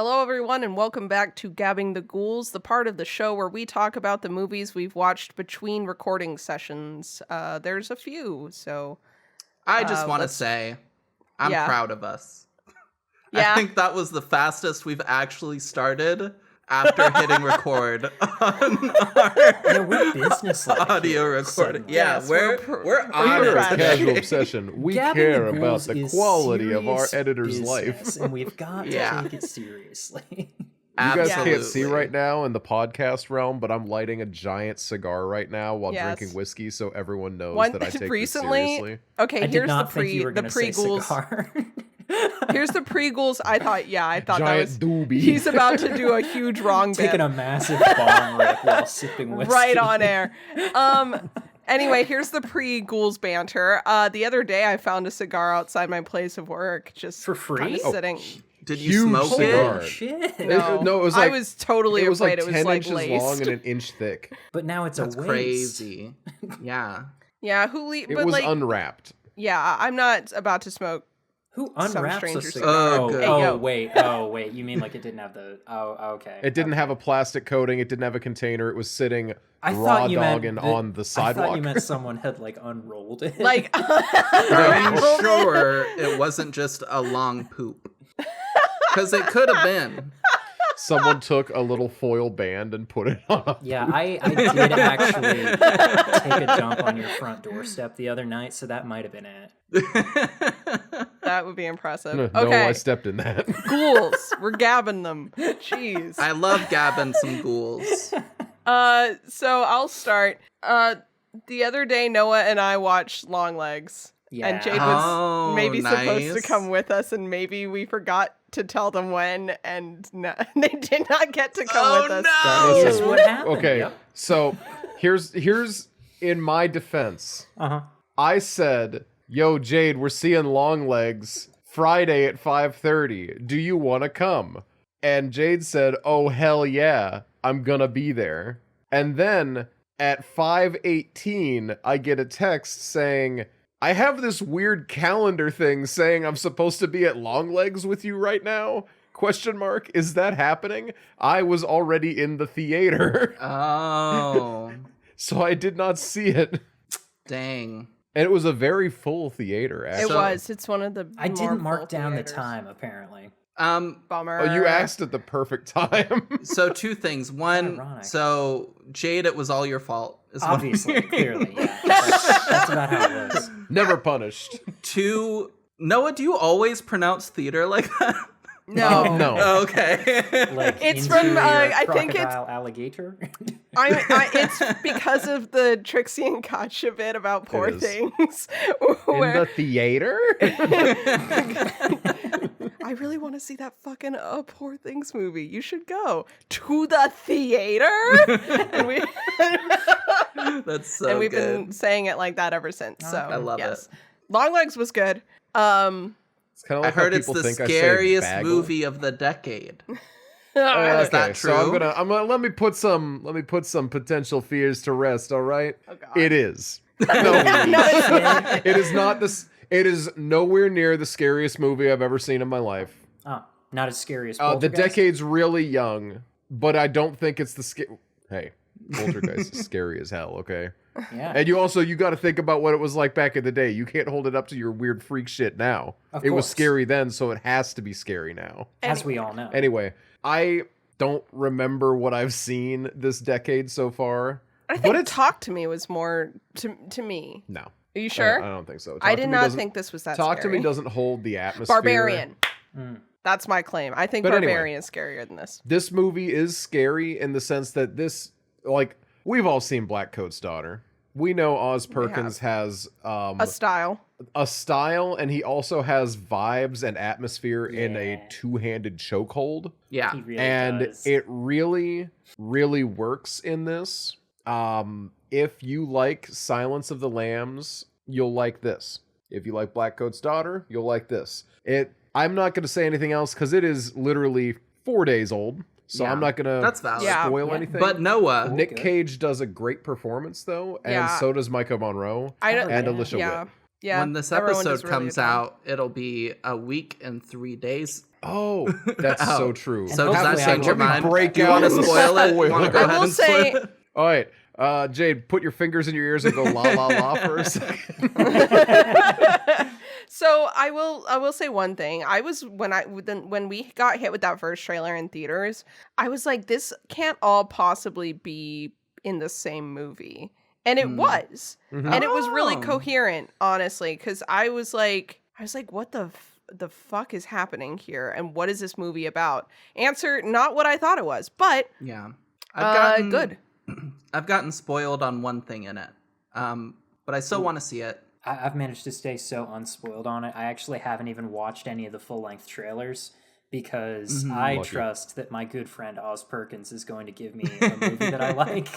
Hello, everyone, and welcome back to Gabbing the Ghouls, the part of the show where we talk about the movies we've watched between recording sessions. There's a few, so... I just want to say, I'm proud of us. Yeah. I think that was the fastest we've actually started after hitting record on our we're business-like audio recording. Yes, we're on it. Casual obsession. We Gabbing care the about Ghouls the is quality of our serious editor's business, life. and we've got to take it seriously. You guys Absolutely. can't see right now in the podcast realm, but I'm lighting a giant cigar right now while drinking whiskey, so everyone knows that I take this seriously. Okay, I here's did not think you were the going to say pre-ghouls. cigar. Here's the pre-ghouls. I thought Giant that was... doobie. He's about to do a huge wrong bit. Taking a massive bong rip while sipping whiskey. Right on air. Anyway, here's the pre-ghouls banter. The other day, I found a cigar outside my place of work, just For free? kinda sitting. Did you Huge smoke cigar. it? Shit. No, it was like I was totally it was afraid like it 10 was like inches laced. long and an inch thick. But now it's That's a waste. crazy. Yeah. Yeah, It but was like, unwrapped. yeah, I'm not about to smoke. Who unwraps a stranger's cigar? cigar. Good. Hey, yo. Wait. You mean like it didn't have the... Oh, okay. It didn't have a plastic coating. It didn't have a container. It was sitting I raw thought you meant dogging that- on the I sidewalk. thought you meant someone had like unrolled it. Like, Are you sure it wasn't just a long poop? Because it could have been. Someone took a little foil band and put it on. Yeah, I did actually take a dump on your front doorstep the other night, so that might have been it. that would be impressive. No, Okay, I stepped in that. ghouls. We're gabbing them. Jeez. I love gabbing some ghouls. So I'll start. The other day, Noah and I watched Longlegs. Yeah. And Jade was maybe supposed to nice. come with us, and maybe we forgot to tell them when, and they did not get to come with us. no! That is what happened. Okay, Yep. so here's in my defense. Uh-huh. I said, "Yo, Jade, we're seeing Longlegs Friday at 5:30. Do you want to come?" And Jade said, "Oh hell yeah, I'm gonna be there." And then at 5:18, I get a text saying, "I have this weird calendar thing saying I'm supposed to be at Longlegs with you right now." Question mark. Is that happening? I was already in the theater. Oh. So I did not see it. Dang. And it was a very full theater, It actually. was. It's one of the. I more didn't mark full down theaters. the time, apparently. Bummer. Oh, you asked at the perfect time. So two things. One, Ironic. so Jade, it was all your fault. Is one. Obviously, clearly, yeah. That's about how it was. Never punished. Two, Noah, do you always pronounce theater like that? No. No. Oh, okay. Like It's from, interior I think it's- crocodile alligator. It's because of the Trixie and Katja bit about poor It is. things. In the theater? I really want to see that fucking Poor Things movie. You should go to the theater. and we That's so and we've good. been saying it like that ever since. So I love yes. it. Longlegs was good. It's kind of I like heard how it's people the think I say scariest bagel. movie of the decade. Okay, Is that So true? I'm gonna let me put some potential fears to rest, all right? Oh, God. It is. No, it's not. It is not this. It is nowhere near the scariest movie I've ever seen in my life. Oh, not as scary as The Poltergeist? decade's really young, but I don't think it's the Hey, Poltergeist is scary as hell, okay? Yeah. And you got to think about what it was like back in the day. You can't hold it up to your weird freak shit now. Of It was course. scary then, so it has to be scary now. As we all know. Anyway, I don't remember what I've seen this decade so far. I think Talk to Me was more to me. No. Are you sure? I don't think so. I did not think this was that Talk scary. to Me doesn't hold the atmosphere. Barbarian. Mm. That's my claim. I think But anyway. Barbarian is scarier than this. This movie is scary in the sense that this, like, we've all seen Black Coat's Daughter. We know Oz Perkins has A style. a style, and he also has vibes and atmosphere in a Yeah. two-handed chokehold. Yeah. He really And does. it really, really works in this. If you like Silence of the Lambs, you'll like this. If you like Black Coat's Daughter, you'll like this. I'm not going to say anything else because it is literally 4 days old. So Yeah. I'm not going That's to valid. Yeah. spoil Yeah. anything. But Noah, Cool. Nick good. Cage does a great performance, though, and Yeah. so does Micah Monroe I don't. and Yeah. Alicia Yeah. Witt. Yeah. when this everyone episode does really comes good job. out, it'll be a week and 3 days Oh, that's Oh. so true. And So does that hopefully I change your will mind? break Do you out want to the spoil it? You want to go I ahead will and spoil say- it? All right, Jade, put your fingers in your ears and go la la la for a second. So I will say one thing. I was when we got hit with that first trailer in theaters, I was like, this can't all possibly be in the same movie. And it was. Mhm. And it was really Oh. coherent, honestly, cuz I was like what the fuck is happening here, and what is this movie about? Answer, not what I thought it was, but Yeah. I've good. I've gotten spoiled on one thing in it. But I still want to see it. I've managed to stay so unspoiled on it. I actually haven't even watched any of the full-length trailers because I Lucky. trust that my good friend Oz Perkins is going to give me a movie that I like.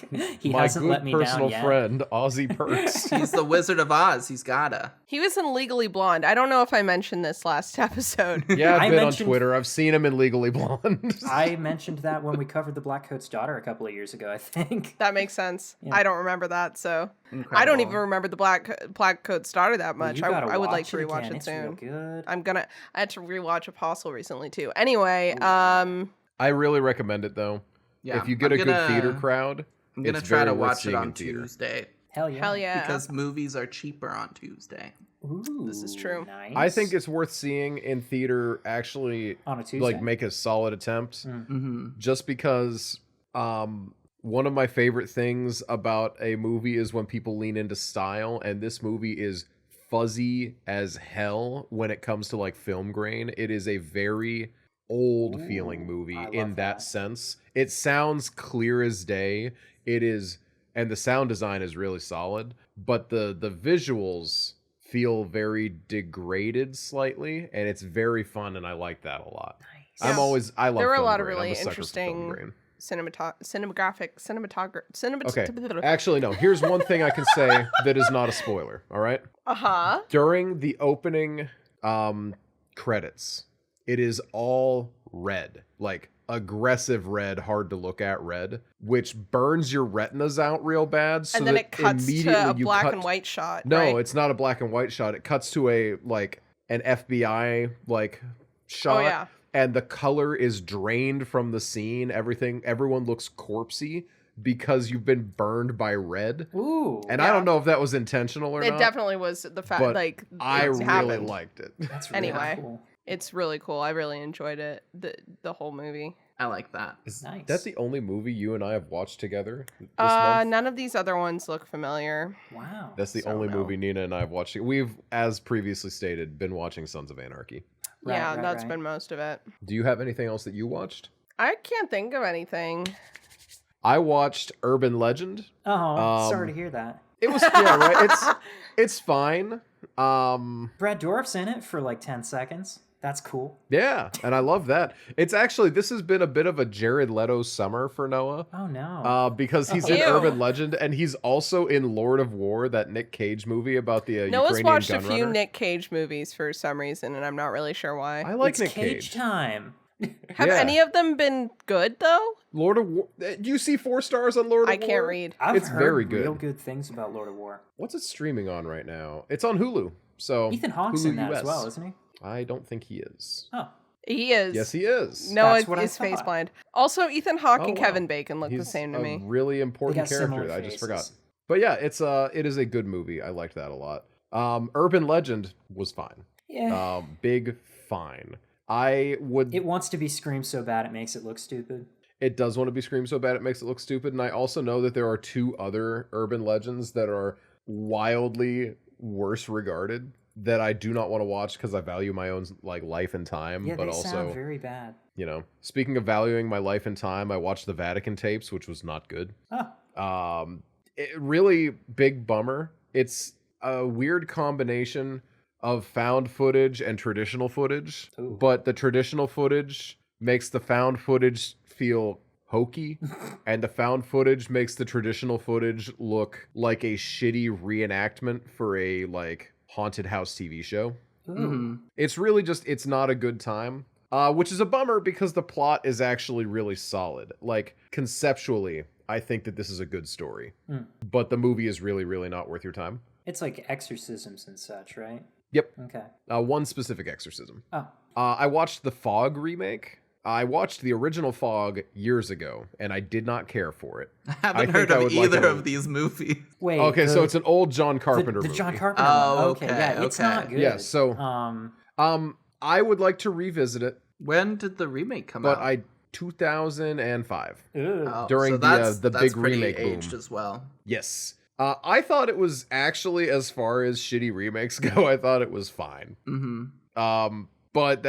He My hasn't good let me down personal yet. friend, Ozzy Perks. He's the Wizard of Oz. He's gotta. He was in Legally Blonde. I don't know if I mentioned this last episode. Yeah, I've I been mentioned- on Twitter. I've seen him in Legally Blonde. I mentioned that when we covered The Black Coat's Daughter a couple of years ago, I think. That makes sense. Yeah. I don't remember that, so Incredible. I don't even remember the Black Coat Starter that much. You gotta I would like watch to rewatch again. it It's real soon. good. I had to rewatch Apostle recently too. Anyway, I really recommend it though. Yeah, If you get I'm a good theater crowd, I'm gonna it's try very to worth watch it seeing on in theater. Tuesday Hell yeah. hell yeah. because movies are cheaper on Tuesday. Ooh, This is true. Nice. I think it's worth seeing in theater. Actually, on a Tuesday. like make a solid attempt, Mm-hmm. just because. One of my favorite things about a movie is when people lean into style, and this movie is fuzzy as hell when it comes to like film grain. It is a very old feeling Ooh, movie I love in that that. sense. It sounds clear as day. It is, and the sound design is really solid, but the visuals feel very degraded slightly, and it's very fun, and I like that a lot. Nice. I love There were a film lot of grain. I'm really a sucker for film interesting grain. cinematography. Okay. Actually, no. Here's one thing I can say that is not a spoiler. All right. Uh-huh. During the opening credits, it is all red, like aggressive red, hard to look at red, which burns your retinas out real bad. So And then that it cuts immediately to a you black cut- and white shot. No, right? it's not a black and white shot. It cuts to an FBI shot. Oh, yeah. And the color is drained from the scene. Everyone looks corpsey because you've been burned by red. Ooh. And I don't know if that was intentional or It not. definitely was the fact. but Like I it really happened. liked it. That's really Anyway. cool. It's really cool. I really enjoyed it. The whole movie. I like that. Is Nice. that the only movie you and I have watched together this month? None of these other ones look familiar. Wow. That's the so only no. movie Nina and I have watched. We've, as previously stated, been watching Sons of Anarchy. Right, Yeah, right, that's right. been most of it. Do you have anything else that you watched? I can't think of anything. I watched Urban Legend. Oh, sorry to hear that. It was yeah, right. It's fine. Brad Dourif's in it for like 10 seconds. That's cool. Yeah, and I love that. It's actually this has been a bit of a Jared Leto summer for Noah. Oh no. Because he's in Ew. Urban Legend and he's also in Lord of War, that Nick Cage movie about the Noah's Ukrainian watched a gun few runner. Nick Cage movies for some reason, and I'm not really sure why. I like it's Nick Cage Cage. time. Have Yeah. any of them been good though? Lord of War. Do you see 4 stars on Lord of I War? can't read. I've It's heard very good. real good things about Lord of War. What's it streaming on right now? It's on Hulu. So Ethan Hawke's Hulu in that US. as well, isn't he? I don't think he is. Oh, He is. Yes, he is. Noah That's what I is face thought. blind. Also, Ethan Hawke Oh, and wow. Kevin Bacon look the He's same to a me. really important got similar character that I just forgot. faces. But yeah, it is a good movie. I liked that a lot. Urban Legend was fine. yeah. Big fine. I would. It wants to be Scream so bad it makes it look stupid. It does want to be Scream so bad it makes it look stupid. And I also know that there are 2 other Urban Legends that are wildly worse regarded that I do not want to watch because I value my own life and time. Yeah, but they also, sound very bad. speaking of valuing my life and time, I watched the Vatican tapes, which was not good. Oh, Really big bummer. It's a weird combination of found footage and traditional footage, Ooh. but the traditional footage makes the found footage feel hokey, and the found footage makes the traditional footage look like a shitty reenactment for a haunted house TV show. ooh. It's really just, it's not a good time. Which is a bummer because the plot is actually really solid. Conceptually, I think that this is a good story. Mm. But the movie is really, really not worth your time. It's like exorcisms and such, right? Yep. Okay. One specific exorcism. Oh, I watched the Fog remake. I watched the original Fog years ago, and I did not care for it. I haven't I heard think I of would like either it of these movies. Wait. Okay, so it's an old John Carpenter the movie. John Carpenter Oh, one. Okay, okay, yeah, it's okay. not good. Yeah, so I would like to revisit it, When did the remake come but out? 2005 Ugh. Oh, during so the that's big pretty remake aged boom. as well. Yes. I thought it was actually, as far as shitty remakes go, I thought it was fine. Mm-hmm. But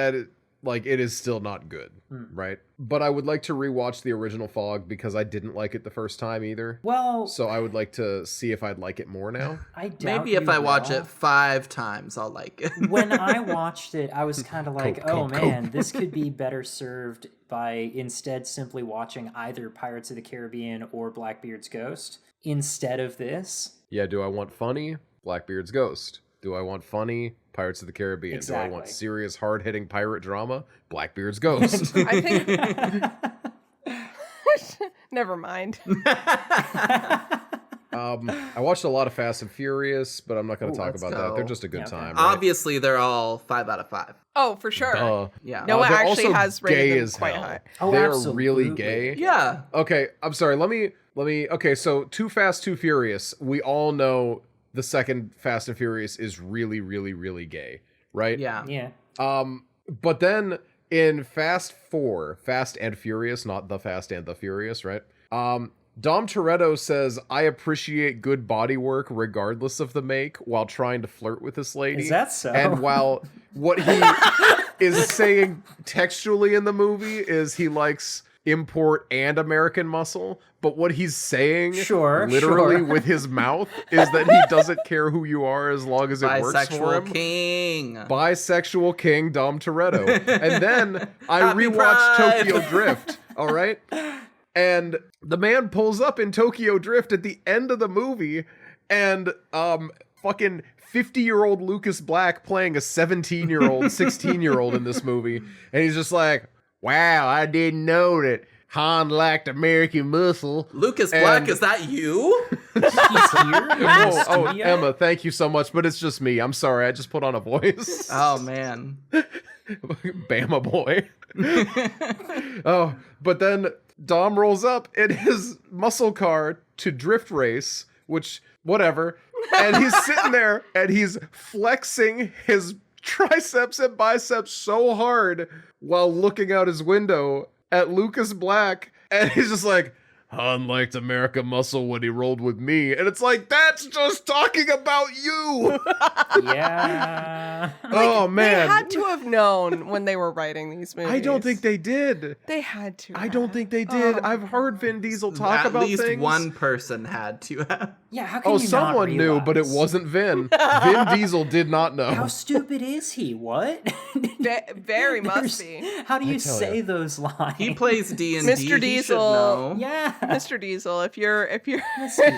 it is still not good, right? But I would like to rewatch the original Fog because I didn't like it the first time either. Well, So I would like to see if I'd like it more now. I doubt Maybe if you I watch will. it 5 times, I'll like it. When I watched it, I was kind of like, Cope, man, this could be better served by instead simply watching either Pirates of the Caribbean or Blackbeard's Ghost instead of this. Yeah, do I want funny? Blackbeard's Ghost. Do I want funny? Pirates of the Caribbean. Do I want Exactly. serious, hard-hitting pirate drama? Blackbeard's Ghost. I think. Never mind. I watched a lot of Fast and Furious, but I'm not going Ooh, to talk let's about that. They're go. just a good Yeah, okay. time. Right? Obviously, they're all 5 out of 5. Oh, for sure. Duh. Yeah. Noah they're actually also has rated gay them as quite hell. high. Oh, They're absolutely. really gay. Yeah. Okay, I'm sorry. Let me. Okay, so Too Fast, Too Furious. We all know the second Fast and Furious is really, really, really gay, right? Yeah. Yeah. But then in Fast 4, Fast and Furious, not the Fast and the Furious, right? Dom Toretto says, "I appreciate good body work regardless of the make," while trying to flirt with this lady. Is that so? And while what he is saying textually in the movie is he likes import and American muscle, but what he's saying literally Sure. with his mouth is that he doesn't care who you are as long as it works for him. Bisexual king. Bisexual king Dom Toretto. And then I Happy rewatched Pride. Tokyo Drift, all right? And the man pulls up in Tokyo Drift at the end of the movie, and fucking 50-year-old Lucas Black playing a 17-year-old, 16-year-old in this movie. And he's just like, wow, I didn't know that Han liked American muscle. Lucas Black, And- is that you? He's here. in the Oh, studio? Emma, thank you so much, but it's just me. I'm sorry, I just put on a voice. Oh, man. Bama boy. Oh, but then Dom rolls up in his muscle car to drift race, which, whatever. And he's sitting there and he's flexing his triceps and biceps so hard while looking out his window at Lucas Black. And he's just like, Han liked America muscle when he rolled with me. And it's like, that's just talking about you. Yeah. Oh, man. They had to have known when they were writing these movies. I don't think they did. They had to. I don't think they did. Oh. I've heard Vin Diesel talk At about least things. one person had to have. Yeah, how can Oh, you not someone knew, but it realize? wasn't Vin. Vin Diesel did not know. How stupid is he? What? Very must There's- be. How do you tell say ya. those lines? He plays D&D. Mr. He should Diesel. know. Yeah. Mr. Diesel, if you're Mr.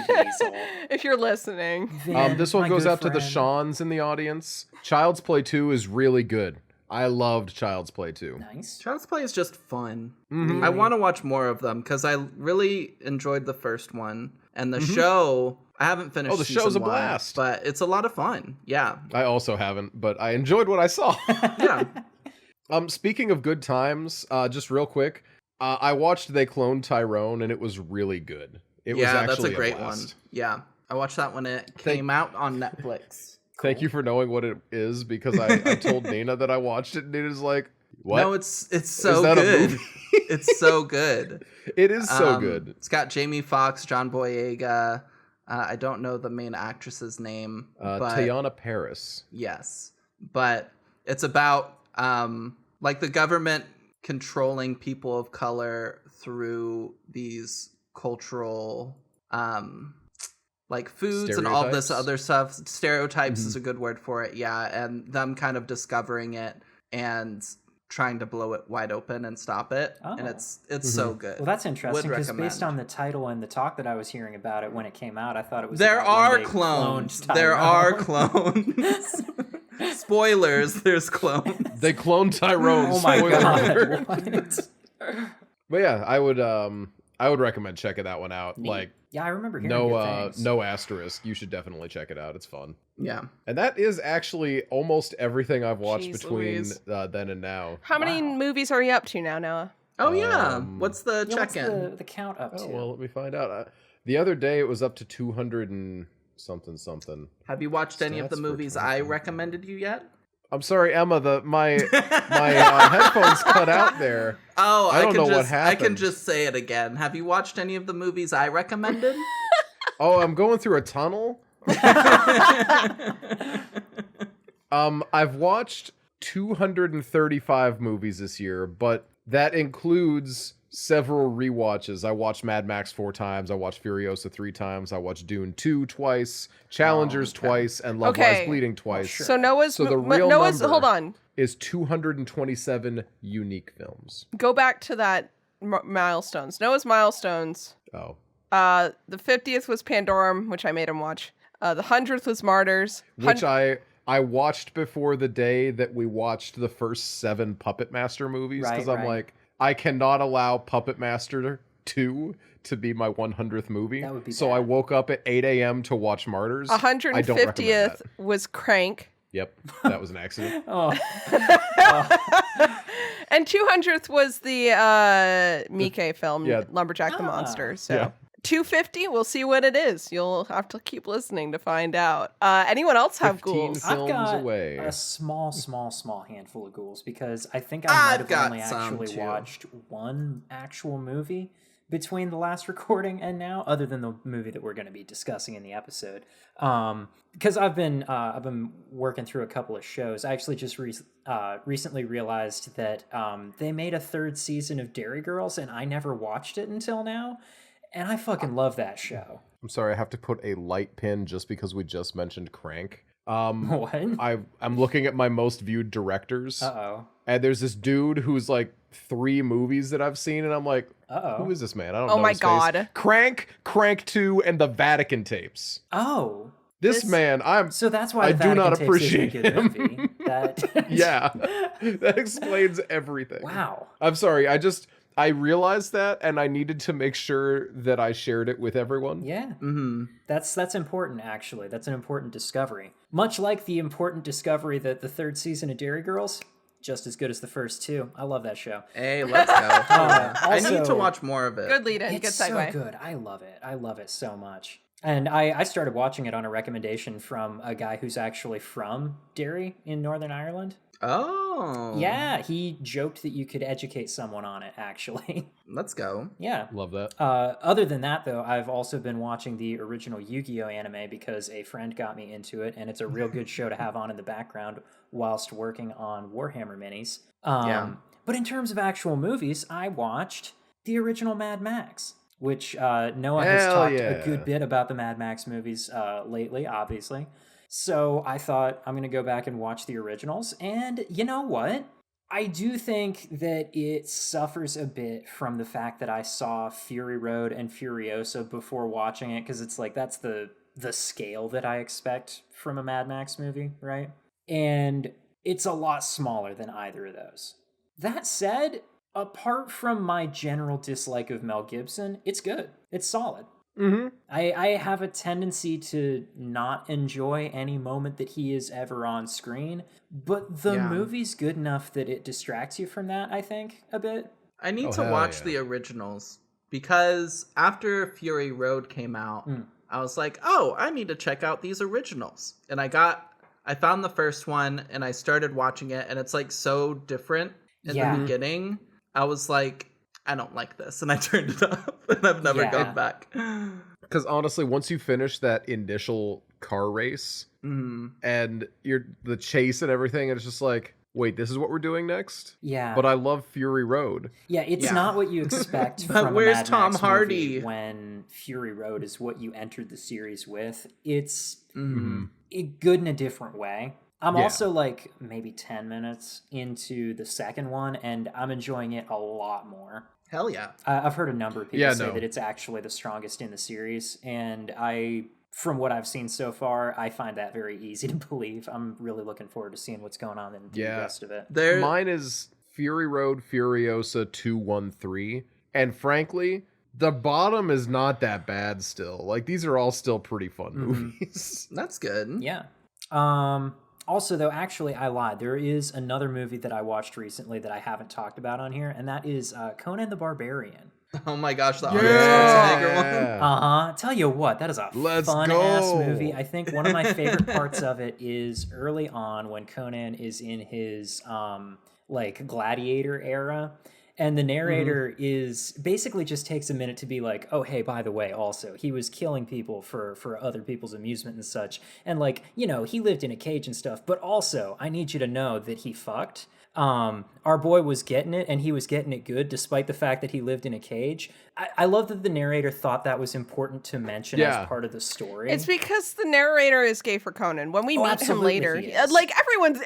Diesel. if you're listening. Vin, This one my goes good out to the friend. Shawns in the audience. Child's Play 2 is really good. I loved Child's Play 2. Nice. Child's Play is just fun. Mhm. I want to watch more of them because I really enjoyed the first one. And the show, I haven't finished Oh, the season show's a 1, blast. but it's a lot of fun. Yeah. I also haven't, but I enjoyed what I saw. Yeah. Speaking of good times, just real quick, I watched They Cloned Tyrone, and it was really good. It was Yeah, actually that's a great blast. one. Yeah. I watched that when it came out on Netflix. Thank you for knowing what it is, because I told Nina that I watched it, and Nina's like, what? No, it's so that a good. movie? It's so good. It is so good. It's got Jamie Foxx, John Boyega. I don't know the main actress's name, but Teyana Paris. yes, but it's about like the government controlling people of color through these cultural like foods and all this Stereotypes? other stuff. Stereotypes is a good word for it, yeah, and them kind of discovering it and trying to blow it wide open and stop it. And Oh. it's so good. Well, that's interesting Would because based recommend. on the title and the talk that I was hearing about it when it came out, I thought it was There about when are they clones. cloned There are Tyrone. clones. Spoilers, there's clones. They cloned Tyrone. Oh my spoiler alert. god! What? But yeah, I I would recommend checking that one out. Neat. Like, Yeah, I remember hearing good things. no asterisk. You should definitely check it out. It's fun. Yeah. And that is actually almost everything I've watched Jeez between Louise. then and now. How many movies are you up to now, Noah? Oh yeah. What's the check-in? What's the count up to? Oh, well, let me find out. The other day it was up to 200 and something. Have you watched any of the Stats for movies I recommended you yet? I'm sorry, Emma. My headphones cut out there. Oh, I don't know what I can happened. just say it again. Have you watched any of the movies I recommended? Oh, I'm going through a tunnel. I've watched 235 movies this year, but that includes several rewatches. I watched Mad Max 4 times. I watched Furiosa 3 times. I watched Dune 2 twice, Challengers twice, and Love Lies Bleeding twice. Sure. So Noah's So the real Noah's number hold on. is 227 unique films. Go back to that milestones. Noah's milestones. Oh. The 50th was Pandorum, which I made him watch. The 100th was Martyrs. Which I watched before the day that we watched the first 7 Puppet Master movies, because I'm like, I cannot allow Puppet Master 2 to be my 100th movie. That would be so bad. I woke up at 8 a.m. to watch Martyrs. I don't recommend 150th that. was Crank. Yep, that was an accident. Oh, And 200th was the Miike film, Yeah. Lumberjack the Monster. So Yeah. 250, we'll see what it is. You'll have to keep listening to find out. Anyone else have 15 ghouls? I've films got away. a small handful of ghouls because I think I might I've have got only some, actually too. watched one actual movie between the last recording and now, other than the movie that we're going to be discussing in the episode. Because I've been working through a couple of shows. I actually just recently realized that they made a 3rd season of Dairy Girls, and I never watched it until now. And I fucking love that show. I'm sorry, I have to put a light pin just because we just mentioned Crank. What? I'm looking at my most viewed directors. Uh-oh. And there's this dude who's like 3 movies that I've seen, and I'm like, Uh-oh. who is this man? I don't Oh know my his face. God. Crank 2, and the Vatican tapes. Oh. This- Man, So that's why I the do not Vatican Tapes is a appreciate good him. movie. That yeah, that explains everything. Wow. I'm sorry, I realized that, and I needed to make sure that I shared it with everyone. Yeah. Mm-hmm. That's important, actually. That's an important discovery. Much like the important discovery that the 3rd season of Dairy Girls, just as good as the first 2. I love that show. Hey, let's go. I need to also- watch more of it. Good lead in. Good It's segue. so good. I love it. I love it so much. And I started watching it on a recommendation from a guy who's actually from Derry in Northern Ireland. Oh. Yeah, he joked that you could educate someone on it, actually. Let's go. Yeah. Love that. Other than that, though, I've also been watching the original Yu-Gi-Oh anime because a friend got me into it, and it's a real good show to have on in the background whilst working on Warhammer minis. Yeah. But in terms of actual movies, I watched the original Mad Max, which Noah has Hell talked yeah. a good bit about the Mad Max movies lately, obviously. So I thought I'm going to go back and watch the originals. And you know what? I do think that it suffers a bit from the fact that I saw Fury Road and Furiosa before watching it, because it's like that's the scale that I expect from a Mad Max movie, right? And it's a lot smaller than either of those. That said, apart from my general dislike of Mel Gibson, it's good. It's solid. Mm-hmm. I have a tendency to not enjoy any moment that he is ever on screen, but the Yeah. movie's good enough that it distracts you from that, I think, a bit. I need Oh, to hell watch yeah. the originals because after Fury Road came out, I was like, oh, I need to check out these originals. And I found the first one and I started watching it, and it's like so different in Yeah. the beginning. I was like, I don't like this. And I turned it off and I've never Yeah. gone back. Because honestly, once you finish that initial car race and the chase and everything, it's just like, wait, this is what we're doing next? Yeah. But I love Fury Road. Yeah, it's Yeah. not what you expect But from where's a Mad Tom Max Hardy? movie when Fury Road is what you entered the series with. It's good in a different way. I'm Yeah. also like maybe 10 minutes into the second one, and I'm enjoying it a lot more. Hell yeah. I've heard a number of people Yeah, say no. that it's actually the strongest in the series, and from what I've seen so far, I find that very easy to believe. I'm really looking forward to seeing what's going on in the Yeah. rest of it. Mine is Fury Road, Furiosa 213. And frankly, The bottom is not that bad still. Like, these are all still pretty fun Mhm. movies. That's good. Yeah. Also, though, actually, I lied. There is another movie that I watched recently that I haven't talked about on here, and that is Conan the Barbarian. Oh my gosh, the Yeah. Arnold Schwarzenegger one. Tell you what, that is a Let's fun-ass go. movie. I think one of my favorite parts of it is early on when Conan is in his, like, gladiator era. And the narrator is basically just takes a minute to be like, oh, hey, by the way, also, he was killing people for other people's amusement and such. And, like, you know, he lived in a cage and stuff. But also, I need you to know that he fucked. Our boy was getting it, and he was getting it good, despite the fact that he lived in a cage. I love that the narrator thought that was important to mention as part of the story. It's because the narrator is gay for Conan. When we meet him later, he is. like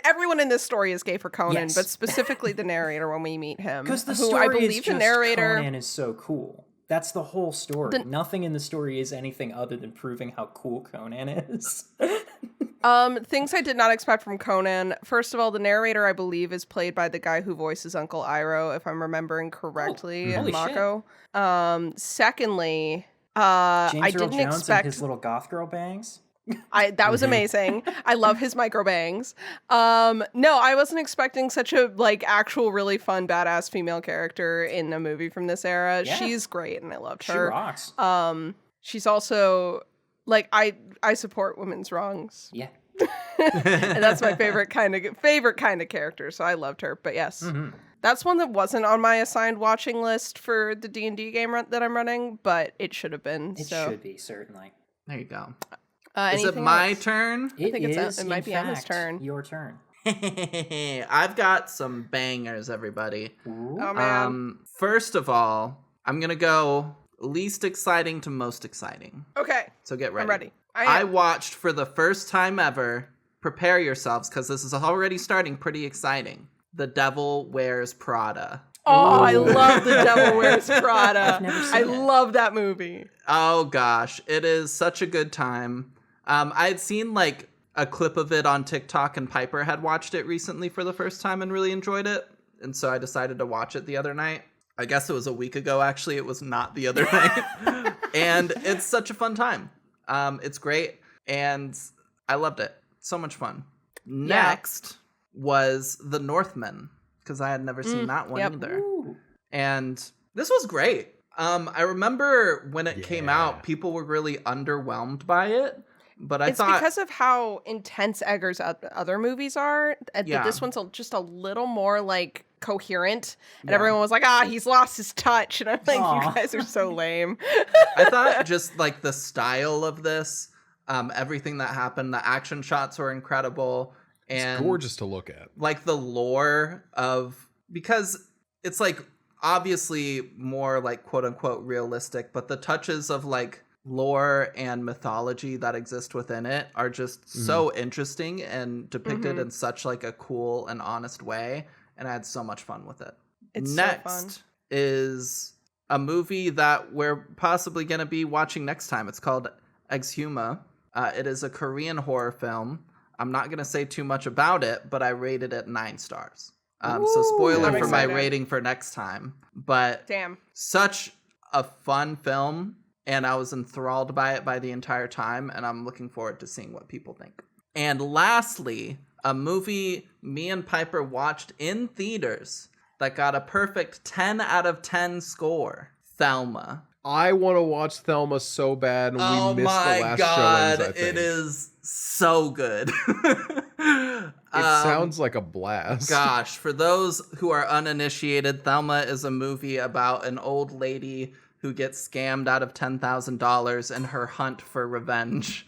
everyone in this story is gay for Conan, Yes. but specifically the narrator when we meet him, Because the who story I believe is the just narrator. Conan is so cool. That's the whole story. Nothing in the story is anything other than proving how cool Conan is. Things I did not expect from Conan. First of all, the narrator I believe is played by the guy who voices Uncle Iroh, if I'm remembering correctly, holy Mako. Secondly, James I Earl didn't Jones expect and his little goth girl bangs. that was amazing. I love his micro bangs. No, I wasn't expecting such a like actual really fun badass female character in a movie from this era. Yeah. She's great and I loved She her. rocks. She's also like I support women's wrongs. Yeah. And that's my favorite kind of character, so I loved her. But yes. That's one that wasn't on my assigned watching list for the D&D game that I'm running, but it should have been. It so. should be, certainly. There you go. Is it Anything my else? turn? It think is, it might in be Emma's fact, turn. your turn. I've got some bangers, everybody. Ooh. Oh man. First of all, I'm gonna go least exciting to most exciting. Okay. So get ready. I'm ready. I watched for the first time ever. Prepare yourselves, because this is already starting pretty exciting. The Devil Wears Prada. Oh, I love The Devil Wears Prada. I've never seen I it. love that movie. Oh gosh, it is such a good time. I had seen like a clip of it on TikTok, and Piper had watched it recently for the first time and really enjoyed it. And so I decided to watch it the other night. I guess it was a week ago, actually. It was not the other night. And it's such a fun time. It's great. And I loved it. So much fun. Next was The Northman, because I had never seen that one either. Ooh. And this was great. I remember when it came out, Yeah. people were really underwhelmed by it. But I It's thought because of how intense Egger's other movies are, that Yeah. this one's just a little more like coherent. And Yeah. everyone was like, he's lost his touch. And I'm like, Aw. you guys are so lame. I thought just like the style of this, everything that happened, the action shots were incredible. And It's gorgeous to look at. like the lore of, because it's like obviously more like quote unquote realistic, but the touches of like lore and mythology that exist within it are just so interesting and depicted in such like a cool and honest way. And I had so much fun with it. It's so Next fun. is a movie that we're possibly going to be watching next time. It's called Exhuma. It is a Korean horror film. I'm not going to say too much about it, but I rated it 9 stars. So spoiler I'm for my excited. rating for next time. But Damn. such a fun film, and I was enthralled by it by the entire time, and I'm looking forward to seeing what people think. And lastly, a movie me and Piper watched in theaters that got a perfect 10 out of 10 score. Thelma. I want to watch Thelma so bad, and we missed the last showings, I think. It is so good. It sounds like a blast. Gosh, for those who are uninitiated, Thelma is a movie about an old lady who gets scammed out of $10,000 in her hunt for revenge.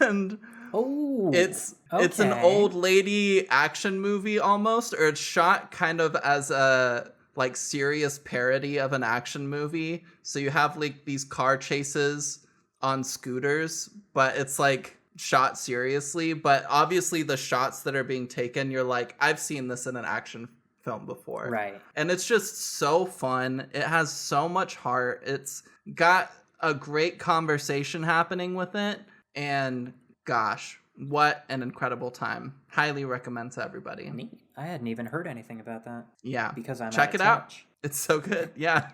And Oh, it's an okay. old lady action movie almost, or it's shot kind of as a like serious parody of an action movie. So you have like these car chases on scooters, but it's like shot seriously. But obviously the shots that are being taken, you're like, I've seen this in an action film before. Right. And it's just so fun. It has so much heart. It's got a great conversation happening with it. And gosh, what an incredible time. Highly recommend to everybody. Neat. I hadn't even heard anything about that. Yeah. Because I'm Check out it of out. touch. It's so good. Yeah.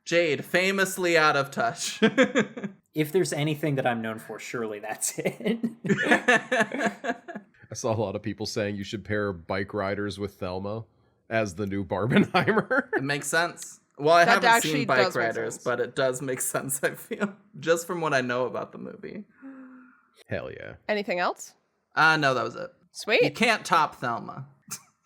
Jade, famously out of touch. If there's anything that I'm known for, surely that's it. I saw a lot of people saying you should pair Bike Riders with Thelma as the new Barbenheimer. It makes sense. Well, I That haven't actually seen does Bike make Riders, sense. but it does make sense, I feel. Just from what I know about the movie. Hell yeah. Anything else? No, that was it. You Sweet. can't top Thelma.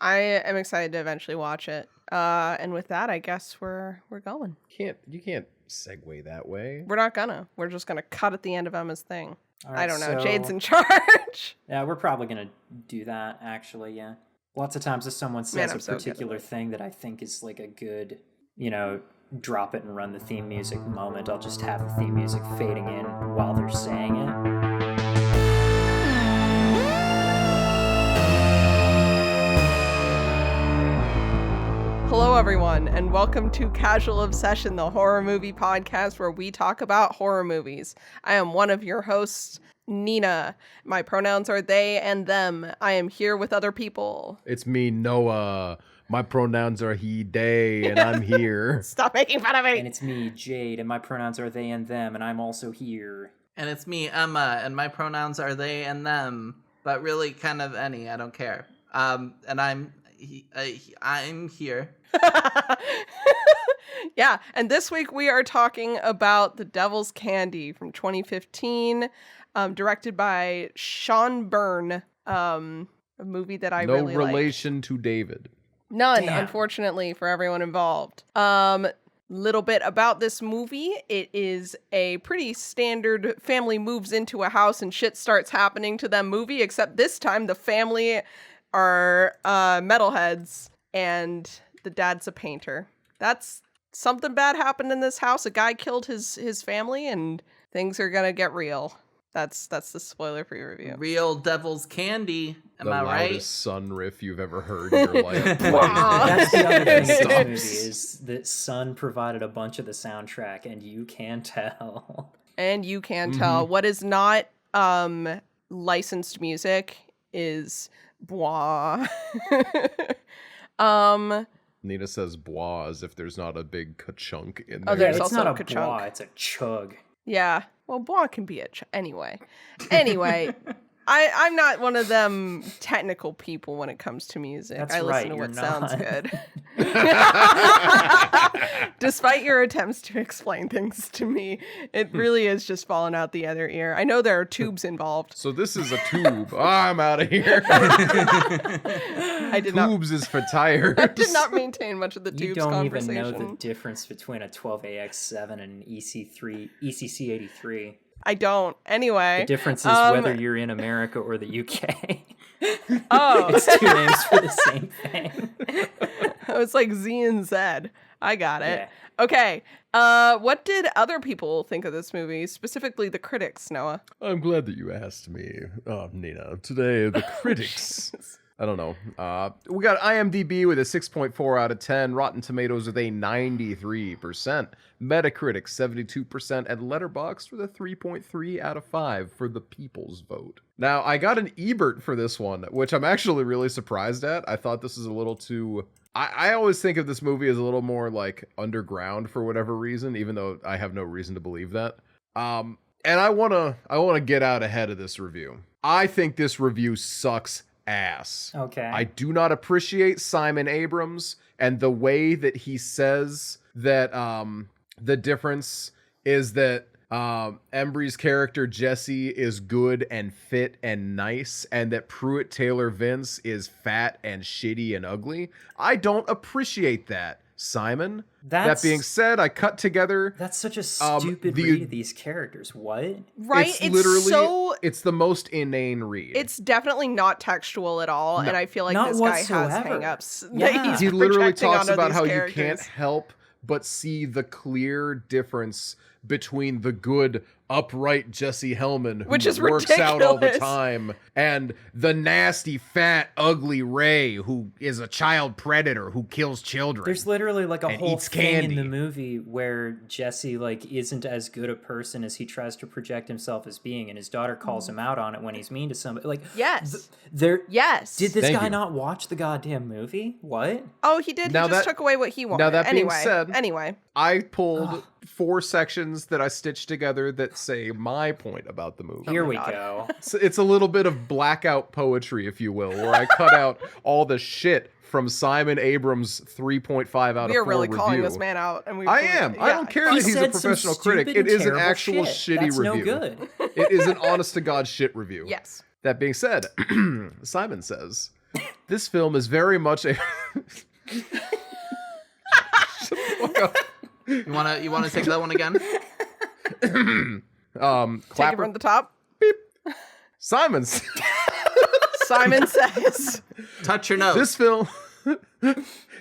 I am excited to eventually watch it. And with that, I guess we're going. You can't segue that way. We're not gonna. We're just gonna cut at the end of Emma's thing. All I right, don't know. so- Jade's in charge. Yeah, we're probably going to do that, actually, yeah. Lots of times if someone says I'm a so good at particular thing that I think is like a good, drop it and run the theme music moment, I'll just have the theme music fading in while they're saying it. Hello, everyone, and welcome to Casual Obsession, the horror movie podcast where we talk about horror movies. I am one of your hosts, Nina. My pronouns are they and them. I am here with other people. It's me, Noah. My pronouns are he, they, and I'm here. Stop making fun of And me. it's me, Jade, and my pronouns are they and them, and I'm also here. And it's me, Emma, and my pronouns are they and them, but really kind of any, I don't care. And I'm here. Yeah, and this week we are talking about The Devil's Candy from 2015, directed by Sean Byrne, a movie that I No really like. relation to David. None, Damn. unfortunately, for everyone involved. Little bit about this movie. It is a pretty standard family moves into a house and shit starts happening to them movie, except this time the family are metalheads and the dad's a painter. That's something bad happened in this house. A guy killed his family and things are gonna get real. That's the spoiler for your review. Real Devil's Candy. Am The I right? loudest sun riff you've ever heard in your life. Wow. That's the other thing of this Stop. movie is that Sun provided a bunch of the soundtrack, and you can tell. And you can tell what is not licensed music is blah. Nina says blah as if there's not a big ka-chunk in Oh, there. there's It's also not a ka-chunk. blah, it's a chug. Yeah. Well, blah can be anyway. Anyway, I'm not one of them technical people when it comes to music. That's I right, listen to you're what sounds not. good. Despite your attempts to explain things to me, it really is just falling out the other ear. I know there are tubes involved. So this is a tube. I'm out of here. I did not Tubes is for tires. I did not maintain much of the You tubes don't conversation. even know the difference between a 12AX7 and an ECC83. I don't. Anyway. The difference is whether you're in America or the UK. Oh. It's two names for the same thing. It's like Z and Z. I got it. Yeah. Okay. What did other people think of this movie, specifically the critics, Noah? I'm glad that you asked me, Nina. Today, the critics. I don't know. We got IMDb with a 6.4 out of 10, Rotten Tomatoes with a 93%, Metacritic 72%, and Letterboxd with a 3.3 out of 5 for the people's vote. Now, I got an Ebert for this one, which I'm actually really surprised at. I thought this is a little too... I always think of this movie as a little more like underground for whatever reason, even though I have no reason to believe that. And I wanna get out ahead of this review. I think this review sucks ass. Okay. I do not appreciate Simon Abrams and the way that he says that the difference is that Embry's character Jesse is good and fit and nice, and that Pruitt Taylor Vince is fat and shitty and ugly. I don't appreciate that, Simon. That being said, I cut together. That's such a stupid read of these characters. What? Right? It's literally so... it's the most inane read. It's definitely not textual at all, No. and I feel like Not this guy has whatsoever. hang-ups Yeah. that he's He literally projecting talks onto about these how characters. you can't help but see the clear difference between the good upright Jesse Hellman, who Which is works out all the ridiculous. time, and the nasty, fat, ugly Ray, who is a child predator who kills children. There's literally like a and whole eats thing in the candy. movie where Jesse like isn't as good a person as he tries to project himself as being, and his daughter calls him out on it when he's mean to somebody. Like, Yes. there. Yes. Did this Thank guy you. not watch the goddamn movie? What? Oh, he did. Now He just that- took away what he wanted. now that being anyway, said- anyway. I pulled 4 sections that I stitched together that say my point about the movie. Here my we God. go. It's a little bit of blackout poetry, if you will, where I cut out all the shit from Simon Abrams' 3.5 out We of 4 are really review. calling this man out, and we. I am. I don't care He that he's a said some professional critic. stupid It and is an terrible actual shit. shitty That's review. no good. It is an honest to God shit review. Yes. That being said, Simon says, this film is very much a... Shut the fuck up. You wanna take that one again? Take it Clapper. from the top. Simon's. Simon says. Touch your nose.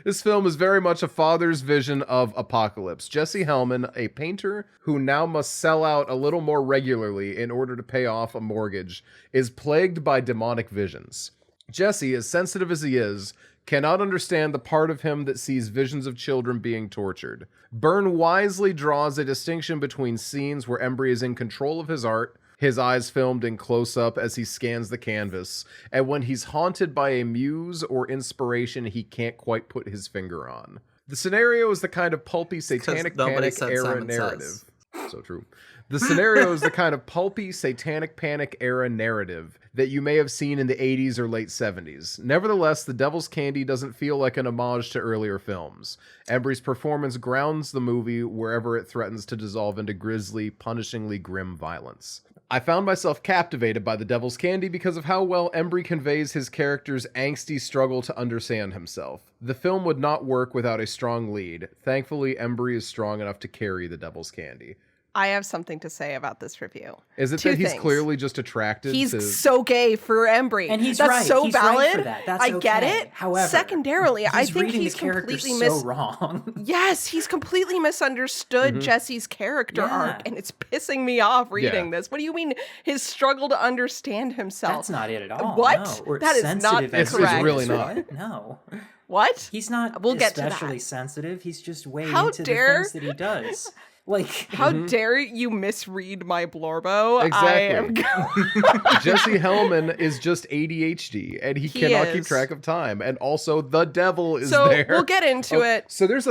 This film is very much a father's vision of apocalypse. Jesse Hellman, a painter who now must sell out a little more regularly in order to pay off a mortgage, is plagued by demonic visions. Jesse, as sensitive as he is, cannot understand the part of him that sees visions of children being tortured. Byrne wisely draws a distinction between scenes where Embry is in control of his art, his eyes filmed in close-up as he scans the canvas, and when he's haunted by a muse or inspiration he can't quite put his finger on. The scenario is the kind of pulpy Satanic nobody Panic said era Simon narrative. Says. So true. The scenario is the kind of pulpy Satanic Panic era narrative that you may have seen in the 80s or late 70s. Nevertheless, The Devil's Candy doesn't feel like an homage to earlier films. Embry's performance grounds the movie wherever it threatens to dissolve into grisly, punishingly grim violence. I found myself captivated by The Devil's Candy because of how well Embry conveys his character's angsty struggle to understand himself. The film would not work without a strong lead. Thankfully, Embry is strong enough to carry The Devil's Candy. I have something to say about this review. Is it Two that he's things. clearly just attracted He's to... so gay for Embry. And he's That's right. so He's valid. right for that. That's I get okay. it. However, secondarily, I think reading he's the character completely so wrong. Yes, he's completely misunderstood Jesse's character Yeah. arc, and it's pissing me off reading Yeah. this. What do you mean his struggle to understand himself? That's not it at all. What? No. Or That is not sensitive as correct. he is. really not. What? No. What? He's not We'll get to that. especially sensitive. He's just way How into dare- the things that he does. Like, How dare you misread my blorbo? Exactly. I am Jesse Hellman is just ADHD, and he cannot keep is. track of time. And also, the devil is so there. we'll get into it. So there's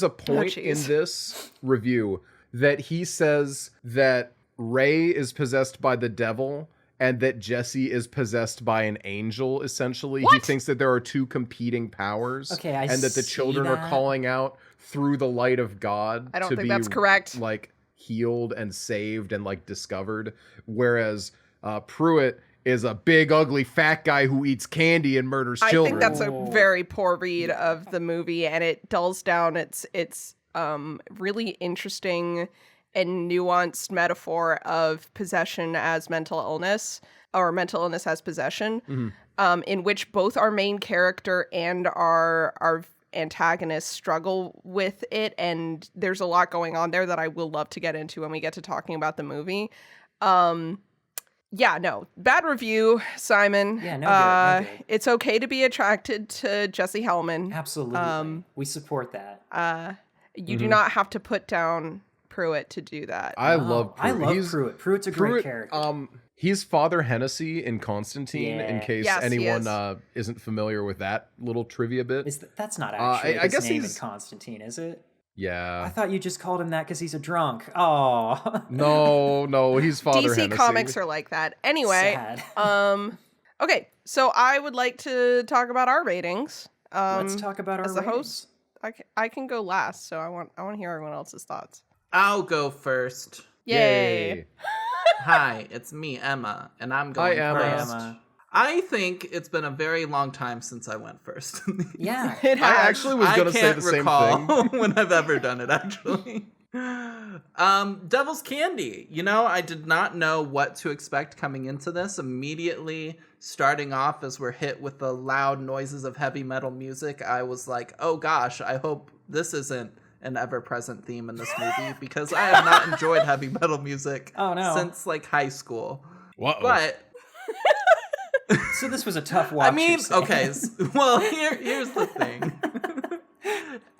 a point in jeez. this review that he says that Ray is possessed by the devil and that Jesse is possessed by an angel, essentially. He What? thinks that there are two competing powers. Okay, I and that the see children are that. calling out through the light of God I don't to think be that's correct. like healed and saved and like discovered. Whereas Pruitt is a big, ugly, fat guy who eats candy and murders I children. think that's a Ooh. very poor read of the movie, and it dulls down its really interesting and nuanced metaphor of possession as mental illness, or mental illness as possession, in which both our main character and our antagonists struggle with it, and there's a lot going on there that I will love to get into when we get to talking about the movie. Yeah, no, bad review, Simon. Yeah, no good, no good. It's okay to be attracted to Jesse Hellman. absolutely. We support that. You do not have to put down Pruitt to do that. I No, love Pruitt. I love He's- Pruitt. Pruitt's a great character. He's Father Hennessy in Constantine, in Yeah. case Yes, he anyone is. Isn't familiar with that little trivia bit. That's not actually I his guess name in he's- Constantine, is it? I Yeah. thought you just called him that because he's a drunk. Oh, No, he's Father DC Hennessy. comics are like that. Anyway, sad. okay, so I would like to talk about our ratings. Let's talk about our as the ratings. host. I can go last, so I want to hear everyone else's thoughts. I'll go first. Yay! Hi, it's me, Emma, and I'm going Hi, Emma. Hi, first. Emma. I think it's been a very long time since I went first. Yeah. It I has. actually was going to say the same thing. when I've ever done it, actually. Devil's Candy. You know, I did not know what to expect coming into this. Immediately starting off as we're hit with the loud noises of heavy metal music, I was like, oh gosh, I hope this isn't an ever-present theme in this movie because I have not enjoyed heavy metal music since like high school. Uh-oh. But So this was a tough watch. I mean, okay, well, here's the thing.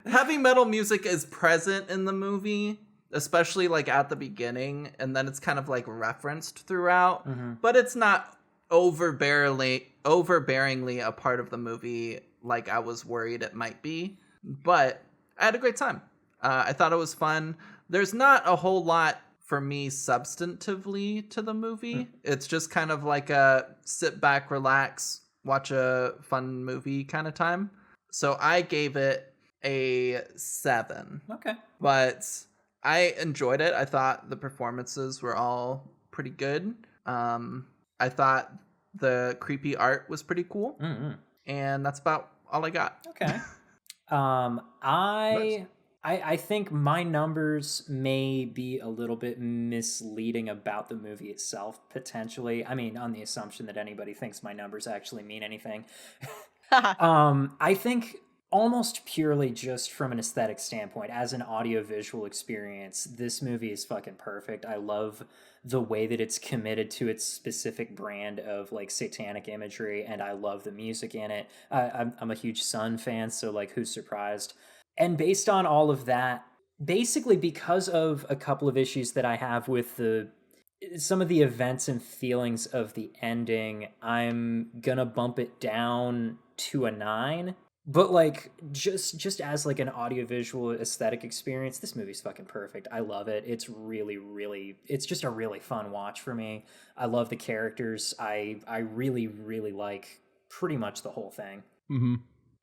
Heavy metal music is present in the movie, especially like at the beginning, and then it's kind of like referenced throughout, but it's not overbearingly a part of the movie like I was worried it might be. But I had a great time. I thought it was fun. There's not a whole lot for me substantively to the movie. It's just kind of like a sit back, relax, watch a fun movie kind of time. So I gave it a 7. Okay. But I enjoyed it. I thought the performances were all pretty good. I thought the creepy art was pretty cool. And that's about all I got. Okay. I think my numbers may be a little bit misleading about the movie itself, potentially. I mean, on the assumption that anybody thinks my numbers actually mean anything. I think almost purely just from an aesthetic standpoint, as an audiovisual experience, this movie is fucking perfect. I love the way that it's committed to its specific brand of like satanic imagery, and I love the music in it. I'm a huge Sun fan, so like, who's surprised? And based on all of that, basically because of a couple of issues that I have with some of the events and feelings of the ending, I'm gonna bump it down to a 9. But like, just as like an audiovisual aesthetic experience, this movie's fucking perfect. I love it. It's really, really, it's just a really fun watch for me. I love the characters. I really, really like pretty much the whole thing.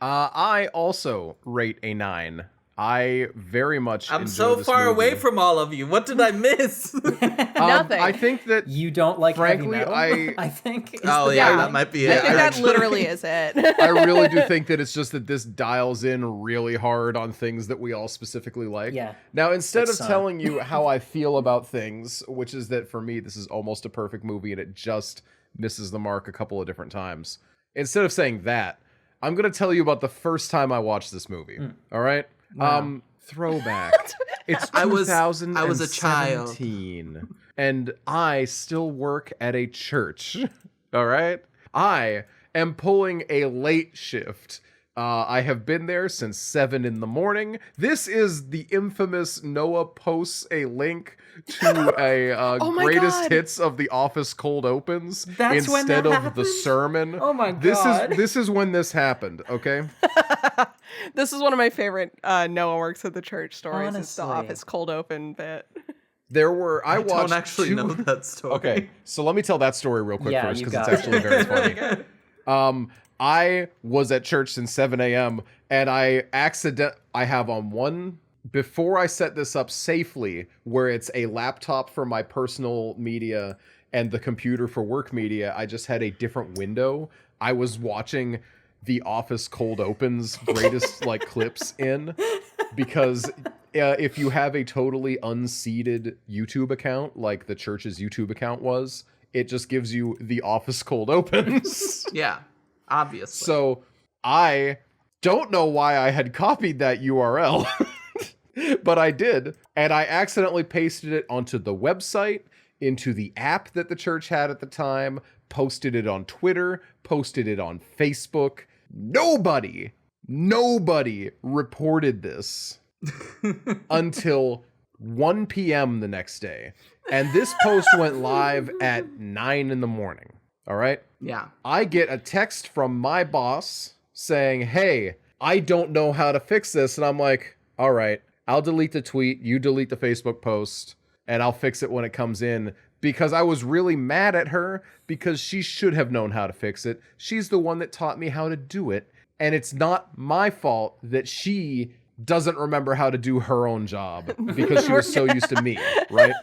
I also rate a 9. I very much I'm enjoy so this far movie. away from all of you. What did I miss? Nothing. I think that You don't like frankly, heavy metal? I think. Oh yeah, that might be I it. think that actually. literally is it. I really do think that it's just that this dials in really hard on things that we all specifically like. Yeah. Now, instead Like of Sun. telling you how I feel about things, which is that for me, this is almost a perfect movie and it just misses the mark a couple of different times. Instead of saying that, I'm going to tell you about the first time I watched this movie. All right? Wow. Throwback. It's I was 2017. a child. And I still work at a church. All right? I am pulling a late shift. I have been there since 7 in the morning. This is the infamous Noah posts a link to a Oh my greatest God. hits of The Office cold opens That's when instead that of happened? the sermon. Oh my God. This is when this happened, okay? This is one of my favorite Noah works at the church stories. It's the Honestly. Office cold open bit. There were I watched don't actually two- know that story. Okay, so let me tell that story real quick Yeah, first you because it's got actually very funny. I was at church since 7 a.m. and I have on one before I set this up safely, where it's a laptop for my personal media and the computer for work media. I just had a different window. I was watching The Office cold opens greatest like clips in because if you have a totally unseeded YouTube account like the church's YouTube account was, it just gives you The Office cold opens. Yeah, obviously. So I don't know why I had copied that URL, but I did. And I accidentally pasted it onto the website, into the app that the church had at the time, posted it on Twitter, posted it on Facebook. Nobody reported this until 1 p.m. the next day. And this post went live at 9 in the morning. All right? Yeah. I get a text from my boss saying, hey, I don't know how to fix this. And I'm like, all right, I'll delete the tweet. You delete the Facebook post and I'll fix it when it comes in, because I was really mad at her because she should have known how to fix it. She's the one that taught me how to do it. And it's not my fault that she doesn't remember how to do her own job because she was so used to me, right?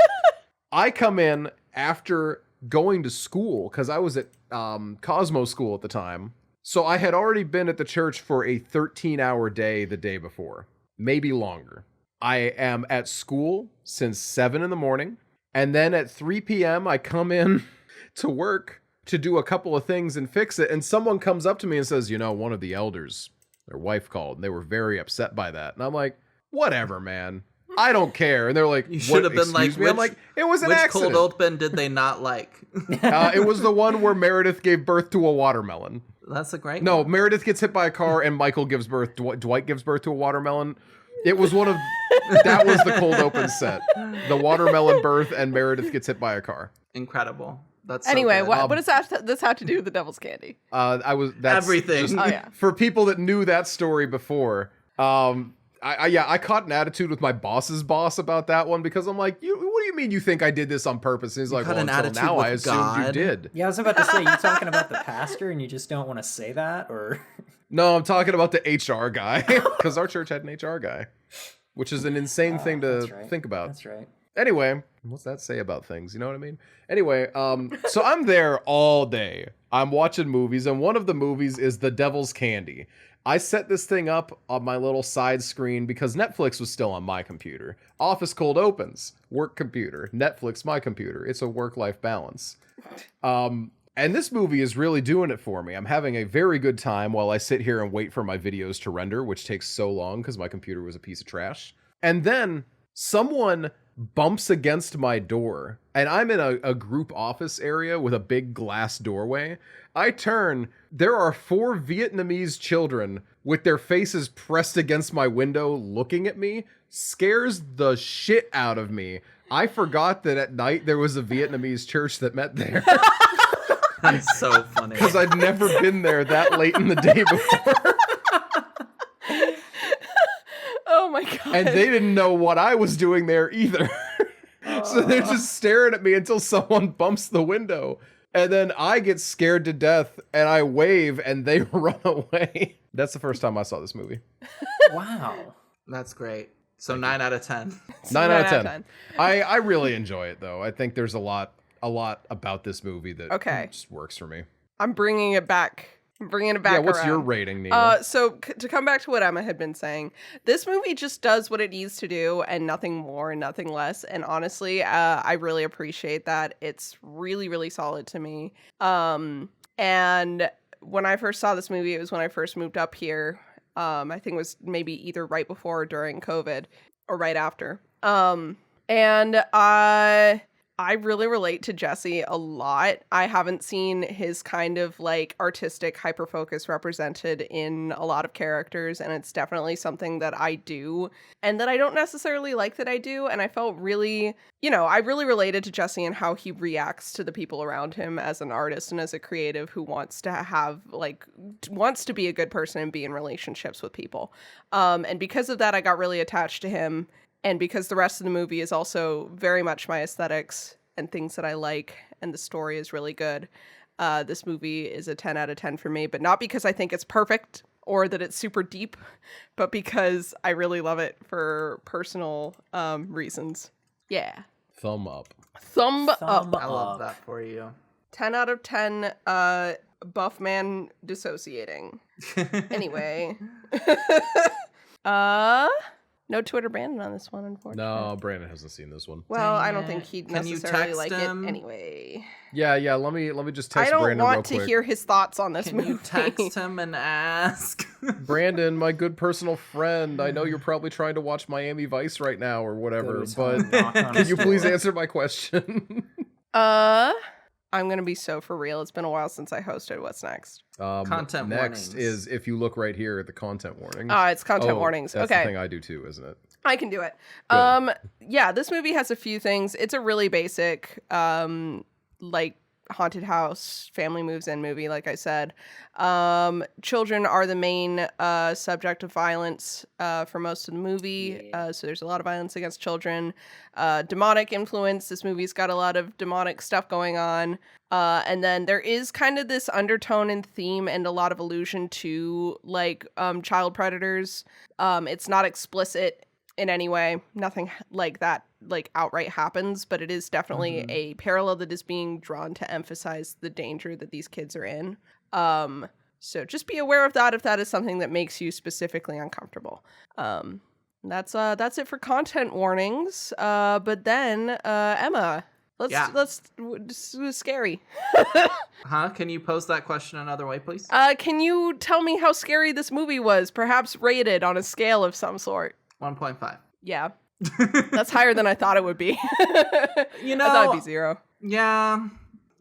I come in after going to school because I was at Cosmo School at the time. So I had already been at the church for a 13-hour day the day before, maybe longer. I am at school since 7 in the morning. And then at 3 p.m., I come in to work to do a couple of things and fix it. And someone comes up to me and says, you know, one of the elders, their wife called, and they were very upset by that. And I'm like, whatever, man. I don't care. And they're like, You should have been like, excuse me? I'm like, it was an which accident. cold open did they not like? It was the one where Meredith gave birth to a watermelon. That's a great No, one. Meredith gets hit by a car and Michael gives birth. Dwight gives birth to a watermelon. It was one of that was the cold open set. The watermelon birth and Meredith gets hit by a car. Incredible. That's Anyway, so good. what does this have to do with the Devil's Candy? That's Everything. just- Oh yeah. For people that knew that story before, I caught an attitude with my boss's boss about that one because I'm like, what do you mean you think I did this on purpose? And he's like, caught well, an until attitude now with I assumed you God? did. Yeah, I was about to say, you talking about the pastor and you just don't want to say that, or? No, I'm talking about the HR guy because our church had an HR guy, which is an insane thing to That's right. think about. That's right. Anyway, what's that say about things? You know what I mean? Anyway, so I'm there all day. I'm watching movies, and one of the movies is The Devil's Candy. I set this thing up on my little side screen because Netflix was still on my computer. Office cold opens, work computer. Netflix, my computer. It's a work-life balance. And this movie is really doing it for me. I'm having a very good time while I sit here and wait for my videos to render, which takes so long because my computer was a piece of trash. And then someone bumps against my door, and I'm in a group office area with a big glass doorway. I turn, there are 4 Vietnamese children with their faces pressed against my window looking at me. Scares the shit out of me. I forgot that at night there was a Vietnamese church that met there. That's so funny. Because I'd never been there that late in the day before. Oh my god. And they didn't know what I was doing there either. So they're just staring at me until someone bumps the window. And then I get scared to death and I wave and they run away. That's the first time I saw this movie. Wow. That's great. So 9 out of 10. 9 out of 10. I really enjoy it though. I think there's a lot about this movie that just works for me. I'm bringing it back. Yeah, what's around. your rating, Nina? So to come back to what Emma had been saying, this movie just does what it needs to do and nothing more and nothing less. And honestly, I really appreciate that. It's really, really solid to me. And when I first saw this movie, it was when I first moved up here. I think it was maybe either right before or during COVID or right after. And I really relate to Jesse a lot. I haven't seen his kind of like artistic hyperfocus represented in a lot of characters, and it's definitely something that I do and that I don't necessarily like that I do. And I felt really, I really related to Jesse and how he reacts to the people around him as an artist and as a creative who wants to be a good person and be in relationships with people. And because of that, I got really attached to him. And because the rest of the movie is also very much my aesthetics and things that I like, and the story is really good, this movie is a 10 out of 10 for me, but not because I think it's perfect or that it's super deep, but because I really love it for personal reasons. Yeah. Thumb up. Thumb up. I love that for you. 10 out of 10 buff man dissociating. Anyway. No Twitter Brandon on this one, unfortunately. No, Brandon hasn't seen this one. Well, Dang I don't it. think he'd Can you necessarily text like him? it anyway. Yeah. Let me just text I don't Brandon real want to quick. hear his thoughts on this Can movie. you text him and ask? Brandon, my good personal friend, I know you're probably trying to watch Miami Vice right now or whatever, Goes but home, knock on can his you please door. answer my question? I'm gonna be so for real. It's been a while since I hosted. What's next? Content next warnings. is, if you look right here at the content warnings. It's content warnings. That's Okay. the thing I do too, isn't it? I can do it. Good. Yeah, this movie has a few things. It's a really basic, like haunted house, family moves in movie, like I said. Children are the main subject of violence for most of the movie. So there's a lot of violence against children. Demonic influence. This movie's got a lot of demonic stuff going on. And then there is kind of this undertone and theme and a lot of allusion to like child predators. It's not explicit in any way. Nothing like that like outright happens, but it is definitely a parallel that is being drawn to emphasize the danger that these kids are in. So just be aware of that if that is something that makes you specifically uncomfortable. That's it for content warnings. But then Emma, let's scary. Huh? Can you pose that question another way, please? Can you tell me how scary this movie was? Perhaps rated on a scale of some sort. 1.5. Yeah. That's higher than I thought it would be. You know, I thought it'd be 0. Yeah.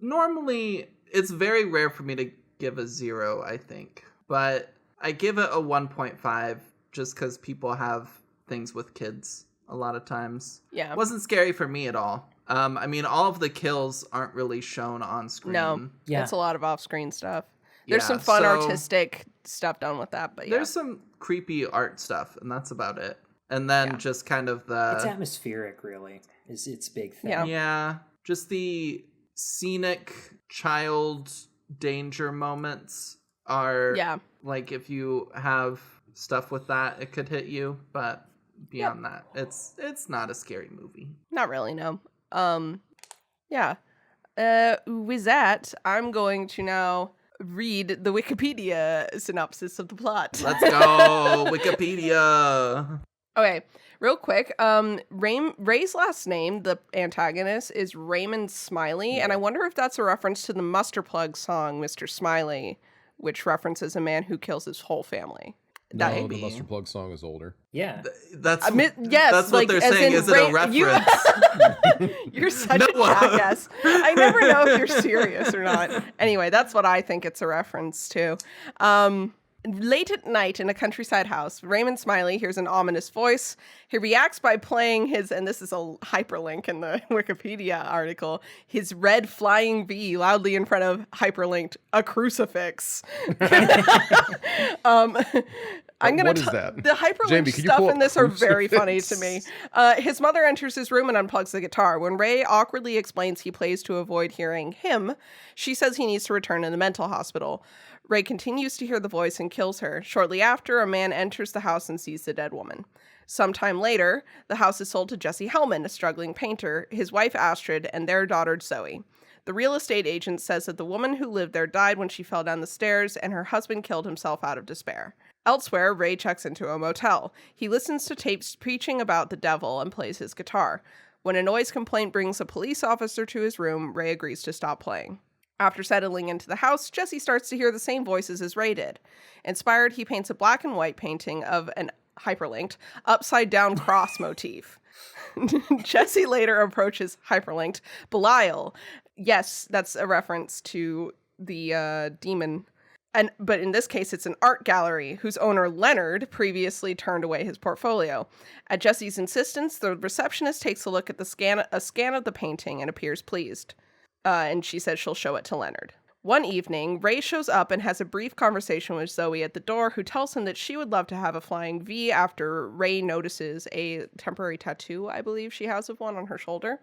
Normally, it's very rare for me to give a 0, I think. But I give it a 1.5 just because people have things with kids a lot of times. Yeah. It wasn't scary for me at all. I mean, all of the kills aren't really shown on screen. No. Yeah. It's a lot of off-screen stuff. There's Yeah, some fun so artistic stuff done with that, but yeah. There's some creepy art stuff, and that's about it. And then just kind of It's the... atmospheric, really, is its big thing. Yeah. just the scenic child danger moments are... Yeah. Like, if you have stuff with that, it could hit you, but beyond that, it's not a scary movie. Not really, no. Yeah. With that, I'm going to now read the Wikipedia synopsis of the plot. Let's go, Wikipedia. Okay, real quick. Ray's last name, the antagonist, is Raymond Smiley, and I wonder if that's a reference to the Muster Plug song, Mr. Smiley, which references a man who kills his whole family. No, Maybe. the Mustard Plug song is older. Yeah. That's Yes, that's what they're as saying. in Is it a reference? You're such No. a jackass. I never know if you're serious or not. Anyway, that's what I think it's a reference to. Late at night in a countryside house, Raymond Smiley hears an ominous voice. He reacts by playing his, and this is a hyperlink in the Wikipedia article, his red flying V loudly in front of, hyperlinked, a crucifix. I'm gonna What is that? The hyperlink Jamie, can you stuff pull in up this are very funny to crucifix? me. His mother enters his room and unplugs the guitar. When Ray awkwardly explains he plays to avoid hearing him, she says he needs to return to the mental hospital. Ray continues to hear the voice and kills her. Shortly after, a man enters the house and sees the dead woman. Sometime later, the house is sold to Jesse Hellman, a struggling painter, his wife Astrid, and their daughter Zoe. The real estate agent says that the woman who lived there died when she fell down the stairs, and her husband killed himself out of despair. Elsewhere, Ray checks into a motel. He listens to tapes preaching about the devil and plays his guitar. When a noise complaint brings a police officer to his room, Ray agrees to stop playing. After settling into the house, Jesse starts to hear the same voices as Ray did. Inspired, he paints a black and white painting of an hyperlinked, upside-down cross motif. Jesse later approaches hyperlinked Belial. Yes, that's a reference to the demon. But in this case, it's an art gallery whose owner, Leonard, previously turned away his portfolio. At Jesse's insistence, the receptionist takes a look at a scan of the painting and appears pleased. And she says she'll show it to Leonard. One evening, Ray shows up and has a brief conversation with Zoe at the door, who tells him that she would love to have a flying V after Ray notices a temporary tattoo, I believe she has of one on her shoulder.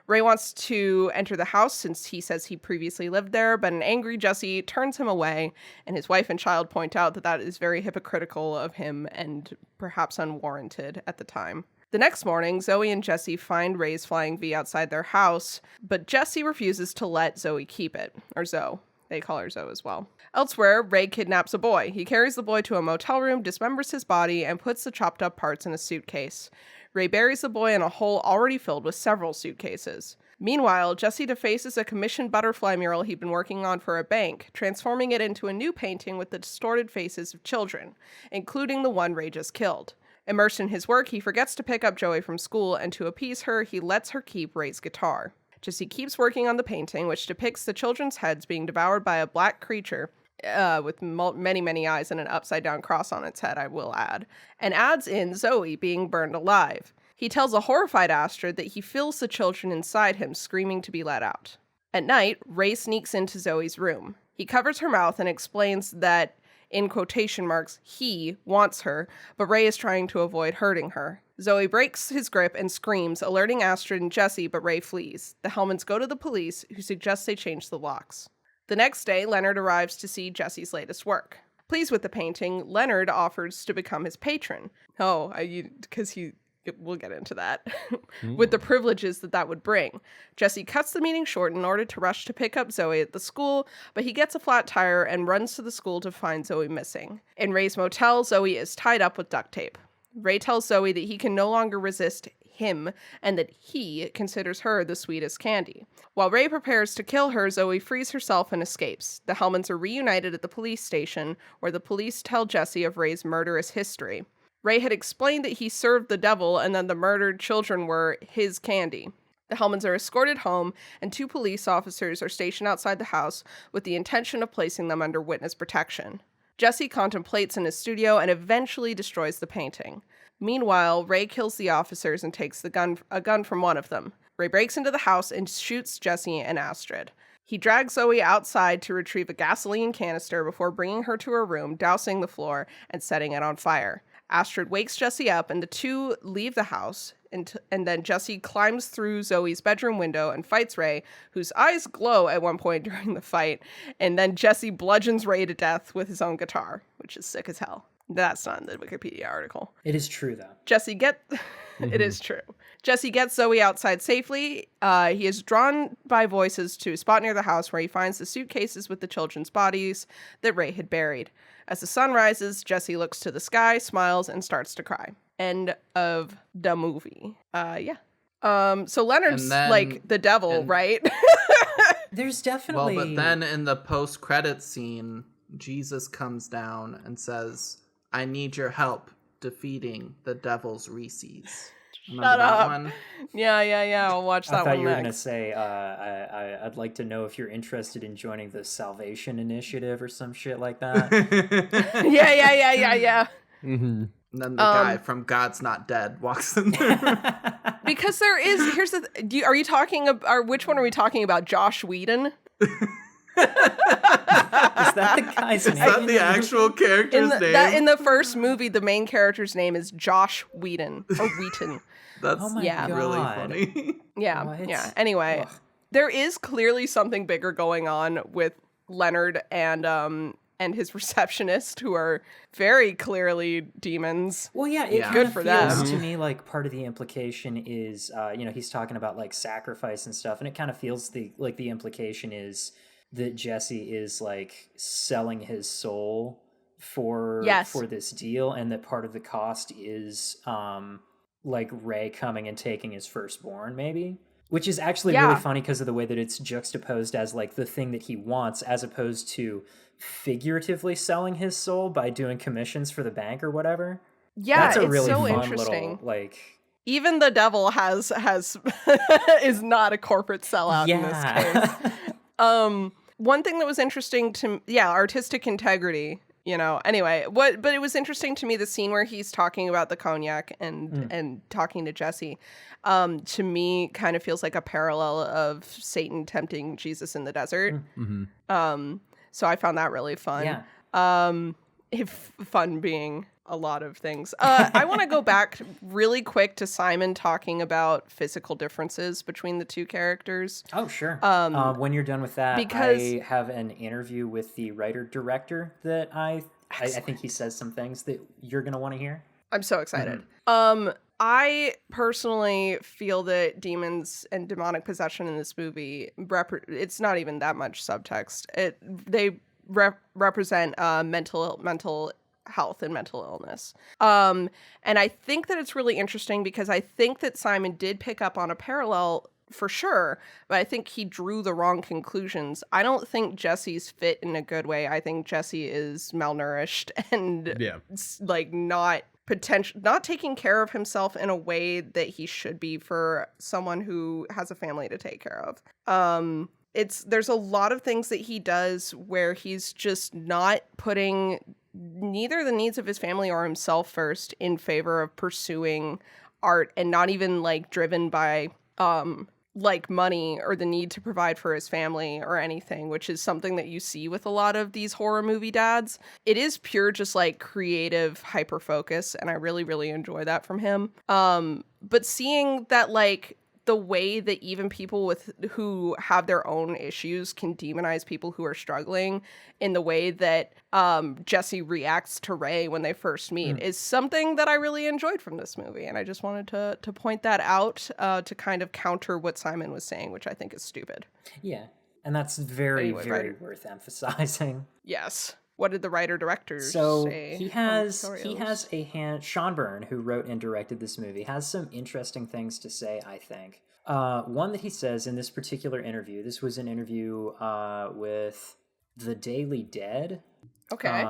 Ray wants to enter the house since he says he previously lived there, but an angry Jesse turns him away, and his wife and child point out that that is very hypocritical of him and perhaps unwarranted at the time. The next morning, Zoe and Jesse find Ray's flying V outside their house, but Jesse refuses to let Zoe keep it. Or Zoe. They call her Zoe as well. Elsewhere, Ray kidnaps a boy. He carries the boy to a motel room, dismembers his body, and puts the chopped up parts in a suitcase. Ray buries the boy in a hole already filled with several suitcases. Meanwhile, Jesse defaces a commissioned butterfly mural he'd been working on for a bank, transforming it into a new painting with the distorted faces of children, including the one Ray just killed. Immersed in his work, he forgets to pick up Joey from school, and to appease her, he lets her keep Ray's guitar. Jesse keeps working on the painting, which depicts the children's heads being devoured by a black creature, with many, many eyes and an upside-down cross on its head, I will add, and adds in Zoe being burned alive. He tells a horrified Astrid that he feels the children inside him screaming to be let out. At night, Ray sneaks into Zoe's room. He covers her mouth and explains that, in quotation marks, he wants her, but Ray is trying to avoid hurting her. Zoe breaks his grip and screams, alerting Astrid and Jesse, but Ray flees. The Hellmans go to the police, who suggest they change the locks. The next day, Leonard arrives to see Jesse's latest work. Pleased with the painting, Leonard offers to become his patron. We'll get into that, with the privileges that would bring. Jesse cuts the meeting short in order to rush to pick up Zoe at the school, but he gets a flat tire and runs to the school to find Zoe missing. In Ray's motel, Zoe is tied up with duct tape. Ray tells Zoe that he can no longer resist him and that he considers her the sweetest candy. While Ray prepares to kill her, Zoe frees herself and escapes. The Hellmans are reunited at the police station, where the police tell Jesse of Ray's murderous history. Ray had explained that he served the devil and then the murdered children were his candy. The Hellmans are escorted home, and 2 police officers are stationed outside the house with the intention of placing them under witness protection. Jesse contemplates in his studio and eventually destroys the painting. Meanwhile, Ray kills the officers and takes a gun from one of them. Ray breaks into the house and shoots Jesse and Astrid. He drags Zoe outside to retrieve a gasoline canister before bringing her to her room, dousing the floor, and setting it on fire. Astrid wakes Jesse up, and the two leave the house, and then Jesse climbs through Zoe's bedroom window and fights Ray, whose eyes glow at one point during the fight, and then Jesse bludgeons Ray to death with his own guitar, which is sick as hell. That's not in the Wikipedia article. It is true, though. It is true. Jesse gets Zoe outside safely. He is drawn by voices to a spot near the house where he finds the suitcases with the children's bodies that Ray had buried. As the sun rises, Jesse looks to the sky, smiles, and starts to cry. End of the movie. So Leonard's like the devil, right? There's definitely... Well, but then in the post-credits scene, Jesus comes down and says, I need your help defeating the devil's Reese's. Remember that one? Yeah. I'll watch that one. I thought you were going to say, I'd like to know if you're interested in joining the Salvation Initiative or some shit like that. Yeah. Mm-hmm. And then the guy from God's Not Dead walks in there. Because there is, here's the, are you talking about, which one are we talking about? Josh Whedon? Is that the guy's name? Is that the actual character's name? In the first movie, the main character's name is Josh Whedon, or Wheaton. That's God. really funny. Yeah. Anyway, there is clearly something bigger going on with Leonard and his receptionist, who are very clearly demons. Well, yeah, it good for feels them. To me like part of the implication is, he's talking about like sacrifice and stuff, and it kind of feels the implication is that Jesse is like selling his soul for this deal, and that part of the cost is like Ray coming and taking his firstborn, maybe. Which is actually really funny because of the way that it's juxtaposed as like the thing that he wants, as opposed to figuratively selling his soul by doing commissions for the bank or whatever. Yeah, that's a really so fun interesting. Little, even the devil has is not a corporate sellout in this case. One thing that was interesting to artistic integrity. Anyway, but it was interesting to me, the scene where he's talking about the cognac and talking to Jesse, to me kind of feels like a parallel of Satan tempting Jesus in the desert. Mm-hmm. So I found that really fun. Yeah. If fun being a lot of things. I want to go back really quick to Simon talking about physical differences between the two characters. Oh, sure. When you're done with that, because I have an interview with the writer-director that I think he says some things that you're going to want to hear. I'm so excited. I personally feel that demons and demonic possession in this movie, it's not even that much subtext. They represent mental health and mental illness. And I think that it's really interesting because I think that Simon did pick up on a parallel for sure, but I think he drew the wrong conclusions. I don't think Jesse's fit in a good way. I think Jesse is malnourished and not taking care of himself in a way that he should be for someone who has a family to take care of. There's a lot of things that he does where he's just not putting neither the needs of his family or himself first in favor of pursuing art, and not even driven by money or the need to provide for his family or anything, which is something that you see with a lot of these horror movie dads. It is pure just creative hyper focus, and I really, really enjoy that from him. But seeing that the way that even people who have their own issues can demonize people who are struggling in the way that Jesse reacts to Ray when they first meet is something that I really enjoyed from this movie. And I just wanted to point that out to kind of counter what Simon was saying, which I think is stupid. Yeah. And that's very worth emphasizing. Yes. What did the writer-director say? He has a hand. Sean Byrne, who wrote and directed this movie, has some interesting things to say, I think. One that he says in this particular interview, this was an interview with The Daily Dead. Okay.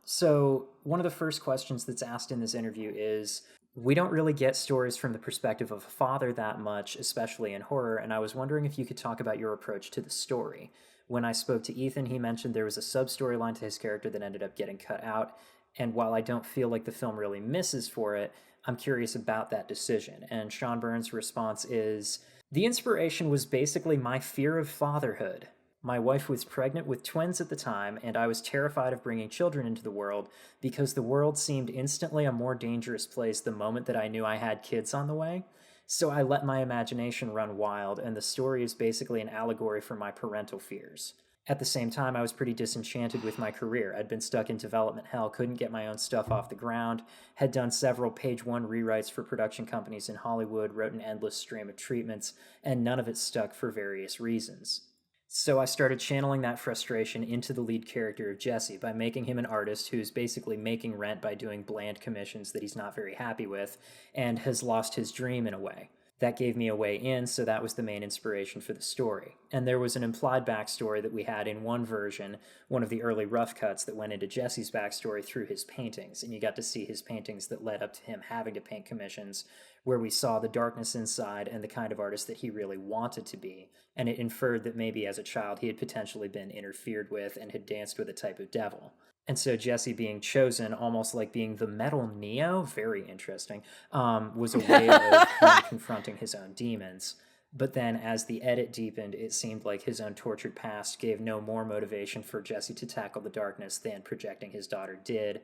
So one of the first questions that's asked in this interview is, we don't really get stories from the perspective of a father that much, especially in horror, and I was wondering if you could talk about your approach to the story. When I spoke to Ethan, he mentioned there was a sub-storyline to his character that ended up getting cut out, and while I don't feel like the film really misses for it, I'm curious about that decision. And Sean Burns' response is, the inspiration was basically my fear of fatherhood. My wife was pregnant with twins at the time, and I was terrified of bringing children into the world because the world seemed instantly a more dangerous place the moment that I knew I had kids on the way. So I let my imagination run wild, and the story is basically an allegory for my parental fears. At the same time, I was pretty disenchanted with my career. I'd been stuck in development hell, couldn't get my own stuff off the ground, had done several page one rewrites for production companies in Hollywood, wrote an endless stream of treatments, and none of it stuck for various reasons. So I started channeling that frustration into the lead character of Jesse by making him an artist who's basically making rent by doing bland commissions that he's not very happy with and has lost his dream in a way. That gave me a way in, so that was the main inspiration for the story. And there was an implied backstory that we had in one version, one of the early rough cuts that went into Jesse's backstory through his paintings, and you got to see his paintings that led up to him having to paint commissions, where we saw the darkness inside and the kind of artist that he really wanted to be, and it inferred that maybe as a child he had potentially been interfered with and had danced with a type of devil. And so Jesse being chosen, almost like being the metal Neo, very interesting, was a way of him confronting his own demons. But then as the edit deepened, it seemed like his own tortured past gave no more motivation for Jesse to tackle the darkness than projecting his daughter did,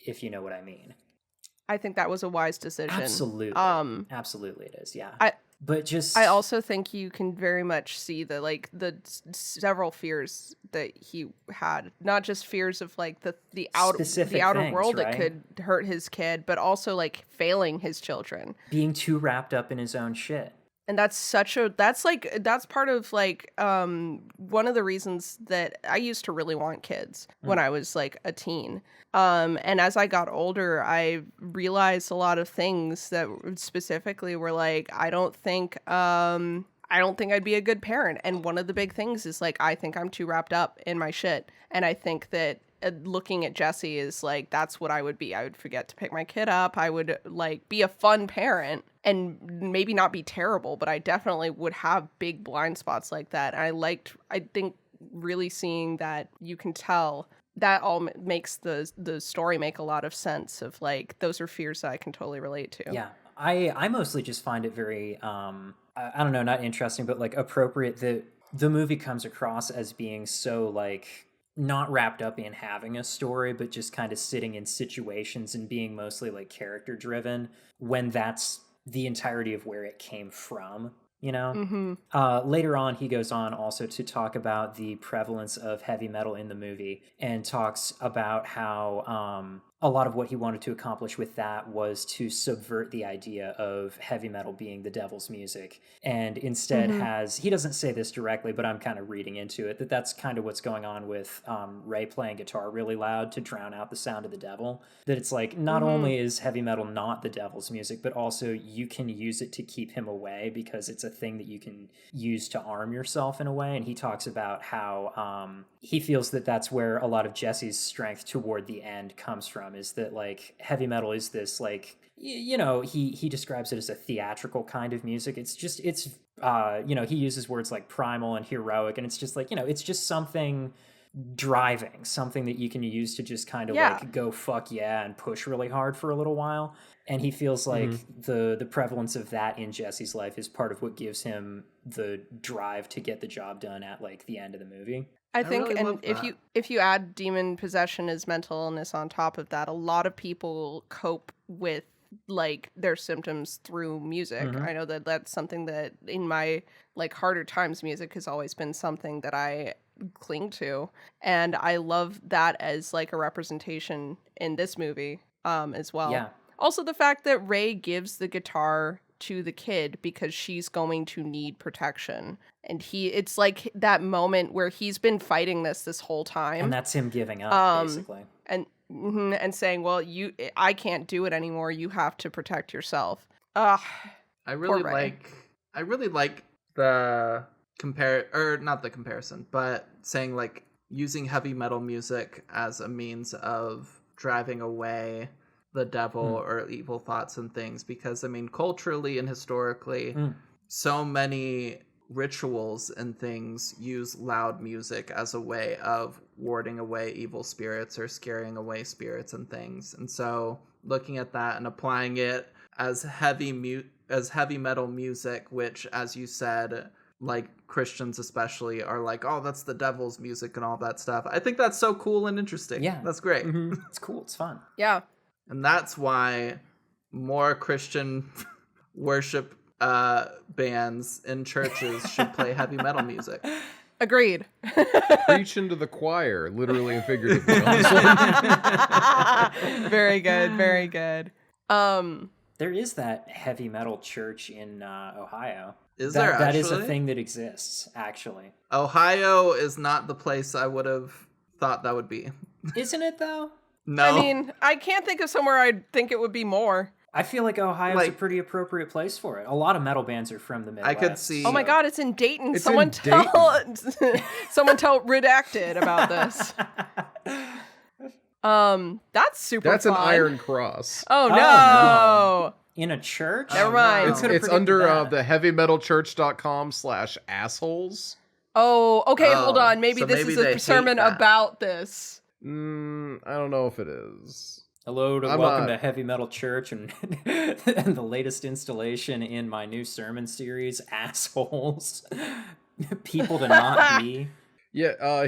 if you know what I mean. I think that was a wise decision. Absolutely. Absolutely it is, yeah. I also think you can very much see the several fears that he had, not just fears of like the outer things, world right? that could hurt his kid, but also like failing his children, being too wrapped up in his own shit. And that's part of like one of the reasons that I used to really want kids when I was like a teen. And as I got older, I realized a lot of things that specifically were like, I don't think I'd be a good parent. And one of the big things is like, I think I'm too wrapped up in my shit. And I think that looking at Jesse is like, that's what I would be. I would forget to pick my kid up. I would like be a fun parent and maybe not be terrible, but I definitely would have big blind spots like that. And I think really seeing that, you can tell that all makes the story make a lot of sense of like, those are fears that I can totally relate to. Yeah. I mostly just find it very, I don't know, not interesting, but like appropriate that the movie comes across as being so like not wrapped up in having a story, but just kind of sitting in situations and being mostly like character driven when that's the entirety of where it came from, you know? Mm-hmm. Later on, he goes on also to talk about the prevalence of heavy metal in the movie and talks about how a lot of what he wanted to accomplish with that was to subvert the idea of heavy metal being the devil's music, and instead he doesn't say this directly, but I'm kind of reading into it, that's kind of what's going on with Ray playing guitar really loud to drown out the sound of the devil. That it's like, not only is heavy metal not the devil's music, but also you can use it to keep him away because it's a thing that you can use to arm yourself in a way. And he talks about how he feels that that's where a lot of Jesse's strength toward the end comes from, is that like heavy metal is this like, you know, he describes it as a theatrical kind of music. It's you know, he uses words like primal and heroic, and it's just like, you know, it's just something driving, something that you can use to just kind of like go fuck yeah and push really hard for a little while. And he feels like the prevalence of that in Jesse's life is part of what gives him the drive to get the job done at like the end of the movie. I think, really and if you add demon possession as mental illness on top of that, a lot of people cope with like their symptoms through music. I know that that's something that in my like harder times, music has always been something that I cling to, and I love that as like a representation in this movie as well. Yeah. Also the fact that Ray gives the guitar to the kid because she's going to need protection, and it's like that moment where he's been fighting this whole time, and that's him giving up basically, and saying, well, I can't do it anymore, you have to protect yourself. I really like the not the comparison, but saying like using heavy metal music as a means of driving away the devil or evil thoughts and things, because I mean, culturally and historically, so many rituals and things use loud music as a way of warding away evil spirits or scaring away spirits and things. And so looking at that and applying it as heavy metal music, which, as you said, like Christians especially are like, oh, that's the devil's music and all that stuff. I think that's so cool and interesting. Yeah. That's great. It's cool. It's fun. Yeah. And that's why more Christian worship bands in churches should play heavy metal music. Agreed. Preach into the choir, literally and figuratively. On this one. Very good. Very good. There is that heavy metal church in Ohio. Is there actually? That is a thing that exists, actually. Ohio is not the place I would have thought that would be. Isn't it, though? No. I mean, I can't think of somewhere I'd think it would be more. I feel like Ohio's a pretty appropriate place for it. A lot of metal bands are from the Midwest. I could see. Oh my God, it's in Dayton. It's someone in tell Redacted about this. That's super That's fun. an Iron Cross. Oh no. no. In a church? Never mind. It's under the heavymetalchurch.com/assholes. Oh, okay, Oh, maybe so this maybe is they a hate sermon that. about this. I don't know if it is. Hello to I'm welcome not- to Heavy Metal Church and, and the latest installation in my new sermon series, Assholes. People to not be. Yeah,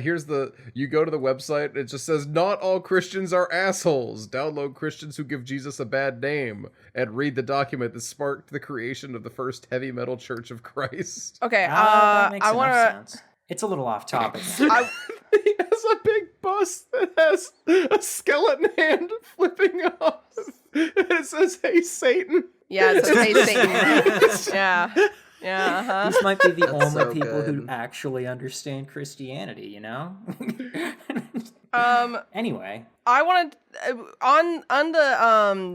you go to the website, it just says, not all Christians are assholes. Download Christians who give Jesus a bad name and read the document that sparked the creation of the first heavy metal church of Christ. Okay, That makes I enough want sense. It's a little off topic now. He has a big bust that has a skeleton hand flipping off. It says, hey, Satan. Yeah, it says, hey, Satan. Yeah. Yeah, uh-huh. These might be the That's only so people who good. actually understand Christianity, you know? Anyway. I wanted on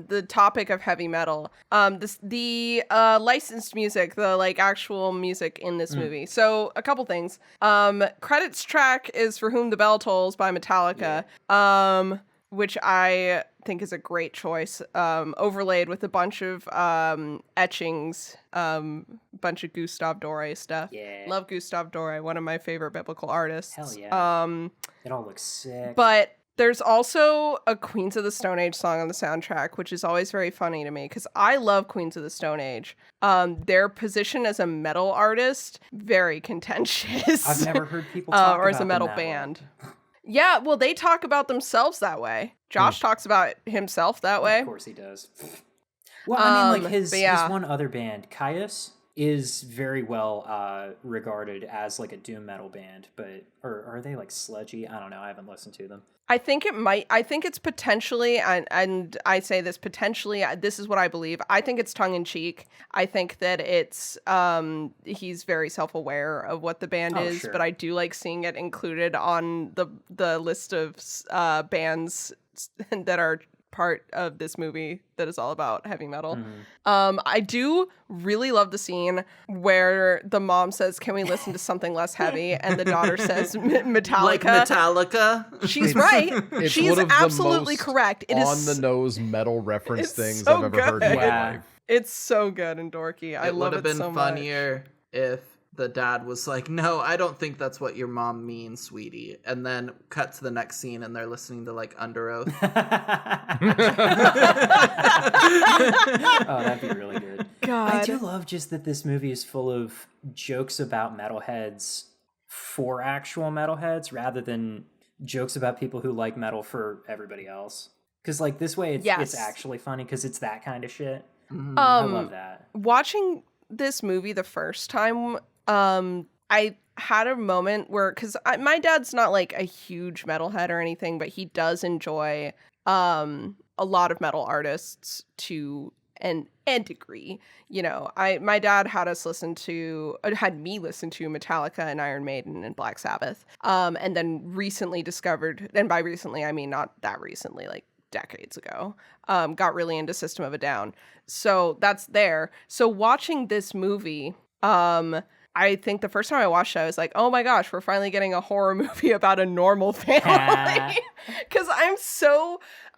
the topic of heavy metal, the licensed music, the like actual music in this movie. So a couple things. Credits track is For Whom the Bell Tolls by Metallica. Which I think is a great choice, overlaid with a bunch of etchings, bunch of Gustav Doré stuff. Yeah. Love Gustav Doré, one of my favorite biblical artists. Hell yeah. It all looks sick. But there's also a Queens of the Stone Age song on the soundtrack, which is always very funny to me because I love Queens of the Stone Age. Their position as a metal artist, very contentious. I've never heard people talk or about as a metal them that way. band. Yeah, well, they talk about themselves that way. Josh talks about himself that way. Of course he does. Well, I mean, like his but yeah. one other band, Caius, is very well regarded as like a doom metal band, but or are they like sludgy? I don't know. I haven't listened to them. I think it's potentially, and I say this potentially, this is what I believe. I think it's tongue in cheek. I think that it's, he's very self-aware of what the band is, sure. but I do like seeing it included on the list of bands that are part of this movie that is all about heavy metal. I do really love the scene where the mom says, can we listen to something less heavy? And the daughter says, Metallica. Like Metallica? She's right. It's She's one of the absolutely most correct. It is on the nose metal reference it's things so I've ever heard in good. my Yeah. life. It's so good and dorky. I It love would have it been so funnier if the dad was like, no, I don't think that's what your mom means, sweetie. And then cut to the next scene and they're listening to like Under Oath. Oh, that'd be really good. much. God. I do love just that this movie is full of jokes about metalheads for actual metalheads rather than jokes about people who like metal for everybody else. Because like this way, it's Yes. actually funny because it's that kind of shit. Mhm. I love that. Watching this movie the first time, I had a moment where, because my dad's not like a huge metalhead or anything, but he does enjoy a lot of metal artists to an degree. You know, my dad had me listen to Metallica and Iron Maiden and Black Sabbath, and then recently discovered, and by recently I mean not that recently, like decades ago, got really into System of a Down. So that's there. So watching this movie, I think the first time I watched it, I was like, oh my gosh, we're finally getting a horror movie about a normal family. Because I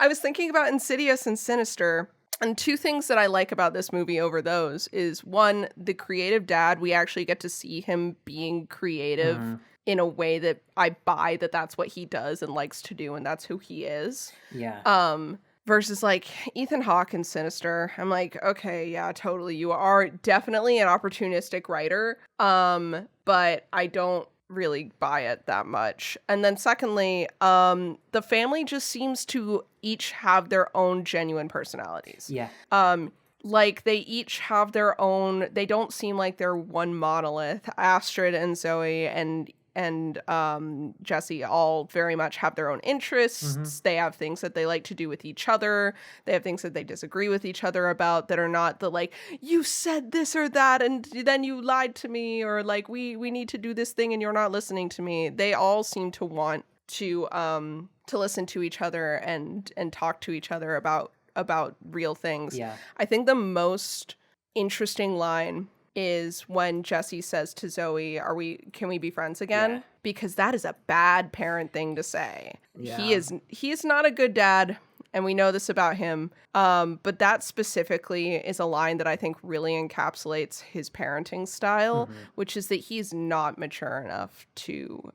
was thinking about Insidious and Sinister. And two things that I like about this movie over those is, one, the creative dad. We actually get to see him being creative in a way that I buy that that's what he does and likes to do, and that's who he is. Yeah. Versus like Ethan Hawke in Sinister. I'm like, okay, yeah, totally. You are definitely an opportunistic writer. But I don't really buy it that much. And then secondly, the family just seems to each have their own genuine personalities. Yeah. Like they each have their own, they don't seem like they're one monolith. Astrid and Zoe and Jesse all very much have their own interests. They have things that they like to do with each other. They have things that they disagree with each other about that are not the like, you said this or that and then you lied to me, or like we need to do this thing and you're not listening to me. They all seem to want to listen to each other and talk to each other about real things. Yeah. I think the most interesting line is when Jesse says to Zoe, can we be friends again? Yeah. Because that is a bad parent thing to say. Yeah. He is not a good dad, and we know this about him. But that specifically is a line that I think really encapsulates his parenting style, which is that he's not mature enough to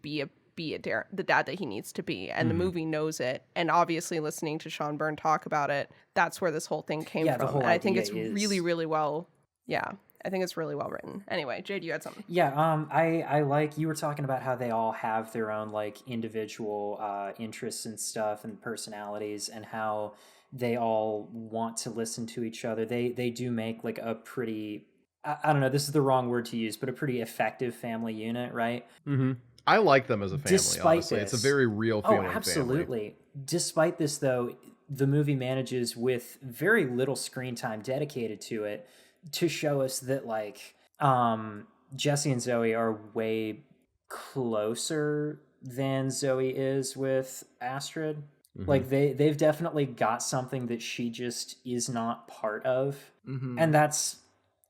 be the dad that he needs to be, and the movie knows it. And obviously, listening to Sean Byrne talk about it, that's where this whole thing came Yeah, the from. whole And I think it's idea is- really, really well. Yeah, I think it's really well written. Anyway, Jade, you had something. Yeah, I like, you were talking about how they all have their own like individual interests and stuff and personalities, and how they all want to listen to each other. They do make like a pretty, I don't know, this is the wrong word to use, but a pretty effective family unit, right? I like them as a family, Despite honestly. It's a this- very real feeling absolutely. family. Despite this, though, the movie manages, with very little screen time dedicated to it, to show us that like Jesse and Zoe are way closer than Zoe is with Astrid. Like they've definitely got something that she just is not part of. And that's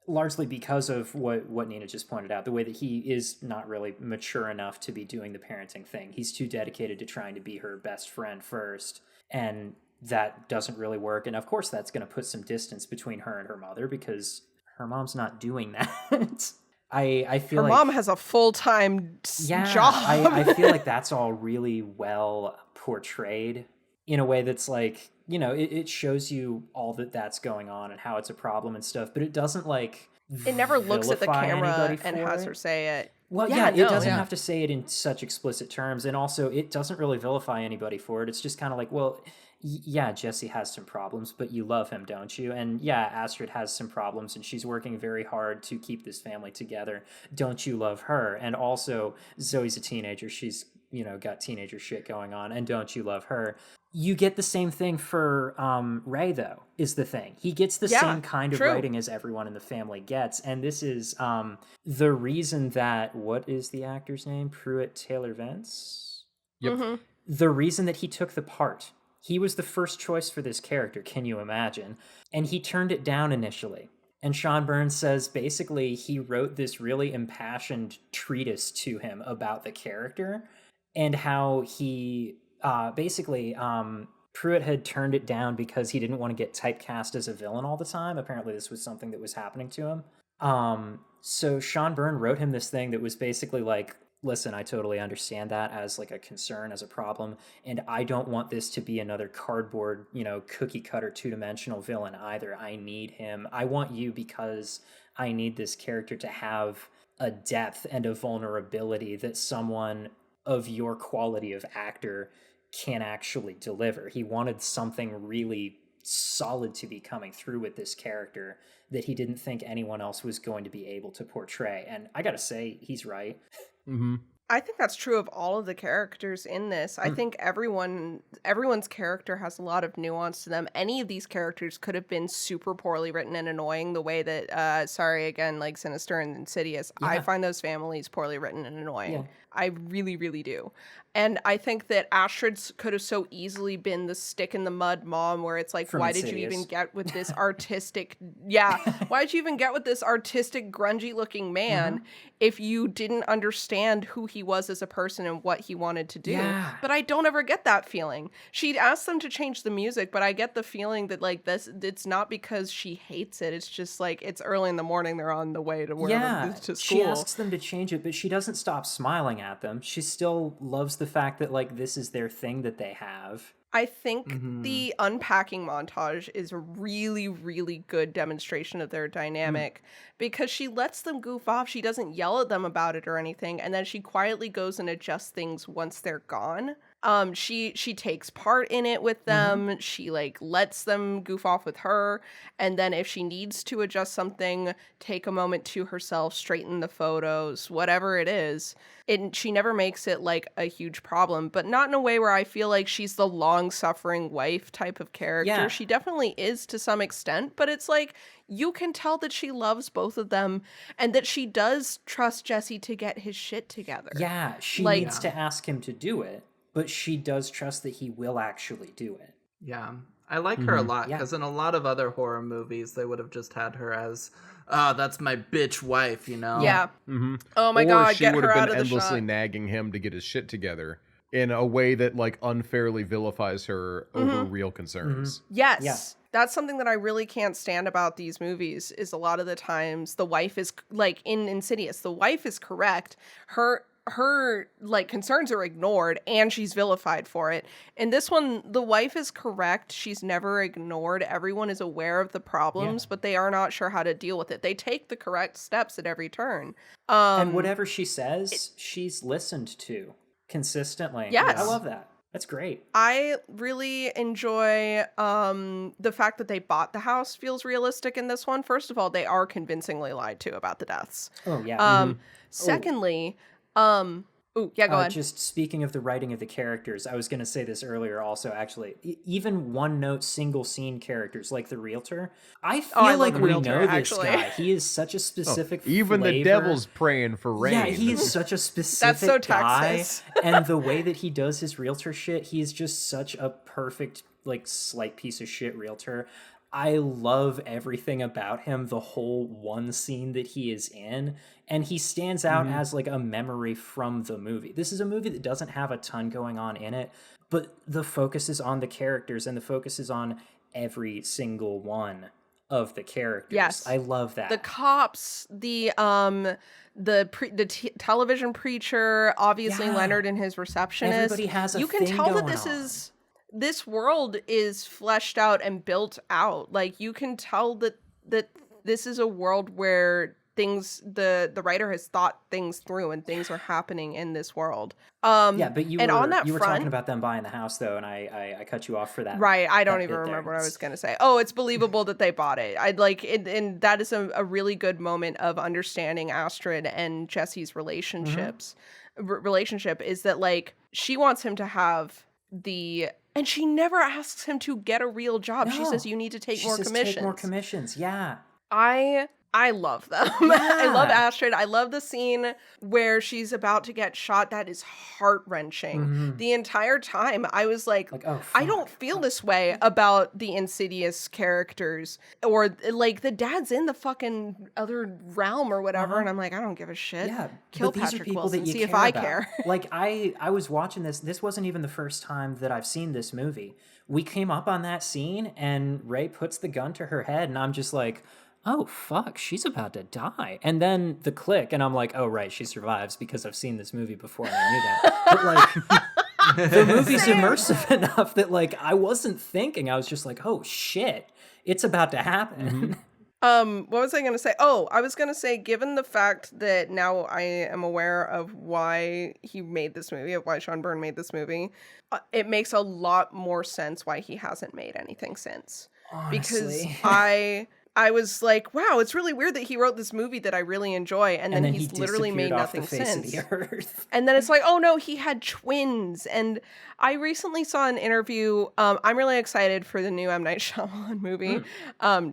largely because of what Nina just pointed out, the way that he is not really mature enough to be doing the parenting thing. He's too dedicated to trying to be her best friend first, and that doesn't really work. And of course that's going to put some distance between her and her mother, because her mom's not doing that. I feel Her like mom has a full-time job. I feel like that's all really well portrayed in a way that's like, you know, it shows you all that's going on and how it's a problem and stuff, but it doesn't like It never looks at the vilify camera anybody and for has it. her say it. Well, Yeah, it no, doesn't yeah. have to say it in such explicit terms, and also it doesn't really vilify anybody for it. It's just kind of like, well, yeah, Jesse has some problems, but you love him, don't you? And yeah, Astrid has some problems, and she's working very hard to keep this family together. Don't you love her? And also, Zoe's a teenager. She's, you know, got teenager shit going on, and don't you love her? You get the same thing for Ray, though, is the thing. He gets the same kind of true. writing as everyone in the family gets. And this is the reason that, what is the actor's name? Pruitt Taylor Vance? Yep. The reason that he took the part. He was the first choice for this character, can you imagine? And he turned it down initially. And Sean Byrne says basically he wrote this really impassioned treatise to him about the character, and how he... Pruitt had turned it down because he didn't want to get typecast as a villain all the time. Apparently this was something that was happening to him. So Sean Byrne wrote him this thing that was basically like, listen, I totally understand that as like a concern, as a problem, and I don't want this to be another cardboard, you know, cookie cutter two-dimensional villain either. I need him. I want you because I need this character to have a depth and a vulnerability that someone of your quality of actor can actually deliver. He wanted something really solid to be coming through with this character that he didn't think anyone else was going to be able to portray. And I gotta say, he's right. I think that's true of all of the characters in this. I think everyone's character has a lot of nuance to them. Any of these characters could have been super poorly written and annoying, the way that, like Sinister and Insidious. Yeah. I find those families poorly written and annoying. Yeah. I really, really do. And I think that Astrid could have so easily been the stick in the mud mom where it's like, From why did you Insidious. even get with this artistic, why did you even get with this artistic, grungy looking man if you didn't understand who he was as a person and what he wanted to do? Yeah. But I don't ever get that feeling. She'd asked them to change the music, but I get the feeling that like this, it's not because she hates it. It's just like, it's early in the morning. They're on the way to wherever, to school. She asks them to change it, but she doesn't stop smiling at them. She still loves the fact that like this is their thing that they have. I think the unpacking montage is a really, really good demonstration of their dynamic because she lets them goof off. She doesn't yell at them about it or anything. And then she quietly goes and adjusts things once they're gone. She takes part in it with them. She like lets them goof off with her. And then if she needs to adjust something, take a moment to herself, straighten the photos, whatever it is. And she never makes it like a huge problem, but not in a way where I feel like she's the long-suffering wife type of character. Yeah. She definitely is to some extent, but it's like you can tell that she loves both of them and that she does trust Jesse to get his shit together. Yeah, she Like- needs to ask him to do it, but she does trust that he will actually do it. Yeah. I like her a lot because in a lot of other horror movies, they would have just had her as, oh, that's my bitch wife, you know? Yeah. Mm-hmm. Oh my or God, she get would her have out been of the endlessly shot. nagging him to get his shit together in a way that like unfairly vilifies her over real concerns. Yes. Yeah. That's something that I really can't stand about these movies is a lot of the times the wife is like in Insidious, the wife is correct. Her like concerns are ignored and she's vilified for it. In this one, the wife is correct. She's never ignored. Everyone is aware of the problems, but they are not sure how to deal with it. They take the correct steps at every turn. And whatever she says, she's listened to consistently. Yes. I love that. That's great. I really enjoy the fact that they bought the house feels realistic in this one. First of all, they are convincingly lied to about the deaths. Oh, yeah. Secondly, go ahead. Just speaking of the writing of the characters, I was going to say this earlier also, actually. Even one-note, single-scene characters like the realtor, I feel I love like the we realtor, know this actually. guy. He is such a specific Even the flavor. devil's praying for rain. Yeah, he is such a specific so guy. Texas. And the way that he does his realtor shit, he is just such a perfect, like, slight piece of shit realtor. I love everything about him, the whole one scene that he is in, and he stands out as like a memory from the movie. This is a movie that doesn't have a ton going on in it, but the focus is on the characters and the focus is on every single one of the characters. Yes. I love that. The cops, the television preacher, obviously Yeah. Leonard and his receptionist. Everybody has a You can thing tell that going this on. is this world is fleshed out and built out. Like you can tell that this is a world where things the writer has thought things through and things are happening in this world. Yeah, but you and were on that you were front, talking about them buying the house though, and I cut you off for that. right, I don't that even bit there. remember what I was gonna say. Oh, it's believable that they bought it. I'd like it, and that is a really good moment of understanding Astrid and Jesse's relationships. Relationship is that like she wants him to have and she never asks him to get a real job. She No. says you need to take She more says, commissions. Take more commissions. Yeah. I love them. I love Astrid. I love the scene where she's about to get shot. That is heart-wrenching. The entire time I was like oh, I don't feel this way about the Insidious characters. Or like the dad's in the fucking other realm or whatever. And I'm like, I don't give a shit. Yeah, Kill but these Patrick are people Wilson. that you See care if I about. care. Like I was watching this. This wasn't even the first time that I've seen this movie. We came up on that scene, and Ray puts the gun to her head, and I'm just like, oh fuck, she's about to die. And then the click, and I'm like, oh right, she survives because I've seen this movie before and I knew that. But like, the movie's immersive enough that like I wasn't thinking. I was just like, oh shit, it's about to happen. What was I going to say? Oh, I was going to say, given the fact that now I am aware of why he made this movie, of why Sean Byrne made this movie, it makes a lot more sense why he hasn't made anything since. Because Honestly. I was like, wow, it's really weird that he wrote this movie that I really enjoy, and then he's he literally made disappeared off the nothing face since. of the earth. And then it's like, oh no, he had twins. And I recently saw an interview. I'm really excited for the new M. Night Shyamalan movie,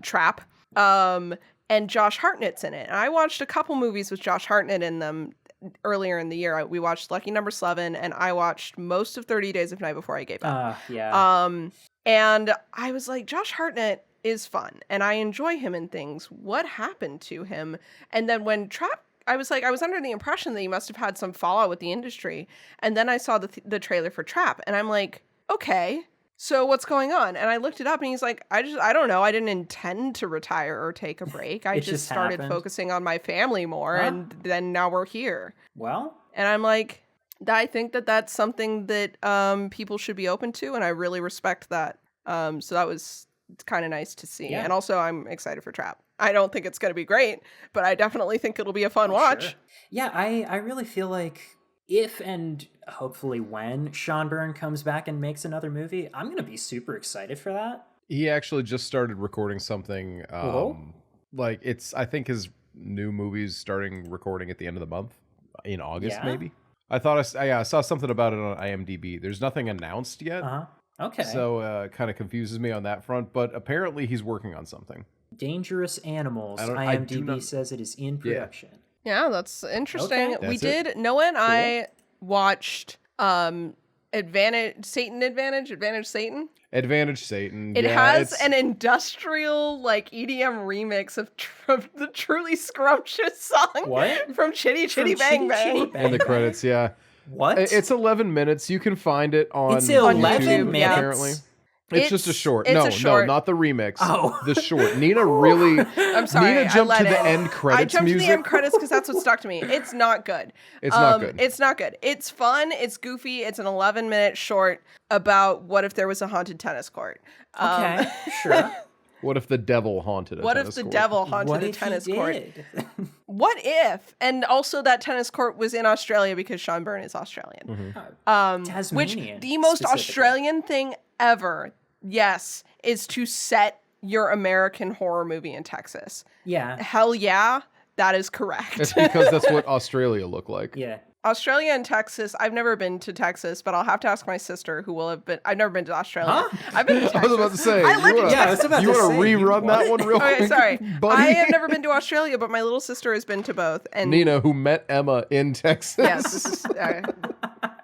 Trap. And Josh Hartnett's in it. And I watched a couple movies with Josh Hartnett in them. earlier in the year. We watched Lucky Number 11, and I watched most of 30 Days of Night before I gave up. Yeah. And I was like, Josh Hartnett is fun, and I enjoy him in things. What happened to him? And then when Trap, I was under the impression that he must have had some fallout with the industry. And then I saw the trailer for Trap, and I'm like, okay, so what's going on? And I looked it up, and he's like, I don't know. I didn't intend to retire or take a break. I just started focusing on my family more, and then now we're here. Well, and I'm like, I think that that's something that people should be open to, and I really respect that. So that was kind of nice to see. Yeah. And also, I'm excited for Trap. I don't think it's going to be great, but I definitely think it'll be a fun watch. Sure. Yeah, I really feel like if and hopefully when Sean Byrne comes back and makes another movie, I'm going to be super excited for that. He actually just started recording something. I think his new movie's starting recording at the end of the month in August, maybe. I thought I saw something about it on IMDb. There's nothing announced yet. Okay. So kind of confuses me on that front, but apparently he's working on something. Dangerous Animals. IMDb says it is in production. Yeah, that's interesting. Okay. We did. Noah and I watched Advantage Satan. It has an industrial EDM remix of the Truly Scrumptious song. What? From Chitty Chitty Bang Bang. And the credits, yeah. What? It's 11 minutes. You can find it on It's 11 YouTube, minutes? apparently. It's just a short. It's No, a short. not the remix. Oh. The short. Nina really... I'm sorry. Nina jumped to the end I credits jumped music. to the end credits because that's what stuck to me. It's not good. It's not good. It's not good. It's fun. It's goofy. It's an 11-minute short about what if there was a haunted tennis court. Okay, sure. What if the devil haunted a What tennis if the court? devil haunted a tennis court? What if? And also that tennis court was in Australia because Sean Byrne is Australian. Tasmanian, Which the most specifically. Australian thing ever, yes, is to set your American horror movie in Texas. Yeah. Hell yeah, that is correct. It's because that's what Australia looked like. Yeah. Australia and Texas. I've never been to Texas, but I'll have to ask my sister who will have been. I've never been to Australia. Huh? I've been to Texas. I was about to say, I lived in Yeah, I was Texas. about you to want say, to rerun that one real quick? Okay, sorry. buddy? I have never been to Australia, but my little sister has been to both. And Nina, who met Emma in Texas. yes, this is,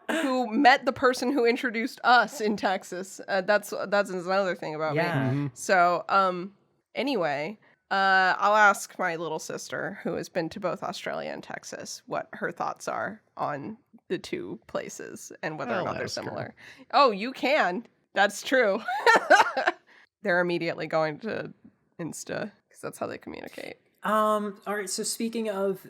who met the person who introduced us in Texas. That's another thing about me. Yeah. So, anyway, I'll ask my little sister who has been to both Australia and Texas what her thoughts are on the two places and whether or not they're ask her. similar. Oh, you can. That's true. They're immediately going to Insta because that's how they communicate. All right, so speaking of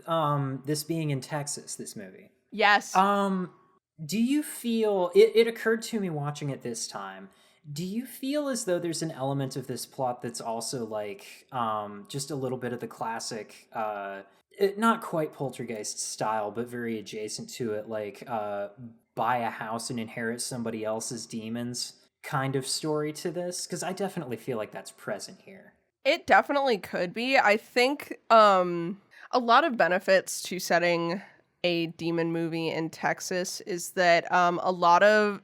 this being in Texas, this movie. Yes. Do you feel it occurred to me watching it this time? Do you feel as though there's an element of this plot that's also just a little bit of the classic not quite Poltergeist style, but very adjacent to it, buy a house and inherit somebody else's demons kind of story to this? Because I definitely feel like that's present here. It definitely could be. I think a lot of benefits to setting a demon movie in Texas is that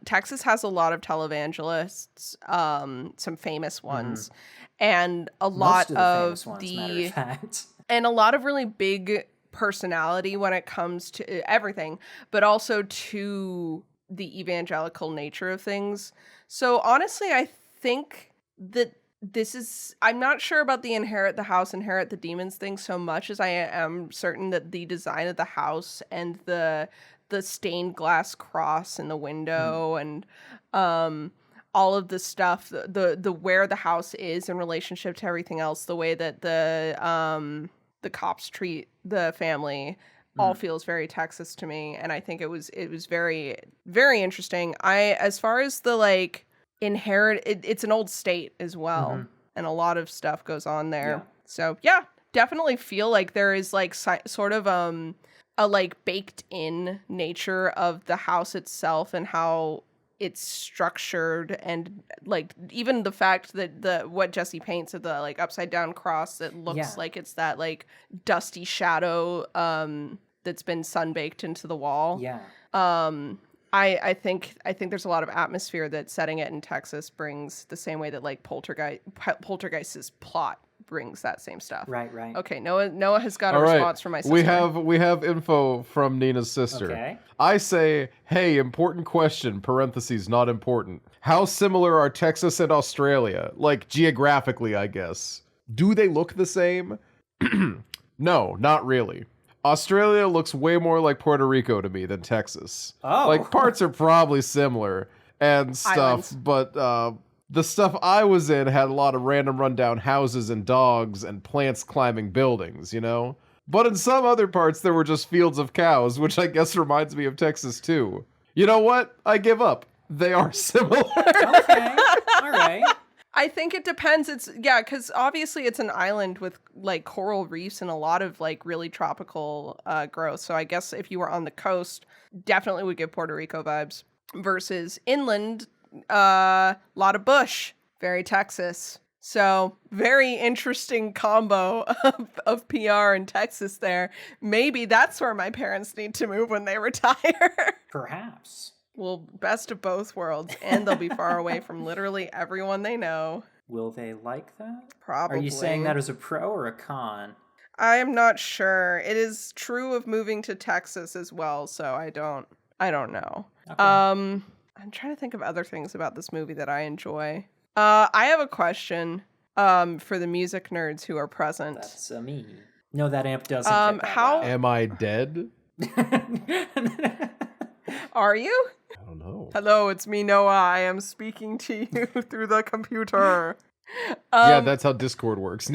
Texas has a lot of televangelists, some famous ones, and a lot of and a lot of really big personality when it comes to everything, but also to the evangelical nature of things. So honestly, I think that I'm not sure about the inherit the house, inherit the demons thing so much as I am certain that the design of the house and the stained glass cross in the window and all of the stuff, the where the house is in relationship to everything else, the way that the cops treat the family all feels very Texas to me. And I think it was very, very interesting. As far as the it's an old state as well, and a lot of stuff goes on there. So yeah, definitely feel like there is sort of a baked in nature of the house itself and how it's structured, and even the fact that what Jesse paints of the upside down cross that looks like it's that dusty shadow that's been sunbaked into the wall. I think there's a lot of atmosphere that setting it in Texas brings, the same way that Poltergeist's plot brings that same stuff. Right. Okay, Noah has got a All right. response from my sister. We have info from Nina's sister. Okay. I say, hey, important question, parentheses, not important. How similar are Texas and Australia? Like, geographically, I guess. Do they look the same? No, not really. Australia looks way more like Puerto Rico to me than Texas. Oh. Like, parts are probably similar and stuff, Islands. but the stuff I was in had a lot of random rundown houses and dogs and plants climbing buildings, you know? But in some other parts, there were just fields of cows, which I guess reminds me of Texas, too. You know what? I give up. They are similar. Okay. All right. I think it depends. Because obviously it's an island with like coral reefs and a lot of like really tropical growth. So I guess if you were on the coast, definitely would give Puerto Rico vibes. Versus inland, lot of bush, very Texas. So very interesting combo of PR in Texas there. Maybe that's where my parents need to move when they retire. Perhaps. Well, best of both worlds, and they'll be far away from literally everyone they know. Will they like that? Probably. Are you saying that as a pro or a con? I am not sure. It is true of moving to Texas as well, so I don't know. Okay. I'm trying to think of other things about this movie that I enjoy. I have a question for the music nerds who are present. That's me. No, that amp doesn't get that how- loud. Am I dead? Are you? I don't know. Hello, it's me, Noah. I am speaking to you through the computer. Yeah, that's how Discord works.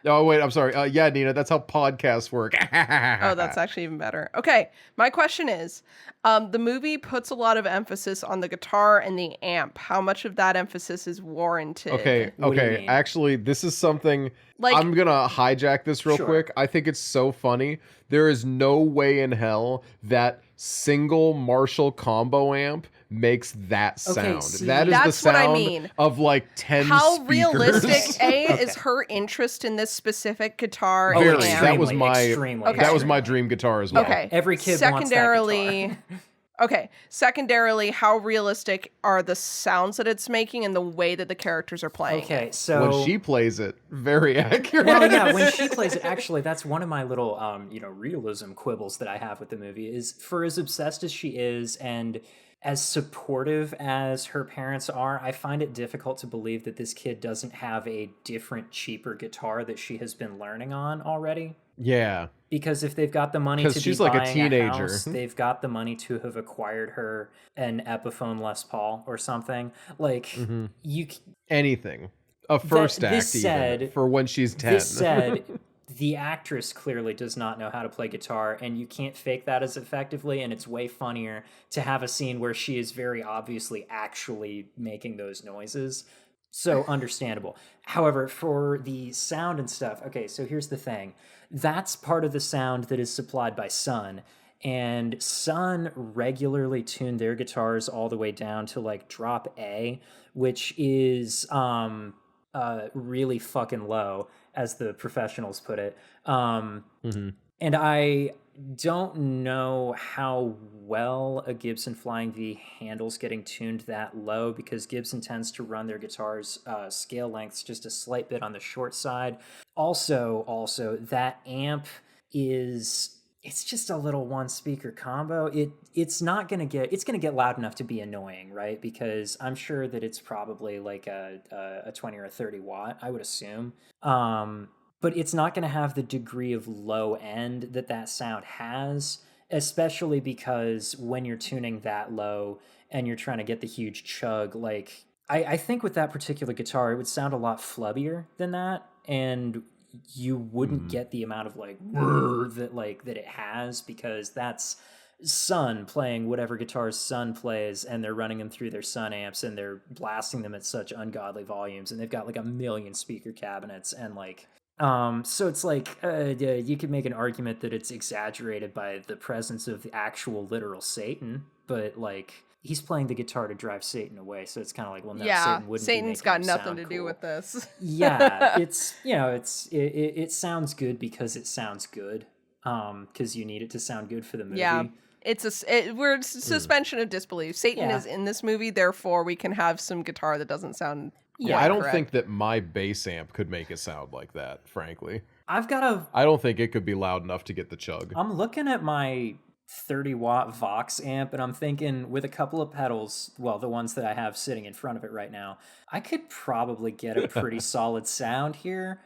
Oh, wait, I'm sorry. Yeah, Nina, that's how podcasts work. Oh, that's actually even better. Okay, my question is, the movie puts a lot of emphasis on the guitar and the amp. How much of that emphasis is warranted? Okay, What do you mean? Actually, this is something... Like- I'm gonna hijack this real Sure. quick. I think it's so funny. There is no way in hell that single Marshall combo amp makes that sound. see, That is the that's what I sound mean. of like 10 How speakers. realistic, is her interest in this specific guitar Very. and amp? That was my extremely, Okay. that was my extremely. dream guitar as well. Okay. Every kid Secondarily, wants that guitar. Secondarily, how realistic are the sounds that it's making and the way that the characters are playing? Okay, it? so When she plays it, very accurate. well, yeah, when she plays it, actually, that's one of my little, realism quibbles that I have with the movie. Is for as obsessed as she is and as supportive as her parents are, I find it difficult to believe that this kid doesn't have a different, cheaper guitar that she has been learning on already. Yeah. Because if they've got the money to 'Cause be she's like a buying teenager. house, they've got the money to have acquired her an Epiphone Les Paul or something. Like you, Anything. A first act this even, said- for when she's 10. this said, the actress clearly does not know how to play guitar, and you can't fake that as effectively. And it's way funnier to have a scene where she is very obviously actually making those noises. So understandable. However, for the sound and stuff, okay, so here's the thing. That's part of the sound that is supplied by Sun. And Sun regularly tune their guitars all the way down to like drop A, which is really fucking low, as the professionals put it. And I don't know how well a Gibson Flying V handles getting tuned that low, because Gibson tends to run their guitars scale lengths just a slight bit on the short side. Also that amp it's just a little one speaker combo. It's gonna get loud enough to be annoying, right? Because I'm sure that it's probably like a 20 or a 30 watt, I would assume. But it's not going to have the degree of low end that sound has, especially because when you're tuning that low and you're trying to get the huge chug, like I think with that particular guitar, it would sound a lot flubbier than that, and you wouldn't get the amount of like that it has, because that's Sun playing whatever guitars Sun plays, and they're running them through their Sun amps, and they're blasting them at such ungodly volumes, and they've got like a million speaker cabinets, and like so it's like you could make an argument that it's exaggerated by the presence of the actual literal Satan, but like he's playing the guitar to drive Satan away, so it's kind of like, well, no, Satan wouldn't be Satan's making got him nothing sound to do cool. with this. Yeah, it sounds good because it sounds good, because you need it to sound good for the movie. Yeah. We're suspension of disbelief. Satan Yeah. is in this movie, therefore we can have some guitar that doesn't sound Yeah, I don't correct. think that my bass amp could make it sound like that, frankly. I've got a. I don't think it could be loud enough to get the chug. I'm looking at my 30-watt Vox amp, and I'm thinking with a couple of pedals, well, the ones that I have sitting in front of it right now, I could probably get a pretty solid sound here.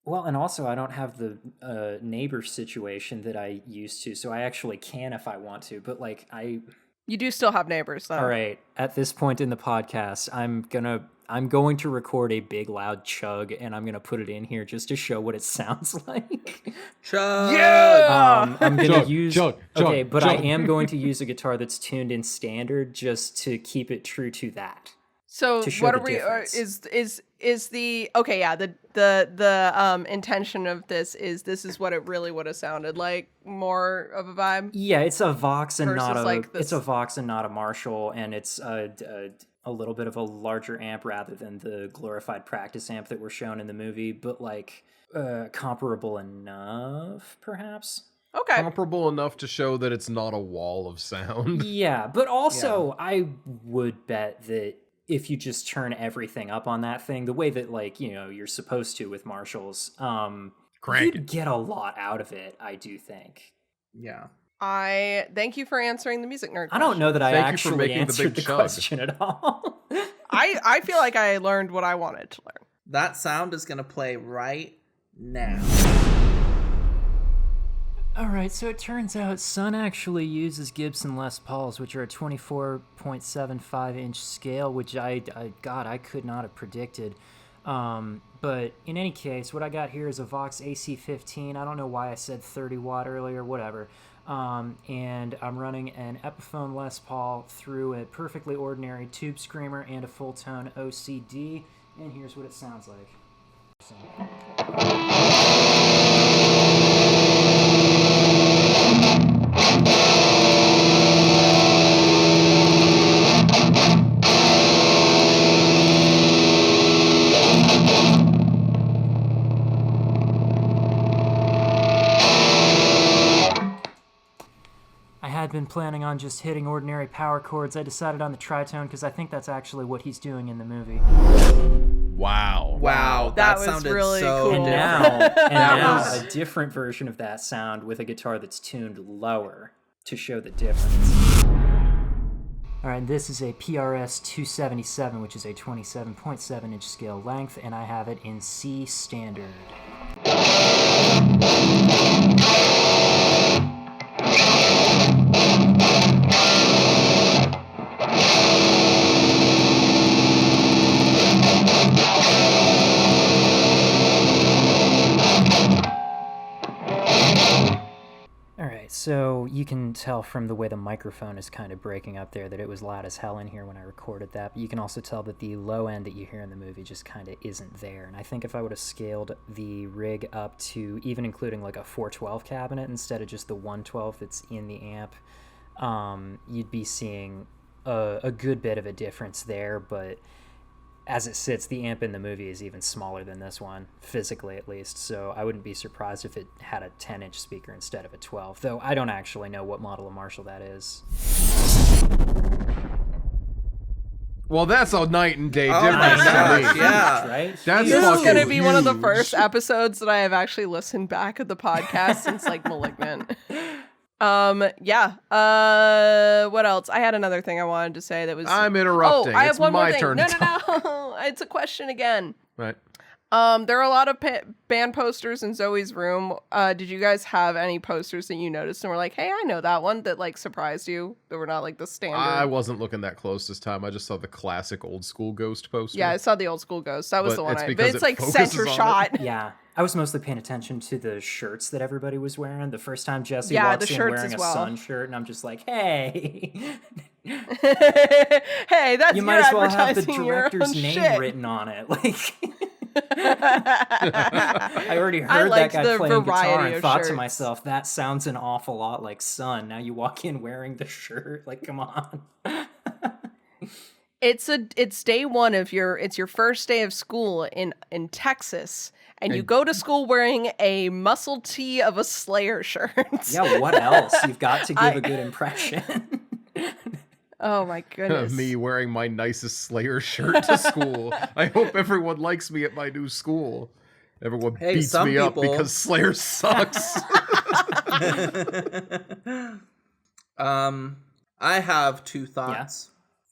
Well, and also I don't have the neighbor situation that I used to, so I actually can if I want to. But like You do still have neighbors, though. all right, at this point in the podcast, I'm going to record a big loud chug, and I'm gonna put it in here just to show what it sounds like. Chug. Yeah! I'm gonna Chug, use chug, okay, chug, but I chug. am going to use a guitar that's tuned in standard just to keep it true to that. So To show what the are we? difference. Is the okay? Yeah, the intention of this is what it really would have sounded like, more of a vibe. Yeah, it's a Vox and not Versus, a. like, It's this- a Vox and not a Marshall, and it's a little bit of a larger amp rather than the glorified practice amp that were shown in the movie, but like comparable enough, perhaps. Okay. Comparable enough to show that it's not a wall of sound. Yeah, but also I would bet that if you just turn everything up on that thing, the way that like you're supposed to with Marshalls, Crank you'd get a lot out of it. I do think. Yeah. I thank you for answering the music nerd. I don't know that I Thank you for actually making the answered big the chug. question at all. I feel like I learned what I wanted to learn. That sound is gonna play right now. All right, so it turns out Sun actually uses Gibson Les Pauls, which are a 24.75-inch scale, which I could not have predicted. But in any case, what I got here is a Vox AC15. I don't know why I said 30 watt earlier, whatever. And I'm running an Epiphone Les Paul through a perfectly ordinary tube screamer and a full tone OCD. And here's what it sounds like. I had been planning on just hitting ordinary power chords. I decided on the tritone because I think that's actually what he's doing in the movie. Wow. Wow, That that was sounded really so cool. different. And now was- a different version of that sound with a guitar that's tuned lower to show the difference. All right, this is a PRS 277, which is a 27.7-inch scale length, and I have it in C standard. Alright, so you can tell from the way the microphone is kind of breaking up there that it was loud as hell in here when I recorded that, but you can also tell that the low end that you hear in the movie just kind of isn't there. And I think if I would have scaled the rig up to even including like a 412 cabinet instead of just the 112 that's in the amp, you'd be seeing a good bit of a difference there, but as it sits, the amp in the movie is even smaller than this one, physically at least, so I wouldn't be surprised if it had a 10-inch speaker instead of a 12, though I don't actually know what model of Marshall that is. Well, that's a night and day Oh difference. my to gosh, me. yeah. Right? That's This is fucking going to be one of the huge. first episodes that I have actually listened back of the podcast since like Malignant. Yeah. What else? I had another thing I wanted to say that was. I'm interrupting. Oh, I It's have one more my thing. turn No, to no. It's a question again. Right. There are a lot of band posters in Zoe's room. Did you guys have any posters that you noticed and were like, hey, I know that one, that like surprised you, that were not like the standard? I wasn't looking that close this time. I just saw the classic old school ghost poster. Yeah, I saw the old school ghost. That was But the one. it's But because it's it like focuses center on it. shot. Yeah, I was mostly paying attention to the shirts that everybody was wearing. The first time Jesse Yeah, walks the in shirts wearing as a well. Sun shirt, and I'm just like, hey, Hey, that's you your might as well have the advertising your director's own name shit. written on it. Like, I already heard that liked guy the playing guitar variety and of thought to shirts. myself, that sounds an awful lot like Sun. Now you walk in wearing the shirt. Like, come on. It's day one of it's your first day of school in Texas, and you go to school wearing a muscle tee of a Slayer shirt. Yeah, what else? You've got to give a good impression. Oh my goodness. Me wearing my nicest Slayer shirt to school. I hope everyone likes me at my new school. Everyone beats some me up people- because Slayer sucks. I have two thoughts.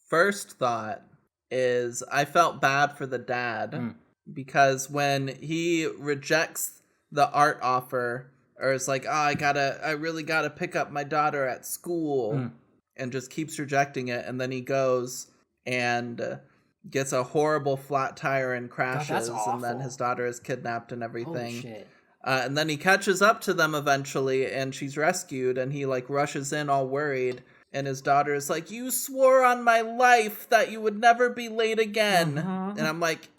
First thought is I felt bad for the dad because when he rejects the art offer or is like, I really gotta pick up my daughter at school and just keeps rejecting it, and then he goes and gets a horrible flat tire and crashes, and then his daughter is kidnapped and everything. Holy shit. And then he catches up to them eventually, and she's rescued, and he like rushes in all worried, and his daughter is like, "You swore on my life that you would never be late again." And I'm like,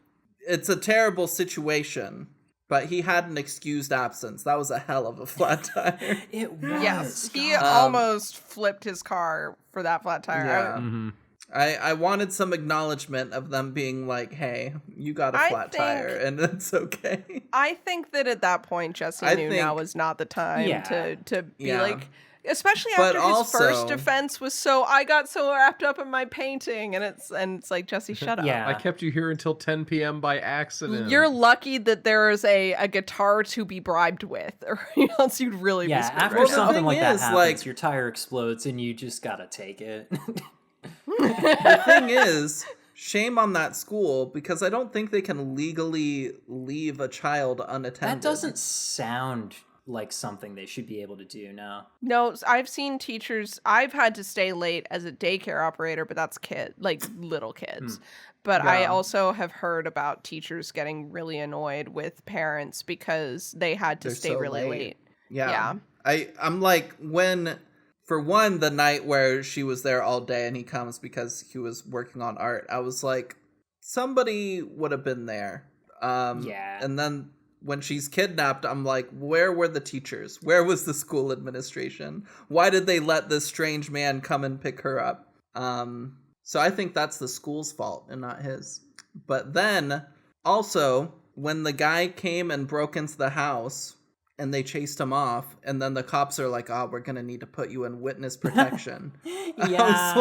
it's a terrible situation, but he had an excused absence. That was a hell of a flat tire. It was. Yes, he God. almost flipped his car for that flat tire. Yeah. I wanted some acknowledgement of them being like, hey, you got a flat tire, and it's okay. I think that at that point, Jesse knew now was not the time to be like, especially after his first defense was I got so wrapped up in my painting, and it's like, Jesse, shut up. I kept you here until 10 p.m. by accident. You're lucky that there is a guitar to be bribed with, or else you'd really be screwed. After something like that happens, your tire explodes, and you just gotta take it. The thing is, shame on that school, because I don't think they can legally leave a child unattended. That doesn't sound like something they should be able to do now. No, I've seen teachers. I've had to stay late as a daycare operator, but that's little kids. But I also have heard about teachers getting really annoyed with parents because they had to stay really late. Yeah. I'm like, for one, the night where she was there all day and he comes because he was working on art, I was like, somebody would have been there. And then when she's kidnapped, I'm like, where were the teachers? Where was the school administration? Why did they let this strange man come and pick her up? So I think that's the school's fault and not his. But then, also, when the guy came and broke into the house and they chased him off, and then the cops are like, we're going to need to put you in witness protection. That's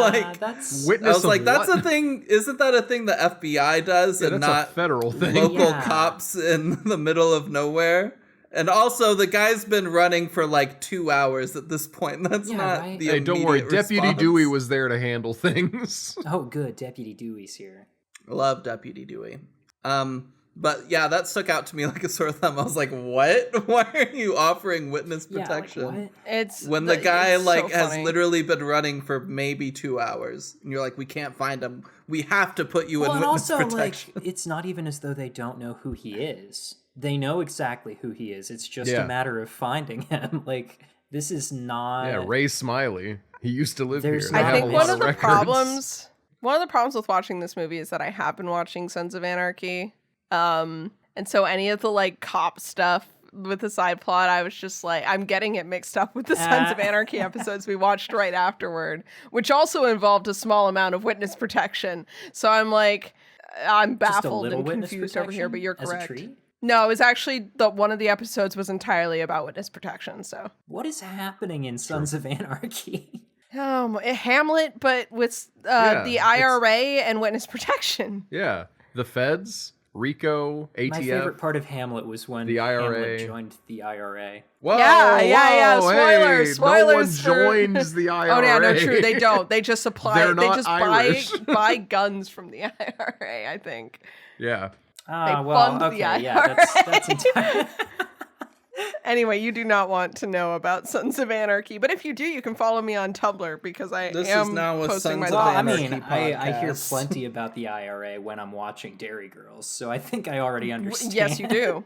that's a thing. Isn't that a thing the FBI does and not a federal thing? Local cops in the middle of nowhere? And also, the guy's been running for like 2 hours at this point. That's not the Hey, don't worry. response. Deputy Dewey was there to handle things. Oh, good. Deputy Dewey's here. Love Deputy Dewey. But yeah, that stuck out to me like a sore thumb. I was like, what? Why are you offering witness protection? When the guy has literally been running for maybe 2 hours. And you're like, we can't find him. We have to put you in witness protection. It's not even as though they don't know who he is. They know exactly who he is. It's just a matter of finding him. Like, this is not... Yeah, Ray Smiley. He used to live here. I think one of the problems with watching this movie is that I have been watching Sons of Anarchy. And so any of the cop stuff with the side plot, I was just like, I'm getting it mixed up with the Sons of Anarchy episodes we watched right afterward, which also involved a small amount of witness protection. So I'm like, I'm baffled and confused over here, but you're correct. No, it was actually one of the episodes was entirely about witness protection. So what is happening in Sons of Anarchy? Hamlet, but with the IRA and witness protection. Yeah, the feds. Rico, ATF. My favorite part of Hamlet was when the IRA Hamlet joined the IRA. Whoa, yeah. Spoilers. No one joins the IRA. Oh yeah, no, true. They don't. They just apply. They just Irish. buy guns from the IRA. I think. Yeah. Fund the IRA. Yeah, that's entirely. Anyway, you do not want to know about Sons of Anarchy, but if you do, you can follow me on Tumblr because I am posting my thoughts. I mean, I hear plenty about the IRA when I'm watching Dairy Girls, so I think I already understand. Yes, you do.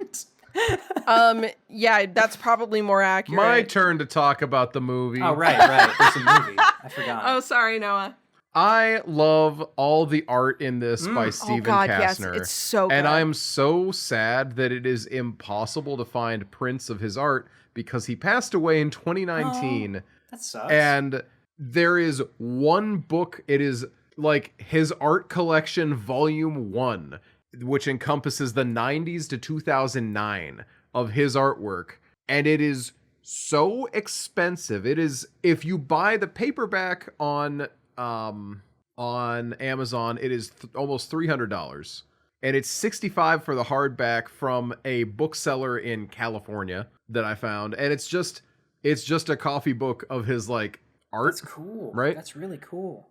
Yeah, that's probably more accurate. My turn to talk about the movie. Oh, right. There's a movie. I forgot. Oh, sorry, Noah. I love all the art in this by Stephen Kastner. Yes, it's so good. And I'm so sad that it is impossible to find prints of his art because he passed away in 2019. That sucks. And there is one book, it is like his art collection volume 1, which encompasses the 90s to 2009 of his artwork. And it is so expensive. It is, if you buy the paperback on on Amazon. It is almost $300, and it's $65 for the hardback from a bookseller in California that I found. And it's just a coffee book of his like art. That's cool. Right? That's really cool.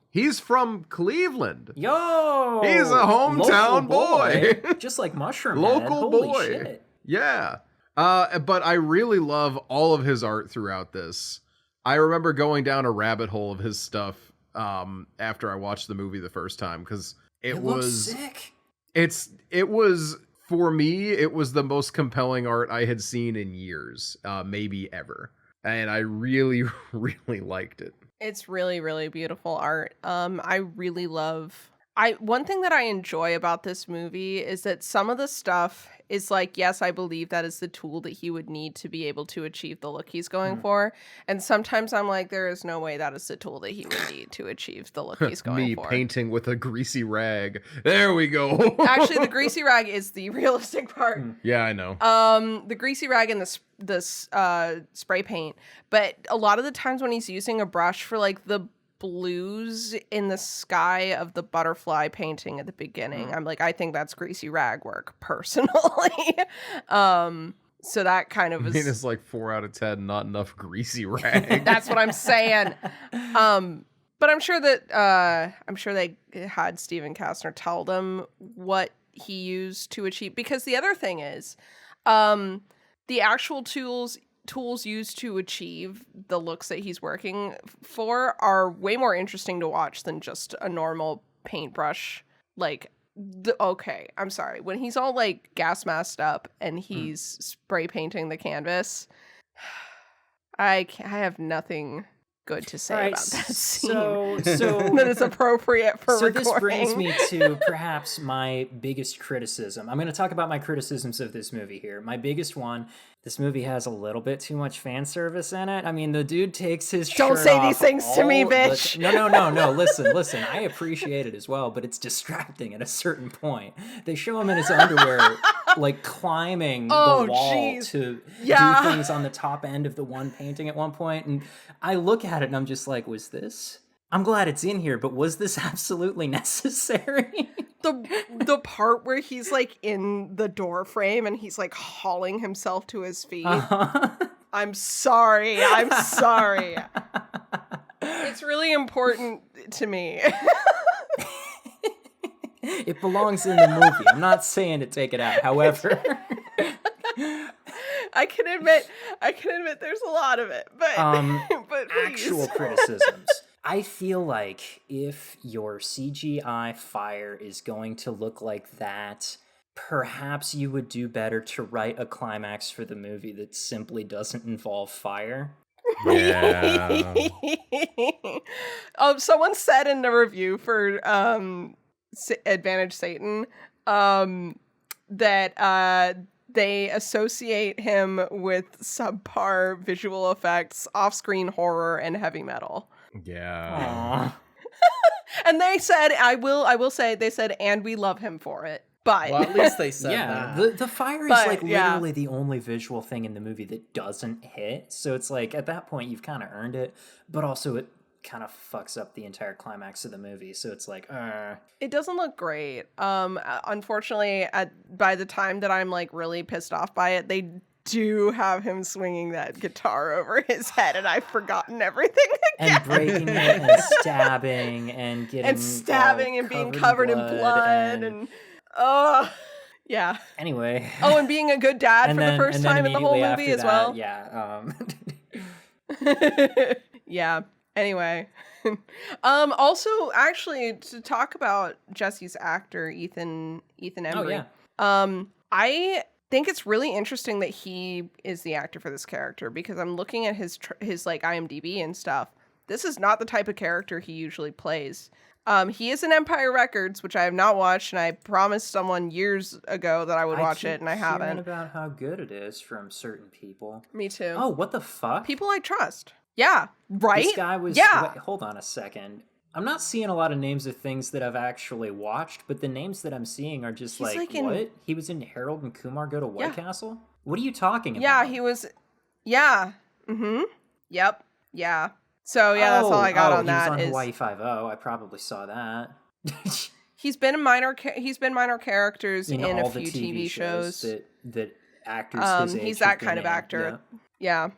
He's from Cleveland. Yo! He's a hometown boy. Just like Mushroom Head. Local Holy boy. Shit. Yeah. But I really love all of his art throughout this. I remember going down a rabbit hole of his stuff after I watched the movie the first time, because it was sick. It was, for me, it was the most compelling art I had seen in years, maybe ever. And I really, really liked it. It's really, really beautiful art. I really love... one thing that I enjoy about this movie is that some of the stuff is like, yes, I believe that is the tool that he would need to be able to achieve the look he's going for. And sometimes I'm like, there is no way that is the tool that he would need to achieve the look he's going for. Me painting with a greasy rag. There we go. Actually, the greasy rag is the realistic part. Yeah, I know. The greasy rag and the spray paint. But a lot of the times when he's using a brush for like the blues in the sky of the butterfly painting at the beginning, I'm like, I think that's greasy rag work personally. So that kind of is... I mean, it's like 4 out of 10, not enough greasy rag. That's what I'm saying. But I'm sure they had Steven Kastner tell them what he used to achieve, because the other thing is the actual tools used to achieve the looks that he's working for are way more interesting to watch than just a normal paintbrush. Like, okay, I'm sorry. When he's all like gas masked up and he's spray painting the canvas, I have nothing good to say about that scene. So that is appropriate for recording. This brings me to perhaps my biggest criticism. I'm going to talk about my criticisms of this movie here. My biggest one: this movie has a little bit too much fan service in it. I mean, the dude takes his shirt Don't say off these things to me, bitch. No. Listen. I appreciate it as well, but it's distracting at a certain point. They show him in his underwear, like climbing the wall to do things on the top end of the one painting at one point, and I look at it and I'm just like, was this? I'm glad it's in here, but was this absolutely necessary? The part where he's like in the door frame and he's like hauling himself to his feet. I'm sorry. It's really important to me. It belongs in the movie. I'm not saying to take it out. However, I can admit there's a lot of it, but actual criticisms. I feel like if your CGI fire is going to look like that, perhaps you would do better to write a climax for the movie that simply doesn't involve fire. Yeah. Someone said in the review for Advantage Satan that they associate him with subpar visual effects, off-screen horror, and heavy metal. Yeah. And they said, I will say, they said, and we love him for it. But well, at least they said that. The fire is literally the only visual thing in the movie that doesn't hit. So it's like, at that point, you've kind of earned it, but also it kind of fucks up the entire climax of the movie. So it's like, It doesn't look great. Unfortunately, by the time that I'm like really pissed off by it, they do have him swinging that guitar over his head, and I've forgotten everything again. And breaking it and stabbing and getting and being covered in blood and yeah. Anyway. Oh, and being a good dad for the first time in the whole movie as well. Yeah. Yeah. Anyway. Also, actually, to talk about Jesse's actor, Ethan Embry. Oh, yeah. I think it's really interesting that he is the actor for this character, because I'm looking at his like IMDb and stuff. This is not the type of character he usually plays. He is in Empire Records, which I have not watched, and I promised someone years ago that I would watch it, and I haven't. Hearing about how good it is from certain people. Me too. Oh, what the fuck? People I trust. Yeah, right? This guy was... Yeah. Wait, hold on a second. I'm not seeing a lot of names of things that I've actually watched, but the names that I'm seeing are just what? He was in Harold and Kumar Go to White Castle? What are you talking about? Yeah, he was... Yeah. Mm-hmm. Yep. Yeah. So yeah, that's all I got on he was that. on is Hawaii Five-0. I probably saw that. he's been minor characters in a all few the TV shows. that actors his age He's have that been kind of in. actor. Yeah.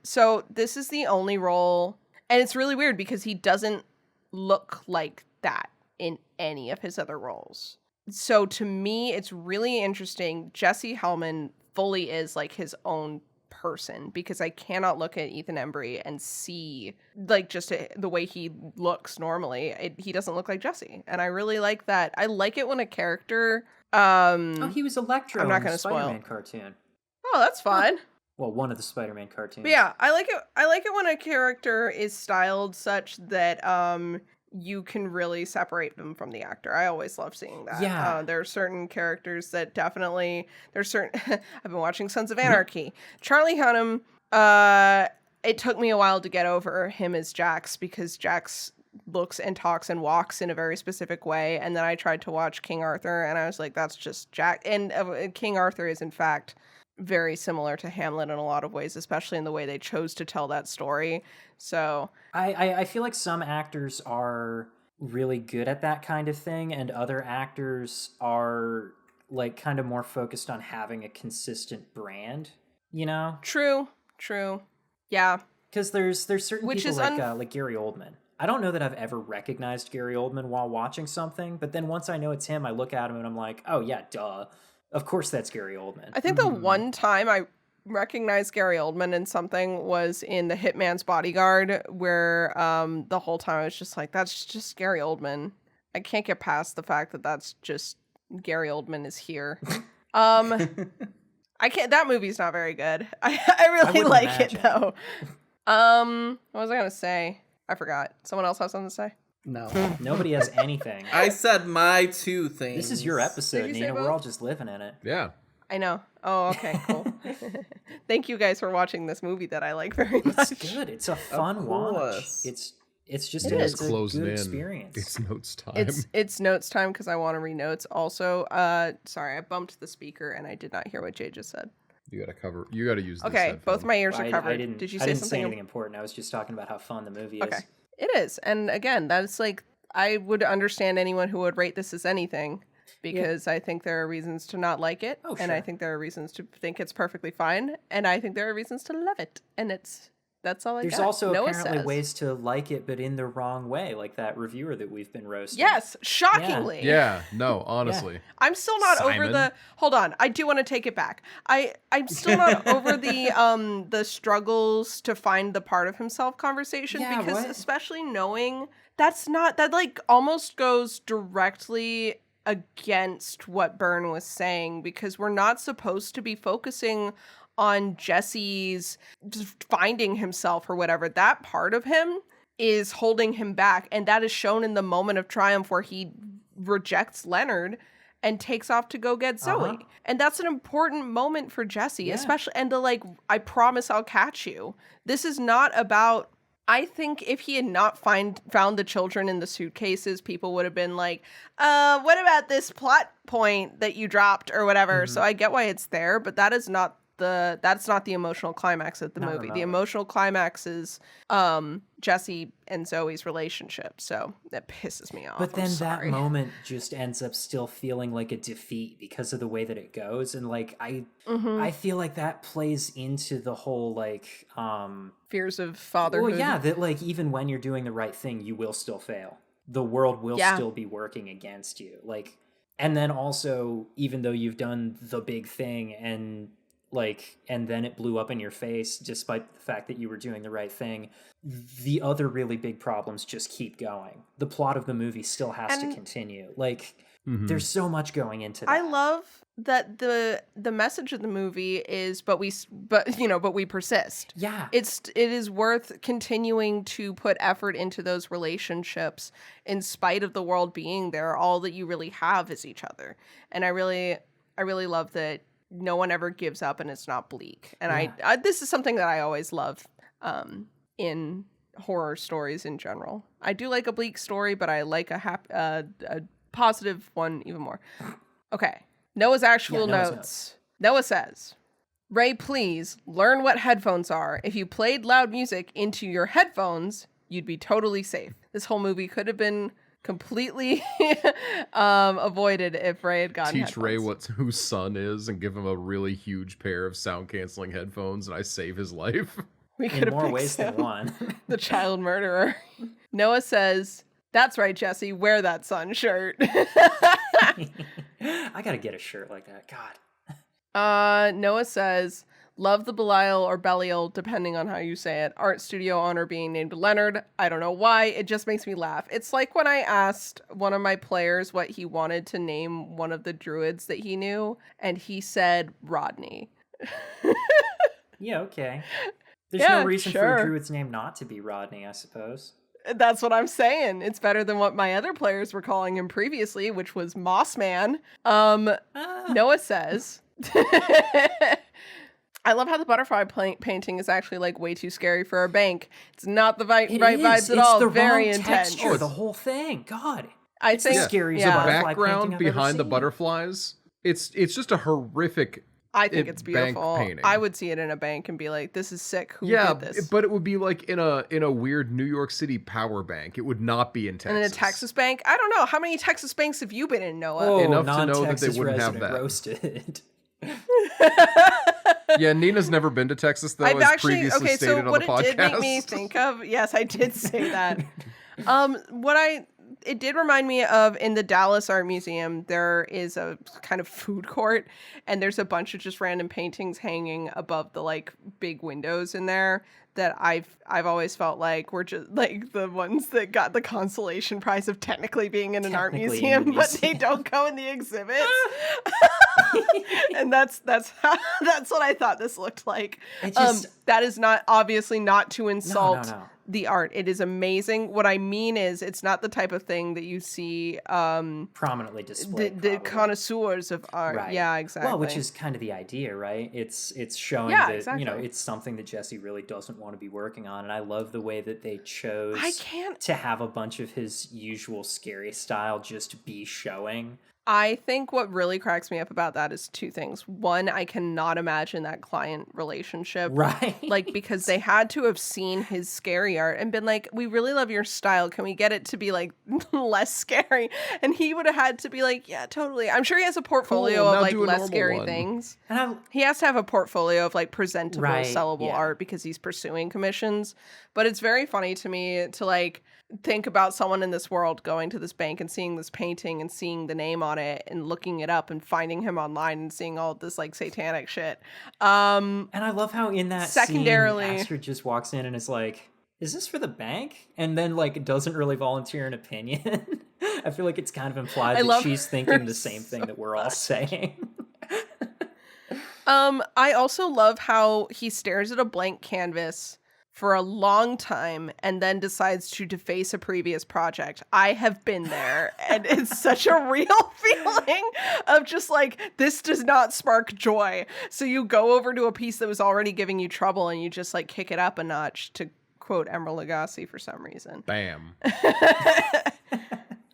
So this is the only role, and it's really weird because he doesn't look like that in any of his other roles. So to me, it's really interesting. Jesse Hellman fully is like his own person because I cannot look at Ethan Embry and see like just the way he looks normally. He doesn't look like Jesse, and I really like that. I like it when a character. He was Electro I'm not in the gonna spoil. Spider-Man cartoon. Oh, that's fun. Well, one of the Spider-Man cartoons. But yeah, I like it. I like it when a character is styled such that you can really separate them from the actor. I always love seeing that. Yeah. There are certain characters that definitely there's certain I've been watching Sons of Anarchy. Charlie Hunnam, it took me a while to get over him as Jax because Jax looks and talks and walks in a very specific way, and then I tried to watch King Arthur and I was like, that's just Jack. And King Arthur is in fact very similar to Hamlet in a lot of ways, especially in the way they chose to tell that story. So I feel like some actors are really good at that kind of thing, and other actors are like kind of more focused on having a consistent brand, you know? True. Yeah. Because there's certain Which people is like Gary Oldman. I don't know that I've ever recognized Gary Oldman while watching something, but then once I know it's him, I look at him and I'm like, oh yeah, duh. Of course that's Gary Oldman. I think the one time I recognized Gary Oldman in something was in The Hitman's Bodyguard, where the whole time I was just like, that's just Gary Oldman. I can't get past the fact that that's just Gary Oldman is here. I can't. That movie's not very good. I really like imagine. it though. What was I gonna say? I forgot. Someone else have something to say? No. Nobody has anything. I said my two things. This is your episode, Did you say Nina. both? We're all just living in it. Yeah. I know. Oh, okay, cool. Thank you guys for watching this movie that I like very much. It's good. It's a fun watch. course. It's just It a, is. it's a Closing good in. experience. It's notes time. It's notes time because I want to read notes. Also, sorry, I bumped the speaker and I did not hear what Jade just said. You gotta use this Okay, headphone. both my ears are I covered. didn't, Did you I say didn't something? say anything important. I was just talking about how fun the movie is. Okay, it is, and again, that's like I would understand anyone who would rate this as anything because I think there are reasons to not like it, Oh, and I sure. think there are reasons to think it's perfectly fine, and I think there are reasons to love it, and that's all I There's got. also Noah apparently says. ways to like it, but in the wrong way, like that reviewer that we've been roasting. Yes, shockingly. Yeah, no, honestly. I'm still not over Simon? the. Hold on, I do want to take it back. I'm still not over the struggles to find the part of himself conversation Yeah, because what? especially knowing that like almost goes directly against what Byrne was saying because we're not supposed to be focusing on Jesse's just finding himself or whatever. That part of him is holding him back, and that is shown in the moment of triumph where he rejects Leonard and takes off to go get Zoe. And that's an important moment for Jesse, especially, and the like, I promise I'll catch you. This is not about, I think if he had not found the children in the suitcases, people would have been like, what about this plot point that you dropped or whatever? So I get why it's there, but that is not that's not the emotional climax of the movie. The emotional climax is Jesse and Zoe's relationship. So that pisses me off. But then I'm that sorry. moment just ends up still feeling like a defeat because of the way that it goes. And like I feel like that plays into the whole like fears of fatherhood. well, yeah, that like even when you're doing the right thing, you will still fail. The world will still be working against you. Like, and then also, even though you've done the big thing and then it blew up in your face, despite the fact that you were doing the right thing, the other really big problems just keep going. The plot of the movie still has to continue. Like, there's so much going into that. I love that the message of the movie is, but we persist. Yeah. It is worth continuing to put effort into those relationships in spite of the world being there. All that you really have is each other. And I really love that no one ever gives up and it's not bleak. And I this is something that I always love in horror stories in general. I do like a bleak story, but I like a positive one even more. Okay. Noah's actual Noah's notes. Noah says, Ray, please learn what headphones are. If you played loud music into your headphones, you'd be totally safe. This whole movie could have been completely avoided if Ray had gotten Teach headphones. Ray whose son is and give him a really huge pair of sound-canceling headphones, and I save his life. We In could have more picked ways than Sam, one. the child murderer. Noah says, "That's right, Jesse. Wear that sun shirt." I gotta get a shirt like that. God. Noah says, "Love the Belial or Belial, depending on how you say it. Art studio owner being named Leonard. I don't know why. It just makes me laugh. It's like when I asked one of my players what he wanted to name one of the druids that he knew, and he said Rodney." Yeah, okay. There's Yeah, no reason for sure. a druid's name not to be Rodney, I suppose. That's what I'm saying. It's better than what my other players were calling him previously, which was Mossman. Noah says, "I love how the butterfly painting is actually like way too scary for a bank. It's not the right vibes at all. It's the Very wrong intense." texture, the whole thing. God. I It's the think scariest yeah. butterfly Background painting I've ever behind the seen. butterflies, it's just a horrific. I think it's bank beautiful. painting. I would see it in a bank and be like, "This is sick. Who Yeah, did this?" but it would be like in a weird New York City power bank. It would not be in Texas. And in a Texas bank, I don't know. How many Texas banks have you been in, Noah? Oh, Enough to know that they non-Texas wouldn't have resident that. roasted. Yeah, Nina's never been to Texas though, I've as actually previously okay. stated So on what the it podcast. did make me think of, yes, I did say that. It did remind me of in the Dallas Art Museum, there is a kind of food court, and there's a bunch of just random paintings hanging above the like big windows in there that I've always felt like were just like the ones that got the consolation prize of technically being in an art Technically in a museum, but they museum. don't go in the exhibits. And that's what I thought this looked like. It just- That is not obviously not to insult no. the art. It is amazing. What I mean is it's not the type of thing that you see Prominently displayed. the probably. connoisseurs of art. Right. Yeah, exactly. Well, which is kind of the idea, right? It's showing Yeah, that exactly. it's something that Jesse really doesn't want to be working on, and I love the way that they chose I can't to have a bunch of his usual scary style just be showing. I think what really cracks me up about that is two things. One, I cannot imagine that client relationship. Right. Like, because they had to have seen his scary art and been like, "We really love your style. Can we get it to be like less scary?" And he would have had to be like, "Yeah, totally." I'm sure he has a portfolio Cool, of now like do a less normal scary one. things. And He has to have a portfolio of like presentable, Right, sellable yeah. art because he's pursuing commissions. But it's very funny to me to like think about someone in this world going to this bank and seeing this painting and seeing the name on it and looking it up and finding him online and seeing all this like satanic shit. And I love how in that Secondarily- scene, Astrid just walks in and is like, "Is this for the bank?" And then like doesn't really volunteer an opinion. I feel like it's kind of implied I that love she's her thinking the same so thing that we're all saying. I also love how he stares at a blank canvas for a long time and then decides to deface a previous project. I have been there, and it's such a real feeling of just like, this does not spark joy. So you go over to a piece that was already giving you trouble and you just like kick it up a notch, to quote Emerald Lagasse for some reason. Bam.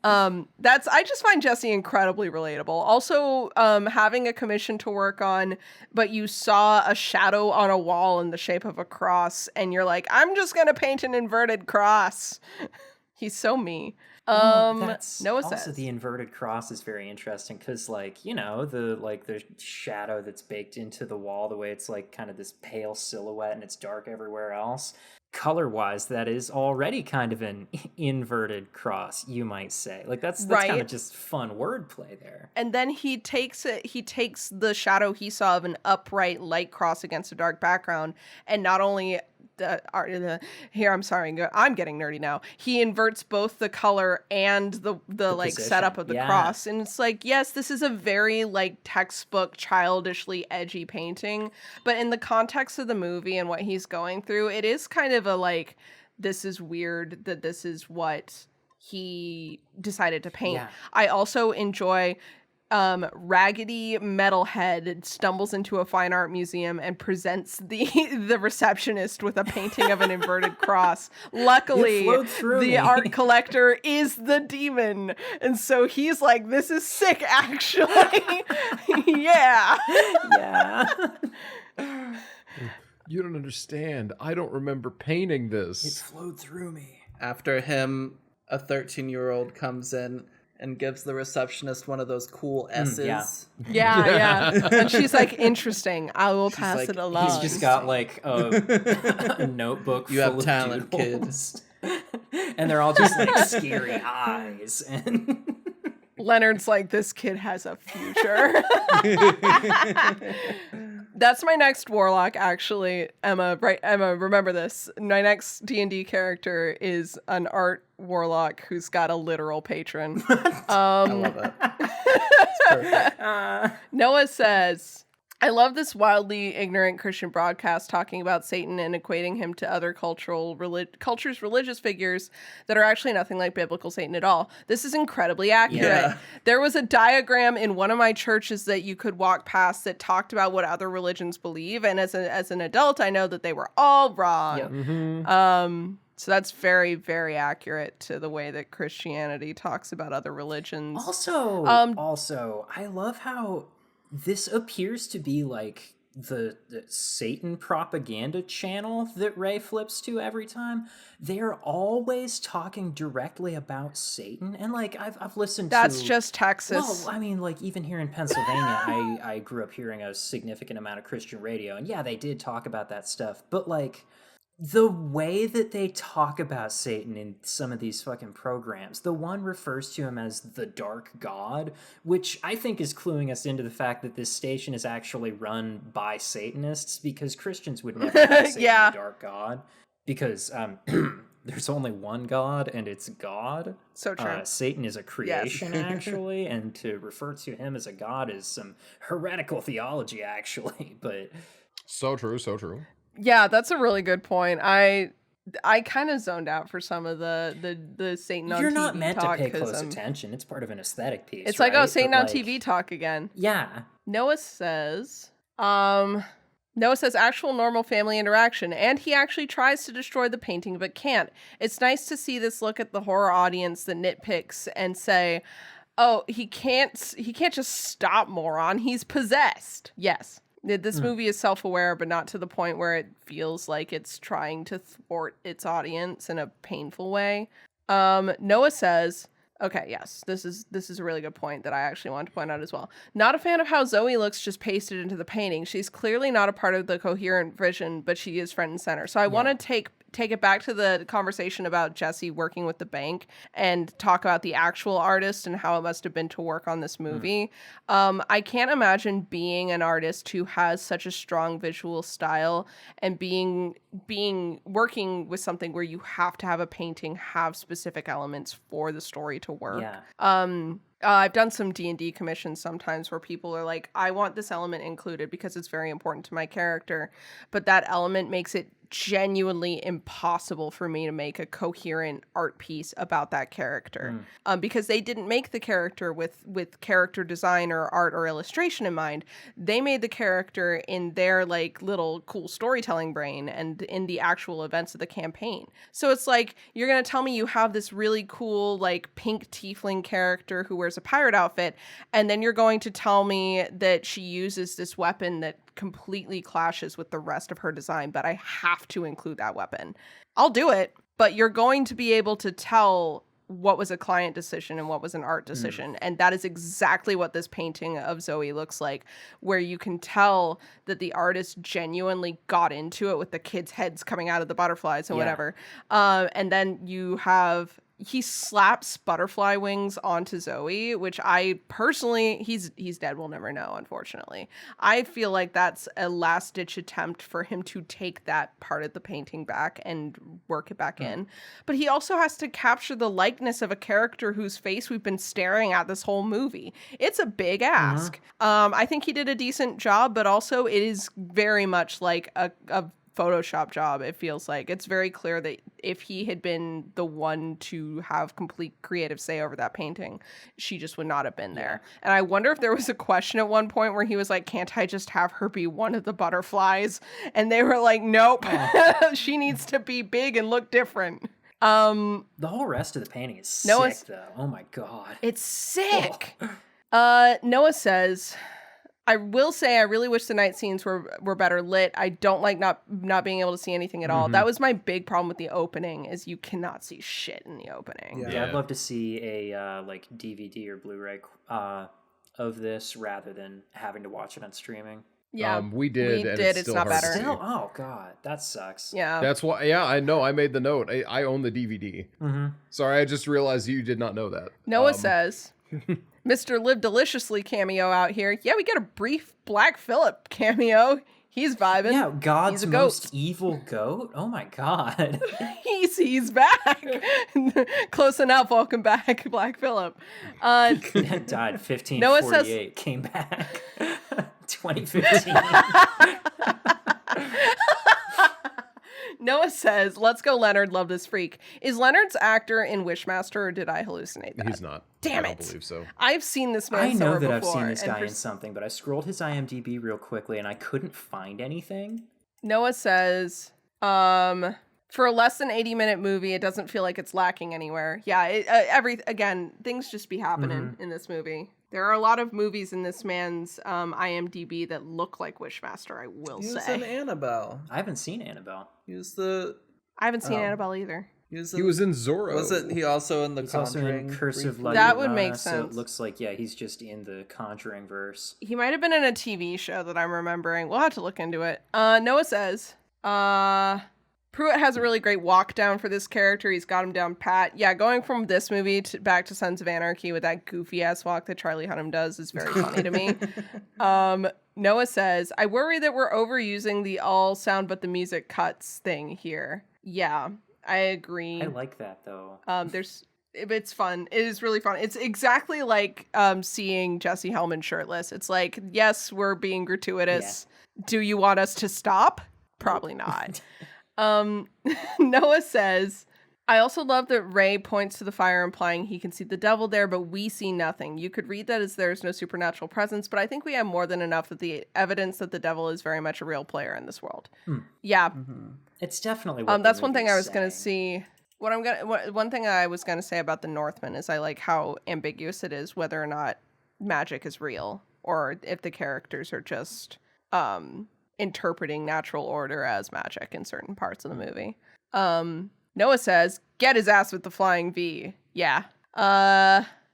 I just find Jesse incredibly relatable. Also, having a commission to work on, but you saw a shadow on a wall in the shape of a cross, and you're like, "I'm just gonna paint an inverted cross." He's so me. That's Noah also says the inverted cross is very interesting because, like, the shadow that's baked into the wall, the way it's like kind of this pale silhouette and it's dark everywhere else. Color-wise, that is already kind of an inverted cross, you might say. Like that's kind of Right. just fun wordplay there. And then he takes the shadow he saw of an upright light cross against a dark background, and not only I'm getting nerdy now. He inverts both the color and the like position. setup of the Yeah. cross, and it's like, yes, this is a very like textbook childishly edgy painting, but in the context of the movie and what he's going through, it is kind of a like, this is weird that this is what he decided to paint. Yeah. I also enjoy raggedy metalhead stumbles into a fine art museum and presents the receptionist with a painting of an inverted cross. Luckily, It flowed through the me. art collector is the demon, and so he's like, "This is sick, actually." Yeah. Yeah. You don't understand. I don't remember painting It this. flowed through me. After him, a 13-year-old comes in and gives the receptionist one of those cool S's. Yeah. And she's like, interesting. I will She's pass like, it along. He's just got like a notebook You full have of talent, kid. doodles. And they're all just like scary eyes. And Leonard's like, this kid has a future. That's my next warlock, actually. Emma, remember this. My next D&D character is an art warlock who's got a literal patron. I love it. It's perfect. Noah says, I love this wildly ignorant Christian broadcast talking about Satan and equating him to other cultures' religious figures that are actually nothing like biblical Satan at all. This is incredibly accurate. Yeah. There was a diagram in one of my churches that you could walk past that talked about what other religions believe, and as an adult, I know that they were all wrong. Yep. Mm-hmm. So that's very, very accurate to the way that Christianity talks about other religions. Also, I love how this appears to be like the Satan propaganda channel that Ray flips to every time. They're always talking directly about Satan, and like I've listened to. That's just Texas. Well, I mean, like even here in Pennsylvania, I grew up hearing a significant amount of Christian radio, and yeah, they did talk about that stuff, but like the way that they talk about Satan in some of these fucking programs, the one refers to him as the dark god, which I think is cluing us into the fact that this station is actually run by Satanists, because Christians would never call Satan Yeah. the dark god, because there's only one God, and it's God. So true. Satan is a creation, actually, and to refer to him as a god is some heretical theology, actually, but... So true, so true. Yeah, that's a really good point. I kind of zoned out for some of the Satan on TV You're not meant to talk pay 'cause close attention. It's part of an aesthetic piece. It's like, oh, right? Satan But, on like, TV talk again. Yeah. Noah says actual normal family interaction, and he actually tries to destroy the painting but can't. It's nice to see this look at the horror audience that nitpicks and say, oh, he can't just stop, moron. He's possessed. Yes. This movie is self-aware, but not to the point where it feels like it's trying to thwart its audience in a painful way. Noah says, okay, yes, this is a really good point that I actually want to point out as well. Not a fan of how Zoe looks just pasted into the painting. She's clearly not a part of the coherent vision, but she is front and center. So I want to take it back to the conversation about Jesse working with the bank and talk about the actual artist and how it must have been to work on this movie. I can't imagine being an artist who has such a strong visual style and working with something where you have to have a painting have specific elements for the story to work. Yeah. I've done some D&D commissions sometimes where people are like, I want this element included because it's very important to my character, but that element makes it genuinely impossible for me to make a coherent art piece about that character. Because they didn't make the character with character design or art or illustration in mind. They made the character in their like little cool storytelling brain and in the actual events of the campaign. So it's like, you're going to tell me you have this really cool like pink tiefling character who wears a pirate outfit, and then you're going to tell me that she uses this weapon that completely clashes with the rest of her design, but I have to include that weapon. I'll do it, but you're going to be able to tell what was a client decision and what was an art decision. And that is exactly what this painting of Zoe looks like, where you can tell that the artist genuinely got into it with the kids' heads coming out of the butterflies and whatever. And then you have... he slaps butterfly wings onto Zoe, which I personally, he's dead. We'll never know, unfortunately. I feel like that's a last-ditch attempt for him to take that part of the painting back and work it back in. But he also has to capture the likeness of a character whose face we've been staring at this whole movie. It's a big ask. I think he did a decent job, but also it is very much like a Photoshop job. It feels like it's very clear that if he had been the one to have complete creative say over that painting, she just would not have been there. And I wonder if there was a question at one point where he was like, can't I just have her be one of the butterflies? And they were like, nope. She needs to be big and look different. The whole rest of the painting is sick, though. Oh my god. It's sick. Noah says, I will say I really wish the night scenes were better lit. I don't like not being able to see anything at all. That was my big problem with the opening, is you cannot see shit in the opening. Yeah, I'd love to see a like DVD or Blu-ray of this rather than having to watch it on streaming. Yeah, we did. We and did. It's Not hard to better. see. Still? Oh god, that sucks. Yeah, That's why. Yeah, I know. I made the note. I own the DVD. Sorry, I just realized you did not know that. Noah says, Mr. Live Deliciously cameo out here. Yeah, we get a brief Black Phillip cameo. He's vibing. Yeah, God's He's a most goat. evil goat. Oh my god. He's back. Close enough. Welcome back, Black Phillip. Died 1548. Noah says, came back 2015. Noah says, let's go Leonard, love this freak. Is Leonard's actor in Wishmaster, or did I hallucinate that? He's not. Damn I it. don't believe so. I've seen this man I know somewhere that I've before, seen this and guy in something, but I scrolled his IMDb real quickly and I couldn't find anything. Noah says, for a less than 80-minute movie, it doesn't feel like it's lacking anywhere. Yeah, again, things just be happening in this movie. There are a lot of movies in this man's IMDb that look like Wishmaster, I will He was say. in Annabelle. I haven't seen Annabelle. He was the. I haven't seen Annabelle either. He was in Zorro. Wasn't he also in the He's also Conjuring? in Curse of briefly? La That would Llorona, make So sense. it looks like, yeah, he's just in the Conjuring verse. He might have been in a TV show that I'm remembering. We'll have to look into it. Noah says, Pruitt has a really great walk down for this character. He's got him down pat. Yeah, going from this movie back to Sons of Anarchy with that goofy ass walk that Charlie Hunnam does is very funny to me. Noah says, I worry that we're overusing the all sound but the music cuts thing here. Yeah, I agree. I like that though. It's fun. It is really fun. It's exactly like seeing Jesse Hellman shirtless. It's like, yes, we're being gratuitous. Yeah. Do you want us to stop? Probably not. Noah says, I also love that Ray points to the fire, implying he can see the devil there, but we see nothing. You could read that as there's no supernatural presence, but I think we have more than enough of the evidence that the devil is very much a real player in this world. Yeah. It's definitely what that's one thing I was going to see. One thing I was going to say about the Northman is I like how ambiguous it is whether or not magic is real, or if the characters are just interpreting natural order as magic in certain parts of the movie. Noah says, get his ass with the flying V. Yeah.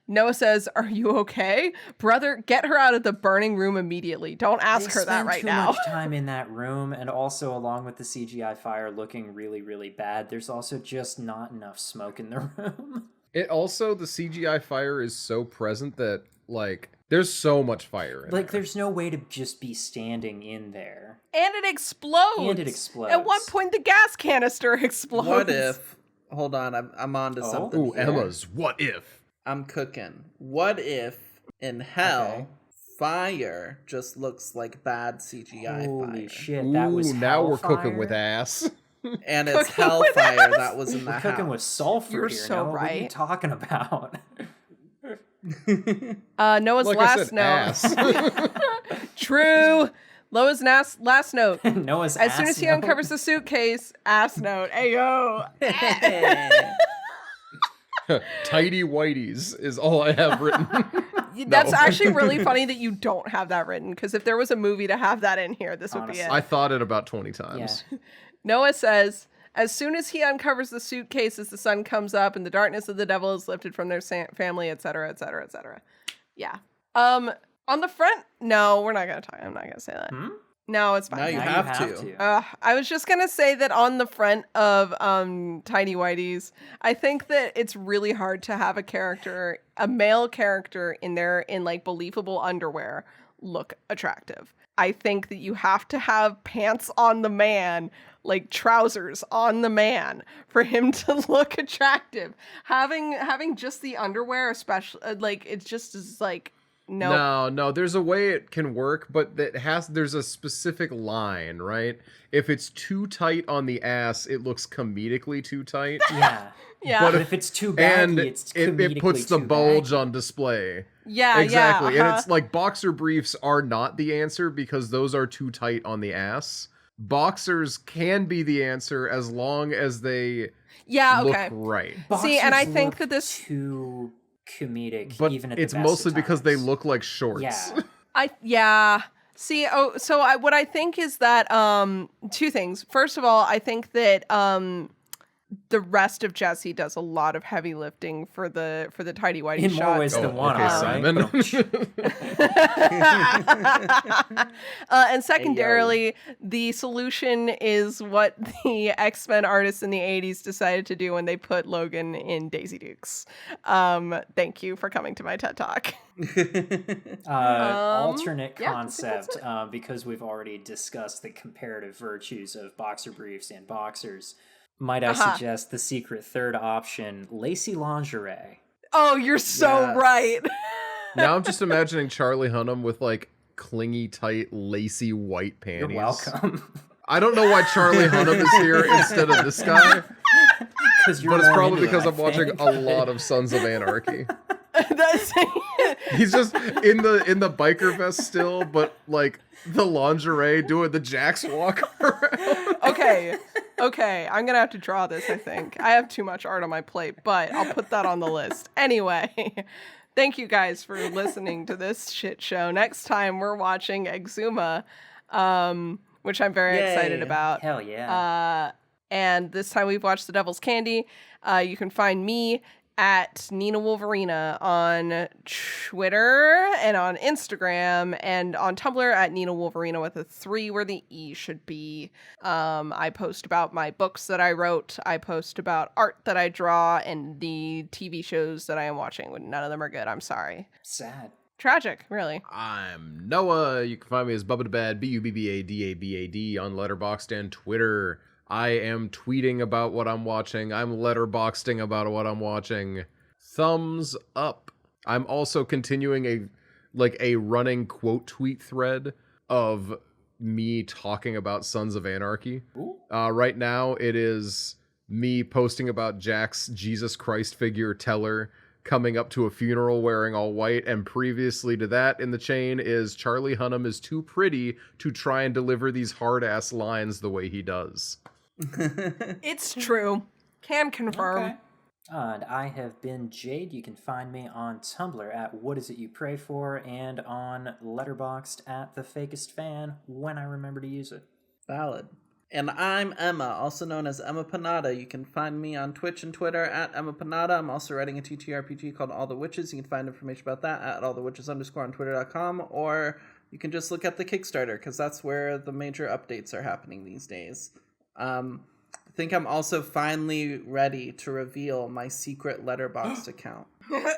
Noah says, are you okay? Brother, get her out of the burning room immediately. Don't ask her that right now. Too much time in that room, and also along with the CGI fire looking really, really bad, there's also just not enough smoke in the room. The CGI fire is so present that, like, there's so much fire in there. There's no way to just be standing in there. And it explodes. At one point, the gas canister explodes. What if... Hold on, I'm on to something. Ooh, here. Emma's what if? I'm cooking. What if in hell fire just looks like bad CGI Holy fire? shit, that was now we're hellfire? cooking with ass. And it's hellfire that was in the house. Cooking with sulfur. You're here, so Noah. What are right. you talking about? Noah's like last note. Ass. True. Last note. Noah's As soon as he uncovers the suitcase, ass note. Ayo. Tidy whiteys is all I have written. That's actually really funny that you don't have that written, because if there was a movie to have that in here, this would be it. I thought it about 20 times. Yeah. Noah says, as soon as he uncovers the suitcase, as the sun comes up and the darkness of the devil is lifted from their family, etc., etc., etc. Yeah. On the front, no, we're not gonna talk. I'm not gonna say that. No, it's fine. Now you have to. I was just gonna say that on the front of Tiny Whiteys, I think that it's really hard to have a male character in like believable underwear look attractive. I think that you have to have pants on the man, like trousers on the man, for him to look attractive. Having just the underwear, especially, like, it just is like. No, there's a way it can work, but there's a specific line, right? If it's too tight on the ass, it looks comedically too tight. Yeah. Yeah. But if it's too baggy, it's comedically it puts the too bulge baggy. on display. Yeah, exactly. Yeah, And it's like boxer briefs are not the answer because those are too tight on the ass. Boxers can be the answer as long as they look right. See, and I think that this too comedic, but even at it's the best mostly of because they times. look like shorts. Yeah. Yeah. See, what I think is that two things. First of all, I think that the rest of Jesse does a lot of heavy lifting for the tidy whitey In shot. more ways than one, okay, right? And secondarily, the solution is what the X-Men artists in the 80s decided to do when they put Logan in Daisy Dukes. Thank you for coming to my TED Talk. Alternate yeah, concept, because we've already discussed the comparative virtues of boxer briefs and boxers. Might I suggest the secret third option, lacy lingerie? Oh, you're so right. Now I'm just imagining Charlie Hunnam with like clingy, tight, lacy white panties. You're welcome. I don't know why Charlie Hunnam is here instead of this guy, but it's probably because I'm watching a lot of Sons of Anarchy. He's just in the biker vest still, but like the lingerie doing the Jax walk around. Okay, I'm gonna have to draw this, I think. I have too much art on my plate, but I'll put that on the list. Anyway, thank you guys for listening to this shit show. Next time we're watching Exuma, which I'm very excited about. Hell yeah. And this time we've watched The Devil's Candy. You can find me at Nina Wolverina on Twitter and on Instagram and on Tumblr at Nina Wolverina with a 3 where the E should be. I post about my books that I wrote. I post about art that I draw and the TV shows that I am watching. None of them are good. I'm sorry. Sad. Tragic, really. I'm Noah. You can find me as Bubba the Bad, BUBBADABAD on Letterboxd and Twitter. I am tweeting about what I'm watching. I'm letterboxing about what I'm watching. Thumbs up. I'm also continuing a running quote tweet thread of me talking about Sons of Anarchy. Right now it is me posting about Jack's Jesus Christ figure Teller coming up to a funeral wearing all white, and previously to that in the chain is Charlie Hunnam is too pretty to try and deliver these hard-ass lines the way he does. It's true. Can confirm. Okay. And I have been Jade. You can find me on Tumblr at What Is It You Pray For, and on Letterboxd at The Fakest Fan when I remember to use it. Valid. And I'm Emma, also known as Emma Panada. You can find me on Twitch and Twitter at Emma Panada. I'm also writing a TTRPG called All the Witches. You can find information about that at allthewitches_ on twitter.com, or you can just look at the Kickstarter, because that's where the major updates are happening these days. I think I'm also finally ready to reveal my secret Letterboxd account,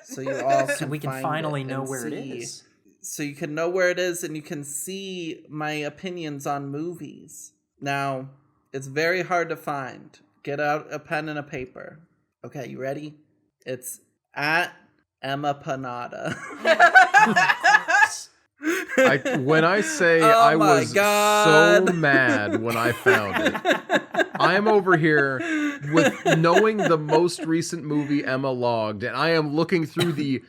so you all can we can find finally it know and where it see. is. So you can know where it is, and you can see my opinions on movies. Now, it's very hard to find. Get out a pen and a paper. Okay, you ready? It's at Emma Panada. When I say I was so mad when I found it, I'm over here with knowing the most recent movie Emma logged, and I am looking through the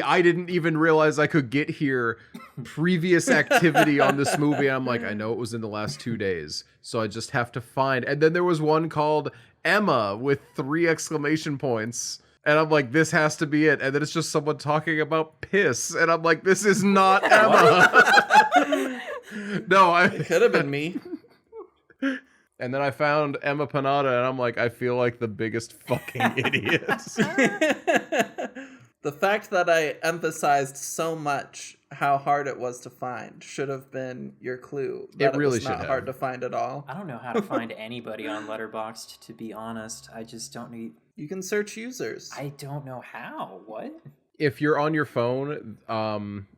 I didn't even realize I could get here previous activity on this movie. I'm like, I know it was in the last 2 days, so I just have to find. And then there was one called Emma with 3 exclamation points. And I'm like, this has to be it. And then it's just someone talking about piss. And I'm like, this is not Emma. No, It could have been me. And then I found Emma Panada, and I'm like, I feel like the biggest fucking idiot. The fact that I emphasized so much how hard it was to find should have been your clue. That It really was should not have. hard to find at all. I don't know how to find anybody on Letterboxd, to be honest. I just don't need... You can search users. I don't know how. What? If you're on your phone,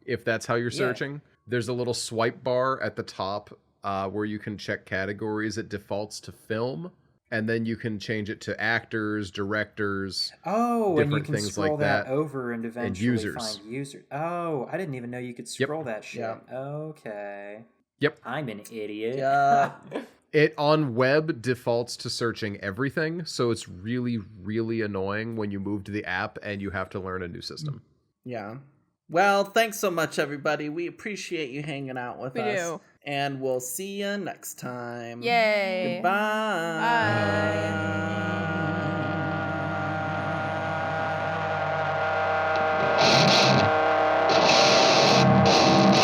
if that's how you're searching, there's a little swipe bar at the top where you can check categories. It defaults to film, and then you can change it to actors, directors. Oh, and you different can things scroll like that that, over and eventually users. find users. Oh, I didn't even know you could scroll that shit. Yeah. Okay. Yep. I'm an idiot. Yeah. It on web defaults to searching everything, so it's really, really annoying when you move to the app and you have to learn a new system. Yeah. Well, thanks so much, everybody. We appreciate you hanging out with us. do. And we'll see you next time. Yay. Goodbye. Bye.